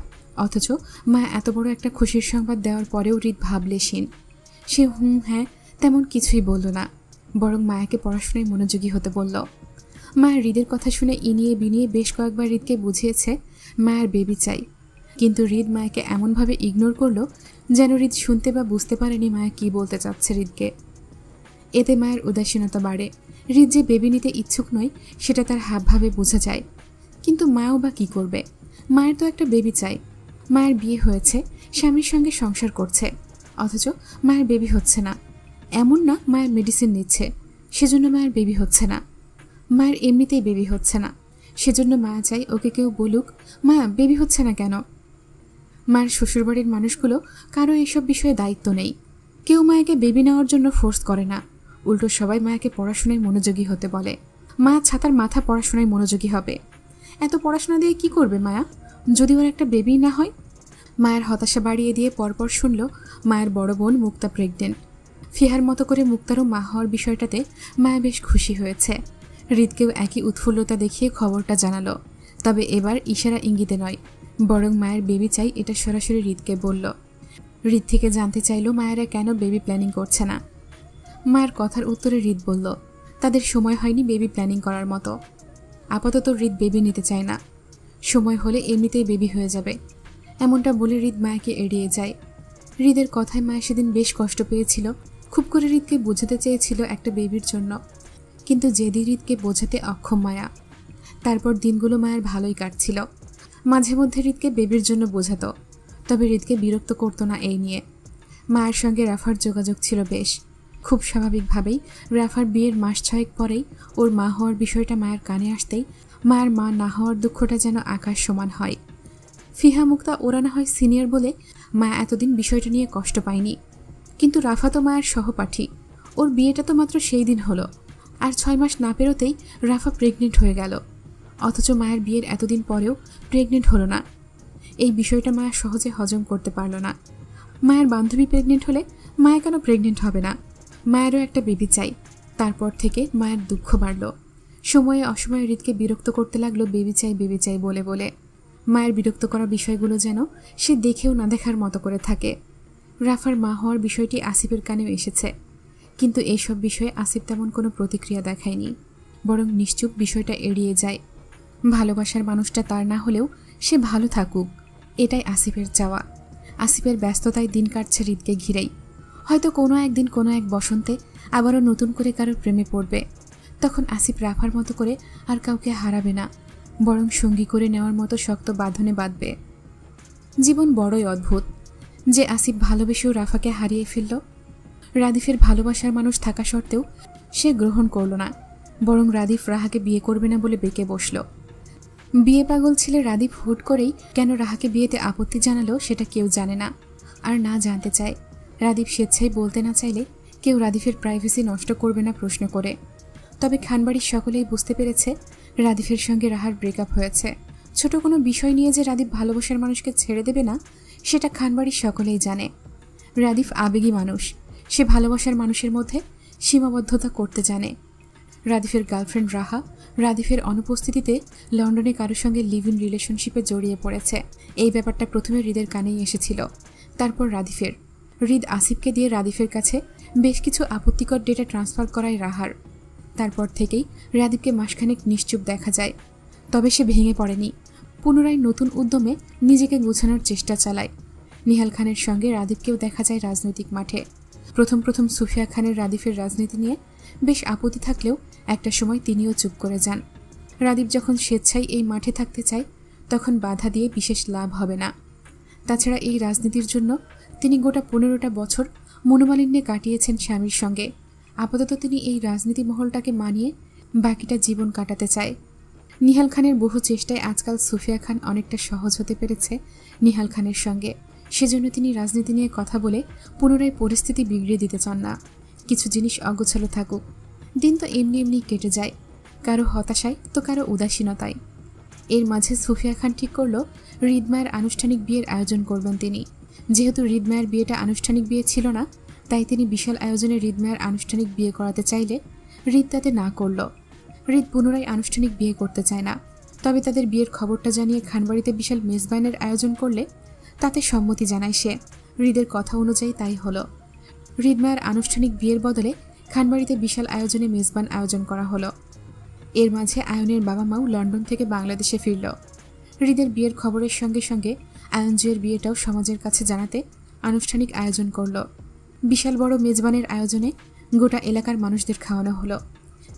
অথচ মায়া এত বড় একটা খুশির সংবাদ দেওয়ার পরেও হৃদ ভাবলেশীন। সে হ্যাঁ তেমন কিছুই বলল না, বরং মায়াকে পড়াশোনায় মনোযোগী হতে বলল। মায়ের হৃদের কথা শুনে ইনিয়ে বিনিয়ে বেশ কয়েকবার হৃদকে বুঝিয়েছে মায়ের বেবি চাই, কিন্তু হৃদ মায়াকে এমনভাবে ইগনোর করলো যেন হৃদ শুনতে বা বুঝতে পারেনি মায়া কি বলতে চাচ্ছে হৃদকে। এতে মায়ের উদাসীনতা বাড়ে। হৃদ যে বেবি নিতে ইচ্ছুক নয় সেটা তার হাবভাবে বোঝা যায়, কিন্তু মায়াও বা কী করবে? মায়ের তো একটা বেবি চাই। মায়ের বিয়ে হয়েছে, স্বামীর সঙ্গে সংসার করছে, অথচ মায়ের বেবি হচ্ছে না। এমন না মায়ের মেডিসিন নিচ্ছে সেজন্য মায়ের বেবি হচ্ছে না, মায়ের এমনিতেই বেবি হচ্ছে না, সেজন্য মায়া চাই ওকে কেউ বলুক মায়া বেবি হচ্ছে না কেন। মায়ের শ্বশুরবাড়ির মানুষগুলো কারো এইসব বিষয়ে দায়িত্ব নেই। কেউ মায়াকে বেবি নেওয়ার জন্য ফোর্স করে না, উল্টো সবাই মায়াকে পড়াশোনায় মনোযোগী হতে বলে। মায়া ছাতার মাথা পড়াশোনায় মনোযোগী হবে। এত পড়াশোনা দিয়ে কি করবে মায়া, যদি ওর একটা বেবি না হয়? মায়ের হতাশা বাড়িয়ে দিয়ে পরপর শুনল মায়ের বড় বোন মুক্তা প্রেগনেন্ট। ফিহার মতো করে মুক্তারও মা হওয়ার বিষয়টাতে মায়া বেশ খুশি হয়েছে। হৃদকেও একই উৎফুল্লতা দেখিয়ে খবরটা জানালো, তবে এবার ইশারা ইঙ্গিতে নয়, বরং মায়ের বেবি চাই এটা সরাসরি হৃদকে বলল। হৃদ থেকে জানতে চাইল মায়েরা কেন বেবি প্ল্যানিং করছে না। মায়ের কথার উত্তরে হৃদ বলল তাদের সময় হয়নি বেবি প্ল্যানিং করার মতো। আপাতত হৃদ বেবি নিতে চায় না, সময় হলে এমনিতেই বেবি হয়ে যাবে, এমনটা বলে হৃদ মায়াকে এড়িয়ে যায়। হৃদের কথায় মায়া সেদিন বেশ কষ্ট পেয়েছিল। খুব করে হৃদকে বোঝাতে চেয়েছিল একটা বেবির জন্য, কিন্তু জেদি হৃদকে বোঝাতে অক্ষম মায়া। তারপর দিনগুলো মায়ের ভালোই কাটছিল। মাঝে মধ্যে হৃদকে বেবির জন্য বোঝাতো, তবে হৃদকে বিরক্ত করতো না এই নিয়ে। মায়ের সঙ্গে রাফার যোগাযোগ ছিল বেশ। খুব স্বাভাবিকভাবেই রাফার বিয়ের মাস 6 পরেই ওর মা হওয়ার বিষয়টা মায়ের কানে আসতেই মায়ের মা না হওয়ার দুঃখটা যেন আকাশ সমান হয়। ফিহা মুক্তা ওরা না হয় সিনিয়র বলে মায়া এতদিন বিষয়টা নিয়ে কষ্ট পায়নি, কিন্তু রাফা তো মায়ের সহপাঠী। ওর বিয়েটা তো মাত্র সেই দিন হলো, আর 6 মাস না পেরোতেই রাফা প্রেগনেন্ট হয়ে গেল, অথচ মায়ের বিয়ের এতদিন পরেও প্রেগনেন্ট হলো না। এই বিষয়টা মায়া সহজে হজম করতে পারল না। মায়ের বান্ধবী প্রেগনেন্ট হলে মায়া কেন প্রেগনেন্ট হবে না? মায়েরও একটা বেবি চাই। তারপর থেকে মায়ের দুঃখ বাড়ল। সময়ে অসময়ে হৃদকে বিরক্ত করতে লাগলো বেবি চাই বলে বলে। মায়ের বিরক্ত করা বিষয়গুলো যেন সে দেখেও না দেখার মতো করে থাকে। রাফার মা হওয়ার বিষয়টি আসিফের কানেও এসেছে, কিন্তু এইসব বিষয়ে আসিফ তেমন কোনো প্রতিক্রিয়া দেখায়নি, বরং নিশ্চুপ বিষয়টা এড়িয়ে যায়। ভালোবাসার মানুষটা তার না হলেও সে ভালো থাকুক, এটাই আসিফের চাওয়া। আসিফের ব্যস্ততায় দিন কাটছে হৃদকে ঘিরেই। হয়তো কোনো একদিন কোনো এক বসন্তে আবারও নতুন করে কারোর প্রেমে পড়বে। তখন আসিফ রাফার মতো করে আর কাউকে হারাবে না, বরং সঙ্গী করে নেওয়ার মতো শক্ত বাঁধনে বাঁধবে। জীবন বড়ই অদ্ভুত যে আসিফ ভালোবেসেও রাফাকে হারিয়ে ফেলল। রাদিফের ভালোবাসার মানুষ থাকা সত্ত্বেও সে গ্রহণ করল না, বরং রাদিফ রাহাকে বিয়ে করবে না বলে বেঁকে বসল। বিয়ে পাগল ছেলে রাদিফ হুট করেই কেন রাহাকে বিয়েতে আপত্তি জানালো সেটা কেউ জানে না, আর না জানতে চায়। রাদিফ স্বেচ্ছায় বলতে না চাইলে কেউ রাদিফের প্রাইভেসি নষ্ট করবে না প্রশ্ন করে। তবে খানবাড়ির সকলেই বুঝতে পেরেছে রাদিফের সঙ্গে রাহার ব্রেকআপ হয়েছে। ছোট কোনো বিষয় নিয়ে যে রাদিফ ভালোবাসার মানুষকে ছেড়ে দেবে না সেটা খানবাড়ির সকলেই জানে। রাদিফ আবেগী মানুষ, সে ভালোবাসার মানুষের মধ্যে সীমাবদ্ধতা করতে জানে। রাদিফের গার্লফ্রেন্ড রাহা রাদিফের অনুপস্থিতিতে লন্ডনে কারোর সঙ্গে লিভ ইন রিলেশনশিপে জড়িয়ে পড়েছে। এই ব্যাপারটা প্রথমে হৃদের কানেই এসেছিল। তারপর রাদিফের হৃদ আসিফকে দিয়ে রাদিফের কাছে বেশ কিছু আপত্তিকর ডেটা ট্রান্সফার করায় রাহার। তারপর থেকেই রাদিফকে মাসখানেক নিশ্চুপ দেখা যায়। তবে সে ভেঙে পড়েনি, পুনরায় নতুন উদ্যমে নিজেকে গোছানোর চেষ্টা চালায়। নিহাল খানের সঙ্গে রাদিফকেও দেখা যায় রাজনৈতিক মাঠে। প্রথম প্রথম সুফিয়া খানের রাদিফের রাজনীতি নিয়ে বেশ আপত্তি থাকলেও একটা সময় তিনিও চুপ করে যান। রাদিফ যখন স্বেচ্ছায় এই মাঠে থাকতে চায় তখন বাধা দিয়ে বিশেষ লাভ হবে না। তাছাড়া এই রাজনীতির জন্য তিনি গোটা 15টা বছর মনোমালিন্যে কাটিয়েছেন স্বামীর সঙ্গে। আপাতত তিনি এই রাজনীতি মহলটাকে মানিয়ে বাকিটা জীবন কাটাতে চায়। নিহাল খানের বহু চেষ্টায় আজকাল সুফিয়া খান অনেকটা সহজ হতে পেরেছে নিহাল খানের সঙ্গে। সেজন্য তিনি রাজনীতি নিয়ে কথা বলে পুনরায় পরিস্থিতি বিগড়িয়ে দিতে চান না। কিছু জিনিস অগোছালো থাকুক, দিন তো এমনি এমনি কেটে যায়, কারো হতাশায় তো কারো উদাসীনতায়। এর মাঝে সুফিয়া খান ঠিক করলো হৃদ মায়ের আনুষ্ঠানিক বিয়ের আয়োজন করবেন তিনি। যেহেতু হৃদ মায়ের বিয়েটা আনুষ্ঠানিক বিয়ে ছিল না, তাই তিনি বিশাল আয়োজনে হৃদ মায়ের আনুষ্ঠানিক বিয়ে করাতে চাইলে হৃদ তাতে না করল। হৃদ পুনরায় আনুষ্ঠানিক বিয়ে করতে চায় না, তবে তাদের বিয়ের খবরটা জানিয়ে খানবাড়িতে বিশাল মেজবানের আয়োজন করলে তাতে সম্মতি জানায় সে। হৃদের কথা অনুযায়ী তাই হলো। হৃদ মায়ের আনুষ্ঠানিক বিয়ের বদলে খানবাড়িতে বিশাল আয়োজনে মেজবান আয়োজন করা হলো। এর মাঝে আয়নের বাবা মাও লন্ডন থেকে বাংলাদেশে ফিরল। হৃদের বিয়ের খবরের সঙ্গে সঙ্গে আয়নজুয়ের বিয়েটাও সমাজের কাছে জানাতে আনুষ্ঠানিক আয়োজন করল। বিশাল বড় মেজবানের আয়োজনে গোটা এলাকার মানুষদের খাওয়ানো হলো।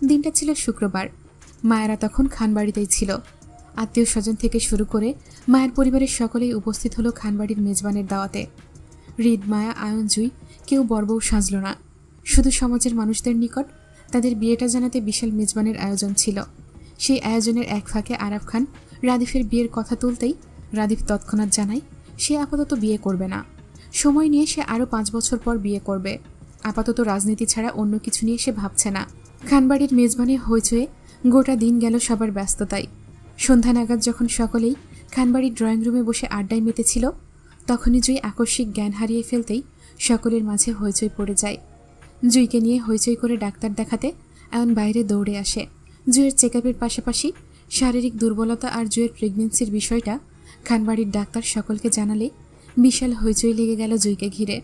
দিনটা ছিল শুক্রবার। মায়েরা তখন খানবাড়িতেই ছিল। আত্মীয় স্বজন থেকে শুরু করে মায়ের পরিবারের সকলেই উপস্থিত হলো খানবাড়ির মেজবানের দাওয়াতে। হৃদ, মায়া, আয়নজুই কেউ বর্বও সাজল না। শুধু সমাজের মানুষদের নিকট তাদের বিয়েটা জানাতে বিশাল মেজবানের আয়োজন ছিল। সেই আয়োজনের এক ফাঁকে আরাফ খান রাদিফের বিয়ের কথা তুলতেই রাদিফ তৎক্ষণাৎ জানায় সে আপাতত বিয়ে করবে না, সময় নিয়ে সে আরও 5 বছর পর বিয়ে করবে। আপাতত রাজনীতি ছাড়া অন্য কিছু নিয়ে সে ভাবছে না। খানবাড়ির মেজবানে হইচয়ে গোটা দিন গেল সবার ব্যস্ততায়। সন্ধ্যা নাগাদ যখন সকলেই খানবাড়ির ড্রয়িং রুমে বসে আড্ডায় মেতেছিল, তখনই জুই আকস্মিক জ্ঞান হারিয়ে ফেলতেই সকলের মাঝে হইচই পড়ে যায়। জুইকে নিয়ে হইচই করে ডাক্তার দেখাতে আয়ন বাইরে দৌড়ে আসে। জুয়ের চেকআপের পাশাপাশি শারীরিক দুর্বলতা আর জুয়ের প্রেগনেন্সির বিষয়টা খানবাড়ির ডাক্তার সকলকে জানালে বিশাল হইচই লেগে গেল জুইকে ঘিরে।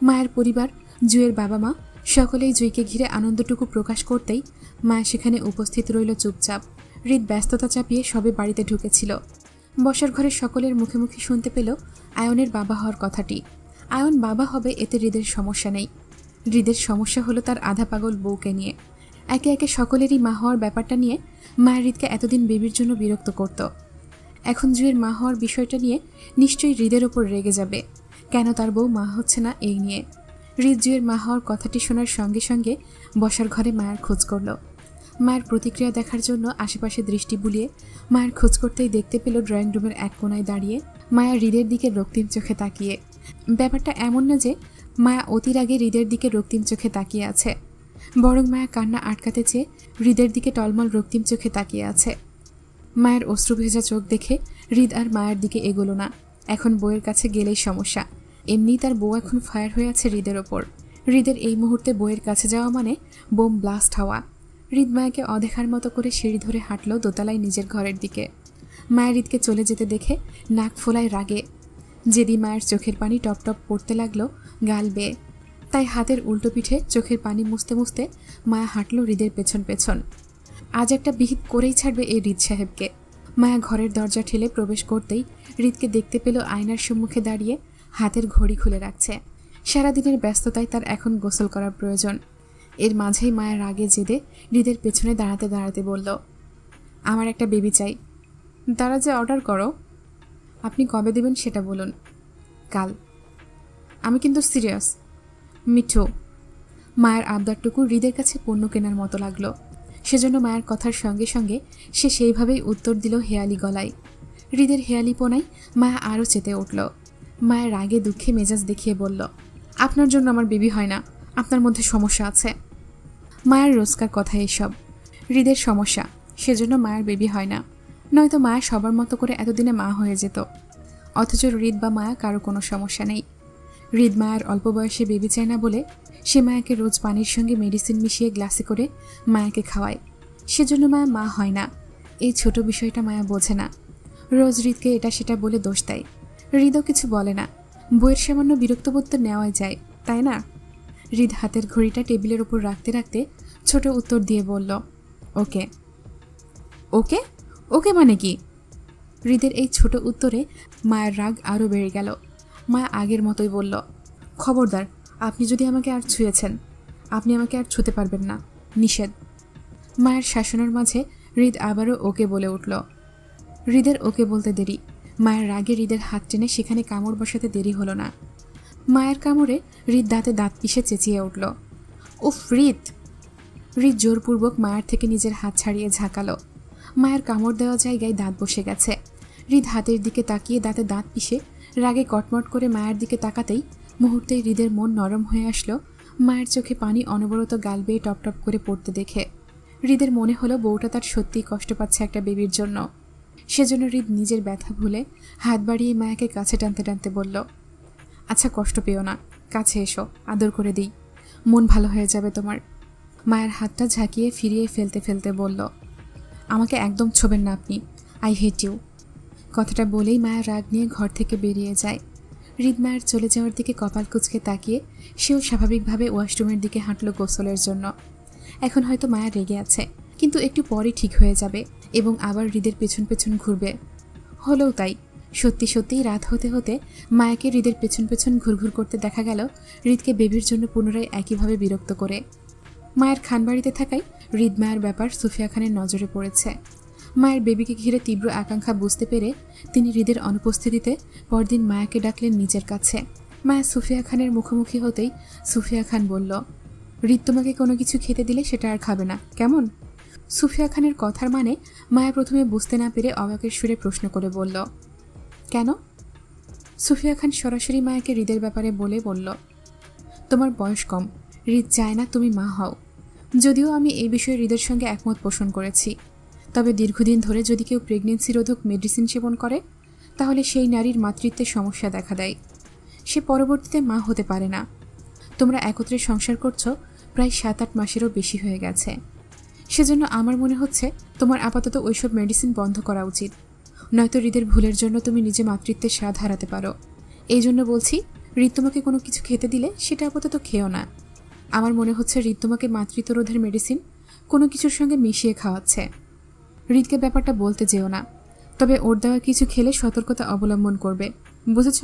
মায়ের পরিবার, জুয়ের বাবা মা সকলেই জুইকে ঘিরে আনন্দটুকু প্রকাশ করতেই মা সেখানে উপস্থিত রইল চুপচাপ। হৃদ ব্যস্ততা চাপিয়ে সবে বাড়িতে ঢুকেছিল। বসার ঘরে সকলের মুখে মুখে শুনতে পেল আয়নের বাবা হওয়ার কথাটি। আয়ন বাবা হবে এতে হৃদের সমস্যা নেই। হৃদের সমস্যা হলো তার আধা পাগল বউকে নিয়ে। একে একে সকলেরই মা হওয়ার ব্যাপারটা নিয়ে মায়ের হৃদকে এতদিন বেবির জন্য বিরক্ত করত। এখন জুয়ের মা হওয়ার বিষয়টা নিয়ে নিশ্চয়ই হৃদের ওপর রেগে যাবে, কেন তার বউ মা হচ্ছে না এই নিয়ে। হৃদ জুয়ের মা হওয়ার কথাটি শোনার সঙ্গে সঙ্গে বসার ঘরে মায়ের খোঁজ করল। মায়ের প্রতিক্রিয়া দেখার জন্য আশেপাশে দৃষ্টি বুলিয়ে মায়ের খোঁজ করতেই দেখতে পেল ড্রয়িং রুমের এক কোনায় দাঁড়িয়ে মায়া হৃদের দিকে রক্তিম চোখে তাকিয়ে। ব্যাপারটা এমন না যে মায়া অতির আগে হৃদের দিকে রক্তিম চোখে তাকিয়ে আছে, বরং মায়া কান্না আটকাতে চেয়ে হৃদের দিকে টলমল রক্তিম চোখে তাকিয়ে আছে। মায়ের অশ্রু ভেজা চোখ দেখে হৃদ আর মায়ের দিকে এগোলো না। এখন বউয়ের কাছে গেলেই সমস্যা। এমনিই তার বউ এখন ফায়ার হয়ে আছে হৃদের ওপর। হৃদের এই মুহূর্তে বউয়ের কাছে যাওয়া মানে বোম ব্লাস্ট হওয়া। হৃদ মায়াকে অদেখার মতো করে সিঁড়ি ধরে হাঁটল দোতলায় নিজের ঘরের দিকে। মায়ের হৃদকে চলে যেতে দেখে নাক ফোলায় রাগে। যেদি মায়ের চোখের পানি টপ টপ পড়তে লাগলো গাল বেয়ে, তাই হাতের উল্টো পিঠে চোখের পানি মুছতে মুছতে মায়া হাঁটল হৃদের পেছন পেছন। আজ একটা বিহিত করেই ছাড়বে এই হৃদ সাহেবকে। মায়া ঘরের দরজা ঠেলে প্রবেশ করতেই হৃদকে দেখতে পেল আয়নার সম্মুখে দাঁড়িয়ে হাতের ঘড়ি খুলে রাখছে। সারাদিনের ব্যস্ততায় তার এখন গোসল করার প্রয়োজন। এর মাঝেই মায়া রাগে জেদে হৃদের পেছনে দাঁড়াতে দাঁড়াতে বলল, আমার একটা বেবি চাই। তারা যে অর্ডার করো। আপনি কবে দেবেন সেটা বলুন। কাল। আমি কিন্তু সিরিয়াস। মিঠু। মায়ের আবদারটুকু হৃদের কাছে পণ্য কেনার মতো লাগলো। সেজন্য মায়ের কথার সঙ্গে সঙ্গে সে সেইভাবেই উত্তর দিল হেয়ালি গলায়। হৃদের হেয়ালিপনায় মায়া আরও চেতে উঠল। মায়ের রাগে দুঃখে মেজাজ দেখিয়ে বলল, আপনার জন্য আমার বেবি হয় না, আপনার মধ্যে সমস্যা আছে। মায়ের রোজকার কথা এসব। হৃদের সমস্যা, সেজন্য মায়ের বেবি হয় না, নয়তো মায়া সবার মতো করে এতদিনে মা হয়ে যেত। অথচ হৃদ বা মায়া কারো কোনো সমস্যা নেই। হৃদ মায়ার অল্প বয়সে বেবি চায় না বলে সে মায়াকে রোজ পানির সঙ্গে মেডিসিন মিশিয়ে গ্লাসে করে মায়াকে খাওয়ায়। সেজন্য মায়া মা হয় না। এই ছোট বিষয়টা মায়া বোঝে না। রোজ হৃদকে এটা সেটা বলে দোষ দেয়। হৃদও কিছু বলে না। বইয়ের সামান্য বিরক্তবোধ তো নেওয়াই যায়, তাই না? হৃদ হাতের ঘড়িটা টেবিলের উপর রাখতে রাখতে ছোট উত্তর দিয়ে বলল, ওকে। ওকে? ওকে মানে কি? হৃদের এই ছোট উত্তরে মায়ের রাগ আরও বেড়ে গেল। মায়া আগের মতোই বলল, খবরদার, আপনি যদি আমাকে আর ছুঁয়েছেন, আপনি আমাকে আর ছুঁতে পারবেন না, নিষেধ। মায়ের শাসনের মাঝে হৃদ আবারও ওকে বলে উঠল। হৃদের ওকে বলতে দেরি। মায়ের রাগে হৃদের হাত টেনে সেখানে কামড় বসাতে দেরি হলো না। মায়ের কামড়ে হৃদ দাঁতে দাঁত পিষে চেঁচিয়ে উঠল, উফ হৃদ! হৃদ জোরপূর্বক মায়ের থেকে নিজের হাত ছাড়িয়ে ঝাঁকালো। মায়ের কামড় দেওয়া জায়গায় দাঁত বসে গেছে। হৃদ হাতের দিকে তাকিয়ে দাঁতে দাঁত পিষে রাগে কটমট করে মায়ের দিকে তাকাতেই মুহূর্তেই হৃদের মন নরম হয়ে আসলো মায়ের চোখে পানি অনবরত গাল বেয়ে টপ টপ করে পড়তে দেখে। হৃদের মনে হলো বউটা তার সত্যিই কষ্ট পাচ্ছে একটা বেবির জন্য। সেজন্য হৃদ নিজের ব্যথা ভুলে হাত বাড়িয়ে মায়াকে কাছে টানতে টানতে বলল, আচ্ছা কষ্ট পেও না, কাছে এসো, আদর করে দিই, মন ভালো হয়ে যাবে তোমার। মায়ের হাতটা ঝাঁকিয়ে ফিরিয়ে ফেলতে ফেলতে বলল, আমাকে একদম ছোবেন না আপনি, আই হেট ইউ। কথাটা বলেই মায়ের রাগ নিয়ে ঘর থেকে বেরিয়ে যায়। হৃদ মায়ের চলে যাওয়ার দিকে কপাল কুঁচকে তাকিয়ে সেও স্বাভাবিকভাবে ওয়াশরুমের দিকে হাঁটল গোসলের জন্য। এখন হয়তো মায়া রেগে আছে, কিন্তু একটু পরে ঠিক হয়ে যাবে এবং আবার হৃদের পেছন পেছন ঘুরবে। হলেও তাই। সত্যি সত্যিই রাত হতে হতে মায়াকে হৃদের পেছন পেছন ঘুরঘুর করতে দেখা গেল হৃদকে বেবির জন্য পুনরায় একইভাবে বিরক্ত করে। মায়ের খানবাড়িতে থাকায় হৃদ মায়ের ব্যাপার সুফিয়া খানের নজরে পড়েছে। মায়ের বেবিকে ঘিরে তীব্র আকাঙ্ক্ষা বুঝতে পেরে তিনি হৃদের অনুপস্থিতিতে পরদিন মায়াকে ডাকলেন নিজের কাছে। মায়া সুফিয়া খানের মুখোমুখি হতেই সুফিয়া খান বলল, হৃদ তোমাকে কোনো কিছু খেতে দিলে সেটা আর খাবে না, কেমন? সুফিয়া খানের কথার মানে মায়া প্রথমে বুঝতে না পেরে অবাকের সুরে প্রশ্ন করে বলল, কেন? সুফিয়া খান সরাসরি মায়াকে হৃদের ব্যাপারে বলল, তোমার বয়স কম, হৃদ চায় না তুমি মা হও। যদিও আমি এই বিষয়ে হৃদের সঙ্গে একমত পোষণ করেছি, তবে দীর্ঘদিন ধরে যদি কেউ প্রেগনেন্সি রোধক মেডিসিন সেবন করে তাহলে সেই নারীর মাতৃত্বের সমস্যা দেখা দেয়। সে পরবর্তীতে মা হতে পারে না। তোমরা একত্রে সংসার করছো প্রায় 7-8 মাসেরও বেশি হয়ে গেছে। সেজন্য আমার মনে হচ্ছে তোমার আপাতত ওইসব মেডিসিন বন্ধ করা উচিত, নয়তো হৃদের ভুলের জন্য তুমি নিজে মাতৃত্বের স্বাদ হারাতে পারো। এই জন্য বলছি, হৃদ তোমাকে কোনো কিছু খেতে দিলে সেটা আপাতত খেও না। আমার মনে হচ্ছে হৃদ তোমাকে মাতৃত্ব রোধের মেডিসিন কোনো কিছুর সঙ্গে মিশিয়ে খাওয়াচ্ছে। হৃদকে ব্যাপারটা বলতে যেও না, তবে ওর দেওয়া কিছু খেলে সতর্কতা অবলম্বন করবে, বুঝেছ?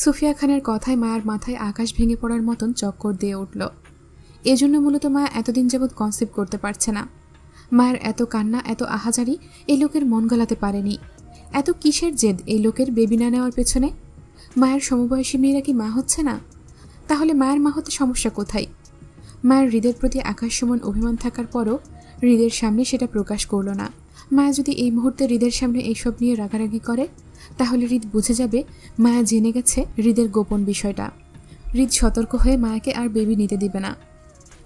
সুফিয়া খানের কথায় মায়ের মাথায় আকাশ ভেঙে পড়ার মতন চক্কর দিয়ে উঠল। এজন্য মূলত মায়া এতদিন যাবৎ কনসেপ্ট করতে পারছে না। মায়ের এত কান্না, এত আহাজারি এই লোকের মন গলাতে পারেনি। এত কিসের জেদ এই লোকের বেবি না নেওয়ার পেছনে? মায়ের সমবয়সী মেয়েরা কি মা হচ্ছে না? তাহলে মায়ের মা হতে সমস্যা কোথায়? মায়ের হৃদের প্রতি আকাশ সমান অভিমান থাকার পরও হৃদের সামনে সেটা প্রকাশ করল না। মায়া যদি এই মুহূর্তে হৃদের সামনে এইসব নিয়ে রাগারাগি করে তাহলে হৃদ বুঝে যাবে মায়া জেনে গেছে হৃদের গোপন বিষয়টা। হৃদ সতর্ক হয়ে মায়াকে আর বেবি নিতে দিবে না।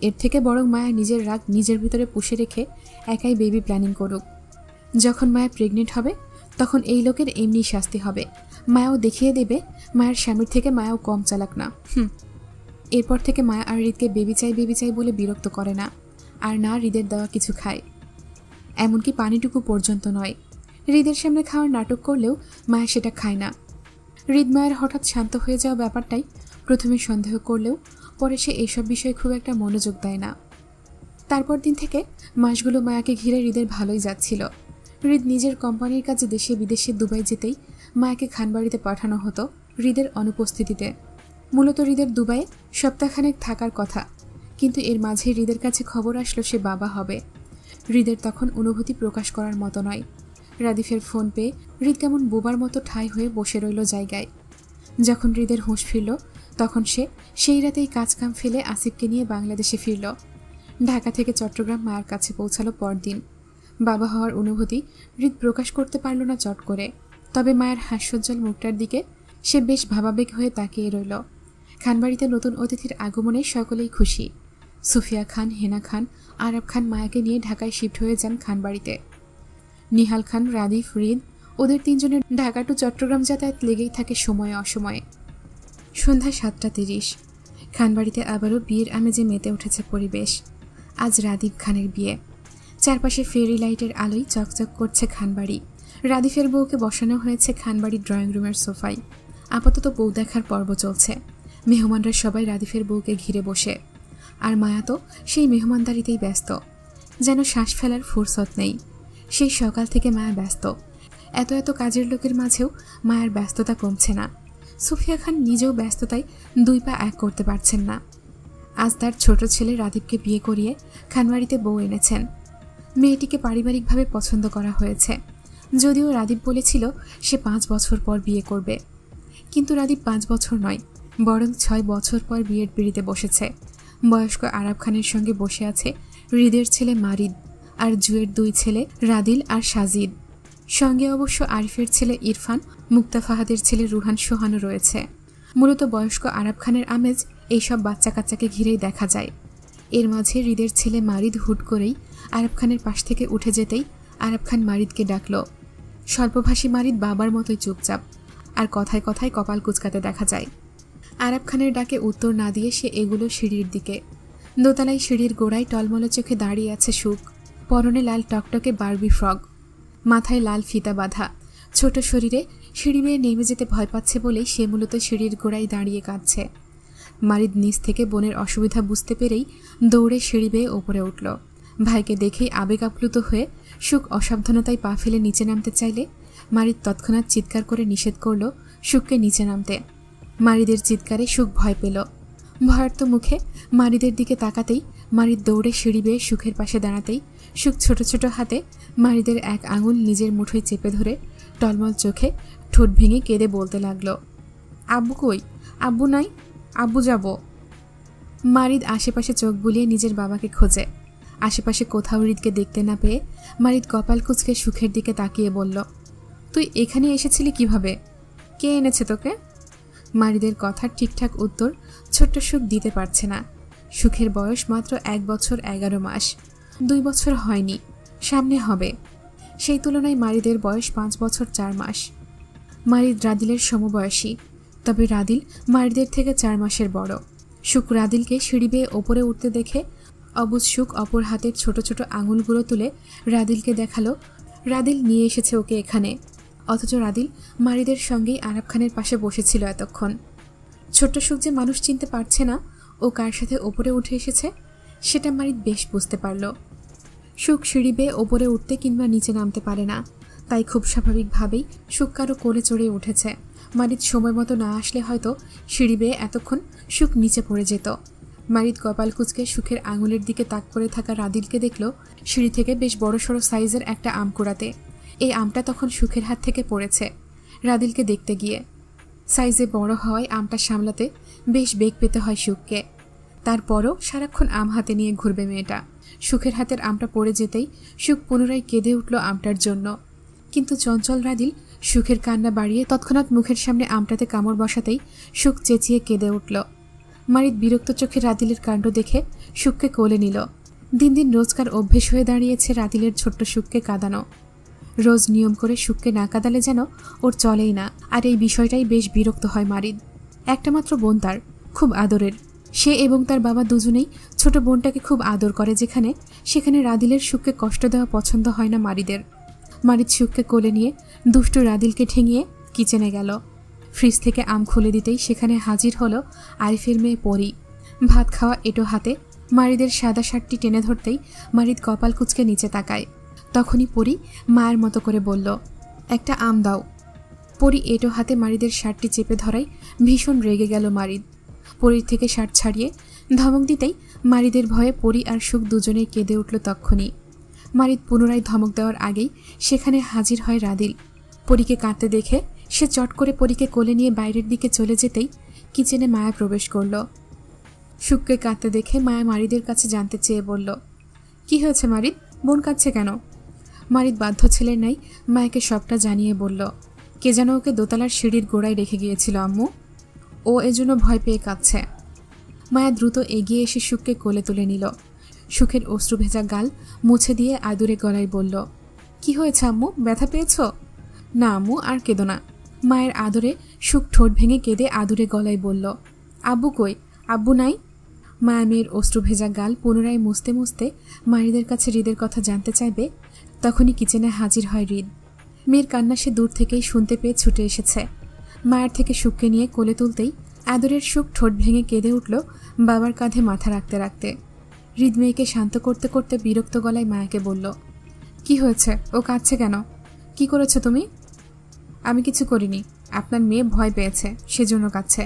এর থেকে বরং মায়া নিজের রাগ নিজের ভিতরে পুষে রেখে একাই বেবি প্ল্যানিং করুক। যখন মায়া প্রেগনেন্ট হবে তখন এই লোকের এমনি শাস্তি হবে। মায়াও দেখিয়ে দেবে মায়ের স্বামীর থেকে মায়াও কম চালাক না। এরপর থেকে মায়া আর হৃদকে বেবি চাই বলে বিরক্ত করে না, আর না হৃদের দেওয়া কিছু খায়, এমনকি পানিটুকু পর্যন্ত নয়। হৃদের সামনে খাওয়ার নাটক করলেও মায়া সেটা খায় না। হৃদ মায়ের হঠাৎ শান্ত হয়ে যাওয়া ব্যাপারটাই প্রথমে সন্দেহ করলেও পরে সে এইসব বিষয়ে খুব একটা মনোযোগ দেয় না। তারপর দিন থেকে মাসগুলো মায়াকে ঘিরে হৃদের ভালোই যাচ্ছিল। হৃদ নিজের কোম্পানির কাজে দেশে বিদেশে দুবাই যেতেই মায়াকে খানবাড়িতে পাঠানো হতো হৃদের অনুপস্থিতিতে। মূলত হৃদের দুবাইয়ে সপ্তাহখানেক থাকার কথা, কিন্তু এর মাঝে হৃদের কাছে খবর আসলো সে বাবা হবে। হৃদের তখন অনুভূতি প্রকাশ করার মতো নয়। রাদিফের ফোন পেয়ে হৃদ কেমন বোবার মতো ঠাঁই হয়ে বসে রইল জায়গায়। যখন হৃদের হুঁশ ফিরল তখন সে সেই রাতেই কাজকাম ফেলে আসিফকে নিয়ে বাংলাদেশে ফিরল। ঢাকা থেকে চট্টগ্রাম মায়ের কাছে পৌঁছালো পরদিন। বাবা হওয়ার অনুভূতি হৃদ প্রকাশ করতে পারল না চট করে, তবে মায়ের হাস্যোজ্জ্বল মুখটার দিকে সে বেশ ভাবাবেগ হয়ে তাকিয়ে রইল। খানবাড়িতে নতুন অতিথির আগমনে সকলেই খুশি। সুফিয়া খান, হেনা খান, আরব খান মায়াকে নিয়ে ঢাকায় শিফট হয়ে যান খানবাড়িতে। নিহাল খান, রাদিফ, হৃদ ওদের তিনজনের ঢাকা টু চট্টগ্রাম যাতায়াত লেগেই থাকে সময়ে অসময়ে। সন্ধ্যা 7:30। খানবাড়িতে আবারও বিয়ের আমেজে মেতে উঠেছে পরিবেশ। আজ রাদীপ খানের বিয়ে। চারপাশে ফেরি লাইটের আলোয় চকচক করছে খানবাড়ি। রাদীপের বউকে বসানো হয়েছে খানবাড়ির ড্রয়িং রুমের সোফায়। আপাতত বউ দেখার পর্ব চলছে। মেহমানরা সবাই রাদীপের বউকে ঘিরে বসে, আর মায়া তো সেই মেহমানদারিতেই ব্যস্ত। যেন শ্বাস ফেলার ফুরসত নেই। সেই সকাল থেকে মায়া ব্যস্ত। এত এত কাজের লোকের মাঝেও মায়ার ব্যস্ততা কমছে না। সুফিয়া খান নিজেও ব্যস্ততায় 2 পা এক করতে পারছেন না। আজ তার ছোট ছেলে রাদীপকে বিয়ে করিয়ে খানবাড়িতে বউ এনেছেন। মেয়েটিকে পারিবারিকভাবে পছন্দ করা হয়েছে, যদিও রাদীপ বলেছিল সে 5 বছর পর বিয়ে করবে। কিন্তু রাদীপ 5 বছর নয়, বরং 6 বছর পর বিয়ের পিঁড়িতে বসেছে। বয়স্ক আরাব খানের সঙ্গে বসে আছে হৃদের ছেলে মারিদ আর জুয়ের 2 ছেলে রাদিল আর সাজিদ। সঙ্গে অবশ্য আরিফের ছেলে ইরফান, মুক্তা ফাহাদের ছেলে রুহান সোহানও রয়েছে। মূলত বয়স্ক আরাব খানের আমেজ এইসব বাচ্চা কাচ্চাকে ঘিরেই দেখা যায়। এর মাঝে হৃদের ছেলে মারিদ হুট করেই আরাব খানের পাশ থেকে উঠে যেতেই আরাব খান মারিদকে ডাকল। স্বল্পভাষী মারিদ বাবার মতোই চুপচাপ, আর কথায় কথায় কপাল কুঁচকাতে দেখা যায়। আরাব খানের ডাকে উত্তর না দিয়ে সে এগুলো সিঁড়ির দিকে। দোতলায় সিঁড়ির গোড়ায় টলমলে চোখে দাঁড়িয়ে আছে সুখ। পরনে লাল টকটকে বারবি ফ্রক, মাথায় লাল ফিতা বাঁধা। ছোট শরীরে সিঁড়ি বেয়ে নেমে যেতে ভয় পাচ্ছে বলেই সে মূলত সিঁড়ির গোড়ায় দাঁড়িয়ে কাঁদছে। মারিদ নিচ থেকে বোনের অসুবিধা বুঝতে পেরেই দৌড়ে সিঁড়ি বেয়ে ওপরে উঠল। ভাইকে দেখেই আবেগ আপ্লুত হয়ে সুখ অসাবধানতায় পা ফেলে নিচে নামতে চাইলে মারিদ তৎক্ষণাৎ চিৎকার করে নিষেধ করল সুখকে নিচে নামতে। মারিদের চিৎকারে সুখ ভয় পেল। ভয়ার্ত মুখে মারিদের দিকে তাকাতেই মারিদ দৌড়ে সিঁড়ি বেয়ে সুখের পাশে দাঁড়াতেই সুখ ছোট ছোট হাতে মারিদের এক আঙুল নিজের মুঠোয় চেপে ধরে টলমল চোখে ঠোঁট ভেঙে কেঁদে বলতে লাগলো, আব্বু কই? আব্বু নাই, আব্বু যাব। মারিদ আশেপাশে চোখ বুলিয়ে নিজের বাবাকে খোঁজে। আশেপাশে কোথাও হৃদকে দেখতে না পেয়ে মারিদ কপাল কুঁচকে সুখের দিকে তাকিয়ে বলল, তুই এখানে এসেছিলি কিভাবে? কে এনেছে তোকে? মারিদের কথার ঠিকঠাক উত্তর ছোট্ট সুখ দিতে পারছে না। সুখের বয়স মাত্র 1 বছর 11 মাস, 2 বছর হয়নি, সামনে হবে। সেই তুলনায় মারিদের বয়স 5 বছর 4 মাস। মারিদ রাদিলের সমবয়সী, তবে রাদিল মারিদের থেকে 4 মাসের বড়। সুখ রাদিলকে সিঁড়ি বেয়ে ওপরে উঠতে দেখে অবুজ সুখ অপর হাতের ছোট ছোট আঙুলগুলো তুলে রাদিলকে দেখালো রাদিল নিয়ে এসেছে ওকে এখানে। অথচ রাদিল মারিদের সঙ্গেই আরাব খানের পাশে বসেছিল এতক্ষণ। ছোট্ট সুখ যে মানুষ চিনতে পারছে না ও কার সাথে ওপরে উঠে এসেছে, সেটা মারিদ বেশ বুঝতে পারল। সুখ সিঁড়ি বেয়ে ওপরে উঠতে কিংবা নিচে নামতে পারে না, তাই খুব স্বাভাবিকভাবেই সুখ কারো কোলে চড়ে উঠেছে। মারিদ সময় মতো না আসলে হয়তো সিঁড়ি বেয়ে এতক্ষণ সুখ নিচে পড়ে যেত। মারিদ কপাল কুঁচকে সুখের আঙুলের দিকে তাক করে থাকা রাদিলকে দেখল সিঁড়ি থেকে বেশ বড়সড় সাইজের একটা আম কুড়াতে। এই আমটা তখন সুখের হাত থেকে পড়েছে রাদিলকে দেখতে গিয়ে। সাইজে বড় হওয়ায় আমটা সামলাতে বেশ বেগ পেতে হয় সুখকে। তারপরও সারাক্ষণ আম হাতে নিয়ে ঘুরবে মেয়েটা। সুখের হাতের আমটা পড়ে যেতেই সুখ পুনরায় কেঁদে উঠল আমটার জন্য। কিন্তু চঞ্চল রাদিল সুখের কান্না বাড়িয়ে তৎক্ষণাৎ মুখের সামনে আমটাতে কামড় বসাতেই সুখ চেঁচিয়ে কেঁদে উঠল। মারিদ বিরক্ত চোখে রাদিলের কাণ্ড দেখে সুখকে কোলে নিল। দিন দিন রোজকার অভ্যেস হয়ে দাঁড়িয়েছে রাদিলের ছোট্ট সুখকে কাঁদানো। রোজ নিয়ম করে সুখকে না কাঁদালে যেন ওর চলেই না। আর এই বিষয়টাই বেশ বিরক্ত হয় মারিদ। একটা মাত্র বোন তার, খুব আদরের। সে এবং তার বাবা দুজনেই ছোট বোনটাকে খুব আদর করে, সেখানে রাদিলের সুখকে কষ্ট দেওয়া পছন্দ হয় না মারিদের। মারিদ সুখকে কোলে নিয়ে দুষ্টু রাদিলকে ঠেঙিয়ে কিচেনে গেল। ফ্রিজ থেকে আম খুলে দিতেই সেখানে হাজির হলো আরিফের মেয়ে পরি। ভাত খাওয়া এটো হাতে মারিদের সাদা শার্টটি টেনে ধরতেই মারিদ কপাল কুঁচকে নিচে তাকায়। তখনই পরি মায়ের মতো করে বলল, একটা আম দাও। পরি এটো হাতে মারিদের শার্টটি চেপে ধরাই ভীষণ রেগে গেল মারিদ। পরির থেকে শার্ট ছাড়িয়ে ধমক দিতেই মারিদের ভয়ে পরি আর সুখ দুজনেই কেঁদে উঠল তক্ষুনি। মারিদ পুনরায় ধমক দেওয়ার আগেই সেখানে হাজির হয় রাদিল। পরিকে কাঁদতে দেখে সে চট করে পরিকে কোলে নিয়ে বাইরের দিকে চলে যেতেই কিচেনে মায়া প্রবেশ করল। সুখকে কাঁদতে দেখে মায়া মারিদের কাছে জানতে চেয়ে বলল, কি হয়েছে মারিদ? বোন কাঁদছে কেন? মারিদ বাধ্য ছেলের নাই মায়াকে সবটা জানিয়ে বলল, কে যেন ওকে দোতলার সিঁড়ির গোড়ায় রেখে গিয়েছিল আম্মু, ও এজন্য ভয় পেয়ে কাঁদছে। মায়া দ্রুত এগিয়ে এসে সুখকে কোলে তুলে নিল। সুখের অশ্রু ভেজা গাল মুছে দিয়ে আদুরে গলায় বলল, কি হয়েছে আম্মু? ব্যথা পেয়েছ? না আম্মু, আর কেঁদো না। মায়ের আদরে সুখ ঠোঁট ভেঙে কেঁদে আদুরে গলায় বলল, আব্বু কই? আব্বু নাই? মায়া মেয়ের অশ্রু ভেজা গাল পুনরায় মুছতে মুছতে মারিদের কাছে হৃদের কথা জানতে চাইবে, তখনই কিচেনে হাজির হয় হৃদ। মেয়ের কান্না সে দূর থেকেই শুনতে পেয়ে ছুটে এসেছে। মায়ের থেকে সুখকে নিয়ে কোলে তুলতেই আদরের সুখ ঠোঁট ভেঙে কেঁদে উঠল বাবার কাঁধে মাথা রাখতে রাখতে। হৃদ মেয়েকে শান্ত করতে করতে বিরক্ত গলায় মায়াকে বলল, কি হয়েছে? ও কাঁদছে কেন? কি করেছো তুমি? আমি কিছু করিনি, আপনার মেয়ে ভয় পেয়েছে, সেজন্য কাঁদছে।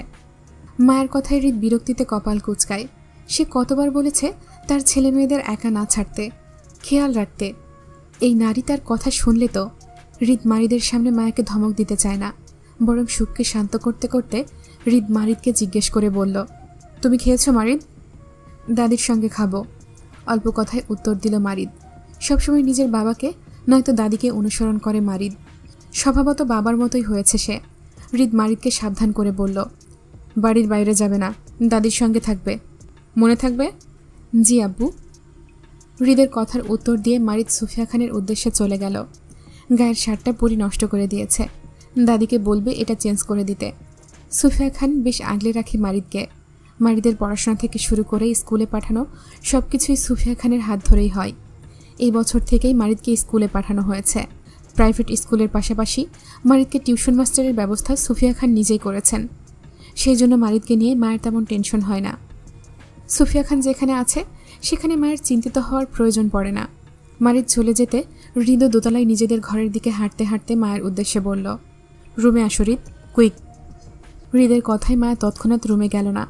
মায়ের কথায় হৃদ বিরক্তিতে কপাল কুঁচকায়। সে কতবার বলেছে তার ছেলে মেয়েদের একা না ছাড়তে, খেয়াল রাখতে। এই নারী তার কথা শুনলে তো। হৃদ মারিদের সামনে মায়াকে ধমক দিতে চায় না, বরং সুখকে শান্ত করতে করতে হৃদ মারিদকে জিজ্ঞেস করে বলল, তুমি খেয়েছো মারিদ? দাদির সঙ্গে খাবো, অল্প কথায় উত্তর দিল মারিদ। সবসময় নিজের বাবাকে নয়তো দাদিকে অনুসরণ করে মারিদ। স্বভাবত বাবার মতোই হয়েছে সে। হৃদ মারিদকে সাবধান করে বলল, বাড়ির বাইরে যাবে না, দাদির সঙ্গে থাকবে, মনে থাকবে? জি আব্বু। হৃদের কথার উত্তর দিয়ে মারিদ সুফিয়া খানের উদ্দেশ্যে চলে গেল। গায়ের শার্টটা পুরি নষ্ট করে দিয়েছে, দাদিকে বলবে এটা চেঞ্জ করে দিতে। সুফিয়া খান বেশ আগলে রাখে মারিদকে। মারিদের পড়াশোনা থেকে শুরু করে স্কুলে পাঠানো সব কিছুই সুফিয়া খানের হাত ধরেই হয়। এই বছর থেকেই মারিদকে স্কুলে পাঠানো হয়েছে। প্রাইভেট স্কুলের পাশাপাশি মারিদকে টিউশন মাস্টারের ব্যবস্থা সুফিয়া খান নিজেই করেছেন। সেই জন্য মারিদকে নিয়ে মায়ের তেমন টেনশন হয় না। সুফিয়া খান যেখানে আছে সেখানে মায়ের চিন্তিত হওয়ার প্রয়োজন পড়ে না। মারিদ চলে যেতে হৃদ দোতলায় নিজেদের ঘরের দিকে হাঁটতে হাঁটতে মায়ের উদ্দেশ্যে বলল, রুমে আসো হৃদ, কুইক। হৃদের কথায় মায়া তৎক্ষণাৎ রুমে গেল না,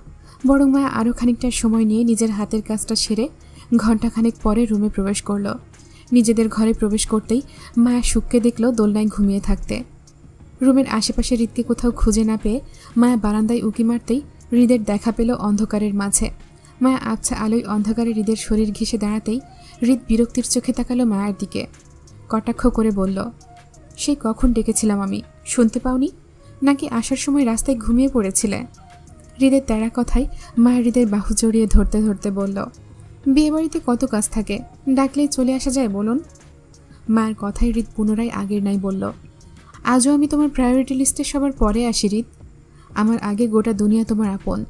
বরং মায়া আরও খানিকটা সময় নিয়ে নিজের হাতের কাজটা সেরে ঘণ্টাখানেক পরে রুমে প্রবেশ করল। নিজেদের ঘরে প্রবেশ করতেই মায়া সুখকে দেখল দোলনায় ঘুমিয়ে থাকতে। রুমের আশেপাশে হৃদকে কোথাও খুঁজে না পেয়ে মায়া বারান্দায় উঁকি মারতেই হৃদের দেখা পেল অন্ধকারের মাঝে। মায়া আবছা আলোয় অন্ধকারে হৃদের শরীর ঘেঁষে দাঁড়াতেই হৃদ বিরক্তির চোখে তাকালো মায়ার দিকে। কটাক্ষ করে বলল, সেই কখন ডেকেছিলাম আমি, শুনতে পাওনি? নাকি আসার সময় রাস্তায় ঘুমিয়ে পড়েছিলে? হৃদের তেড়া কথায় মায়া হৃদের বাহু জড়িয়ে ধরতে ধরতে বলল, বিয়েবাড়িতে কত কাজ থাকে, ডাকলেই চলে আসা যায় বলুন? মায়ের কথায় হৃদ পুনরায় আগের নাই বলল, আজও আমি তোমার প্রায়োরিটি লিস্টে সবার পরে আসি হৃদ, আমার আগে গোটা দুনিয়া তোমার আপন।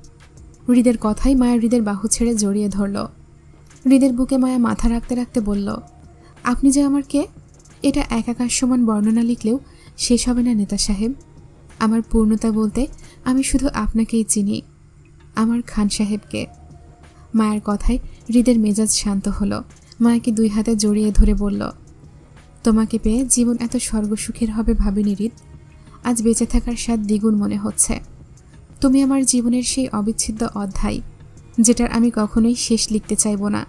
হৃদের কথাই মায়া হৃদের বাহু ছেড়ে জড়িয়ে ধরল। হৃদের বুকে মায়া মাথা রাখতে রাখতে বলল, আপনি যে আমার কে, এটা একাকার সমান বর্ণনা লিখলেও শেষ হবে না নেতা সাহেব। আমার পূর্ণতা বলতে আমি শুধু আপনাকেই চিনি, আমার খান সাহেবকে। মায়ের কথায় হৃদের মেজাজ শান্ত হলো। মায়াকে দুই হাতে জড়িয়ে ধরে বলল, তোমাকে পেয়ে জীবন এত স্বর্গসুখের হবে ভাবিনি হৃদ। আজ বেঁচে থাকার স্বাদ দ্বিগুণ মনে হচ্ছে। তুমি আমার জীবনের সেই অবিচ্ছেদ্য অধ্যায়, যেটার আমি কখনোই শেষ লিখতে চাইব না।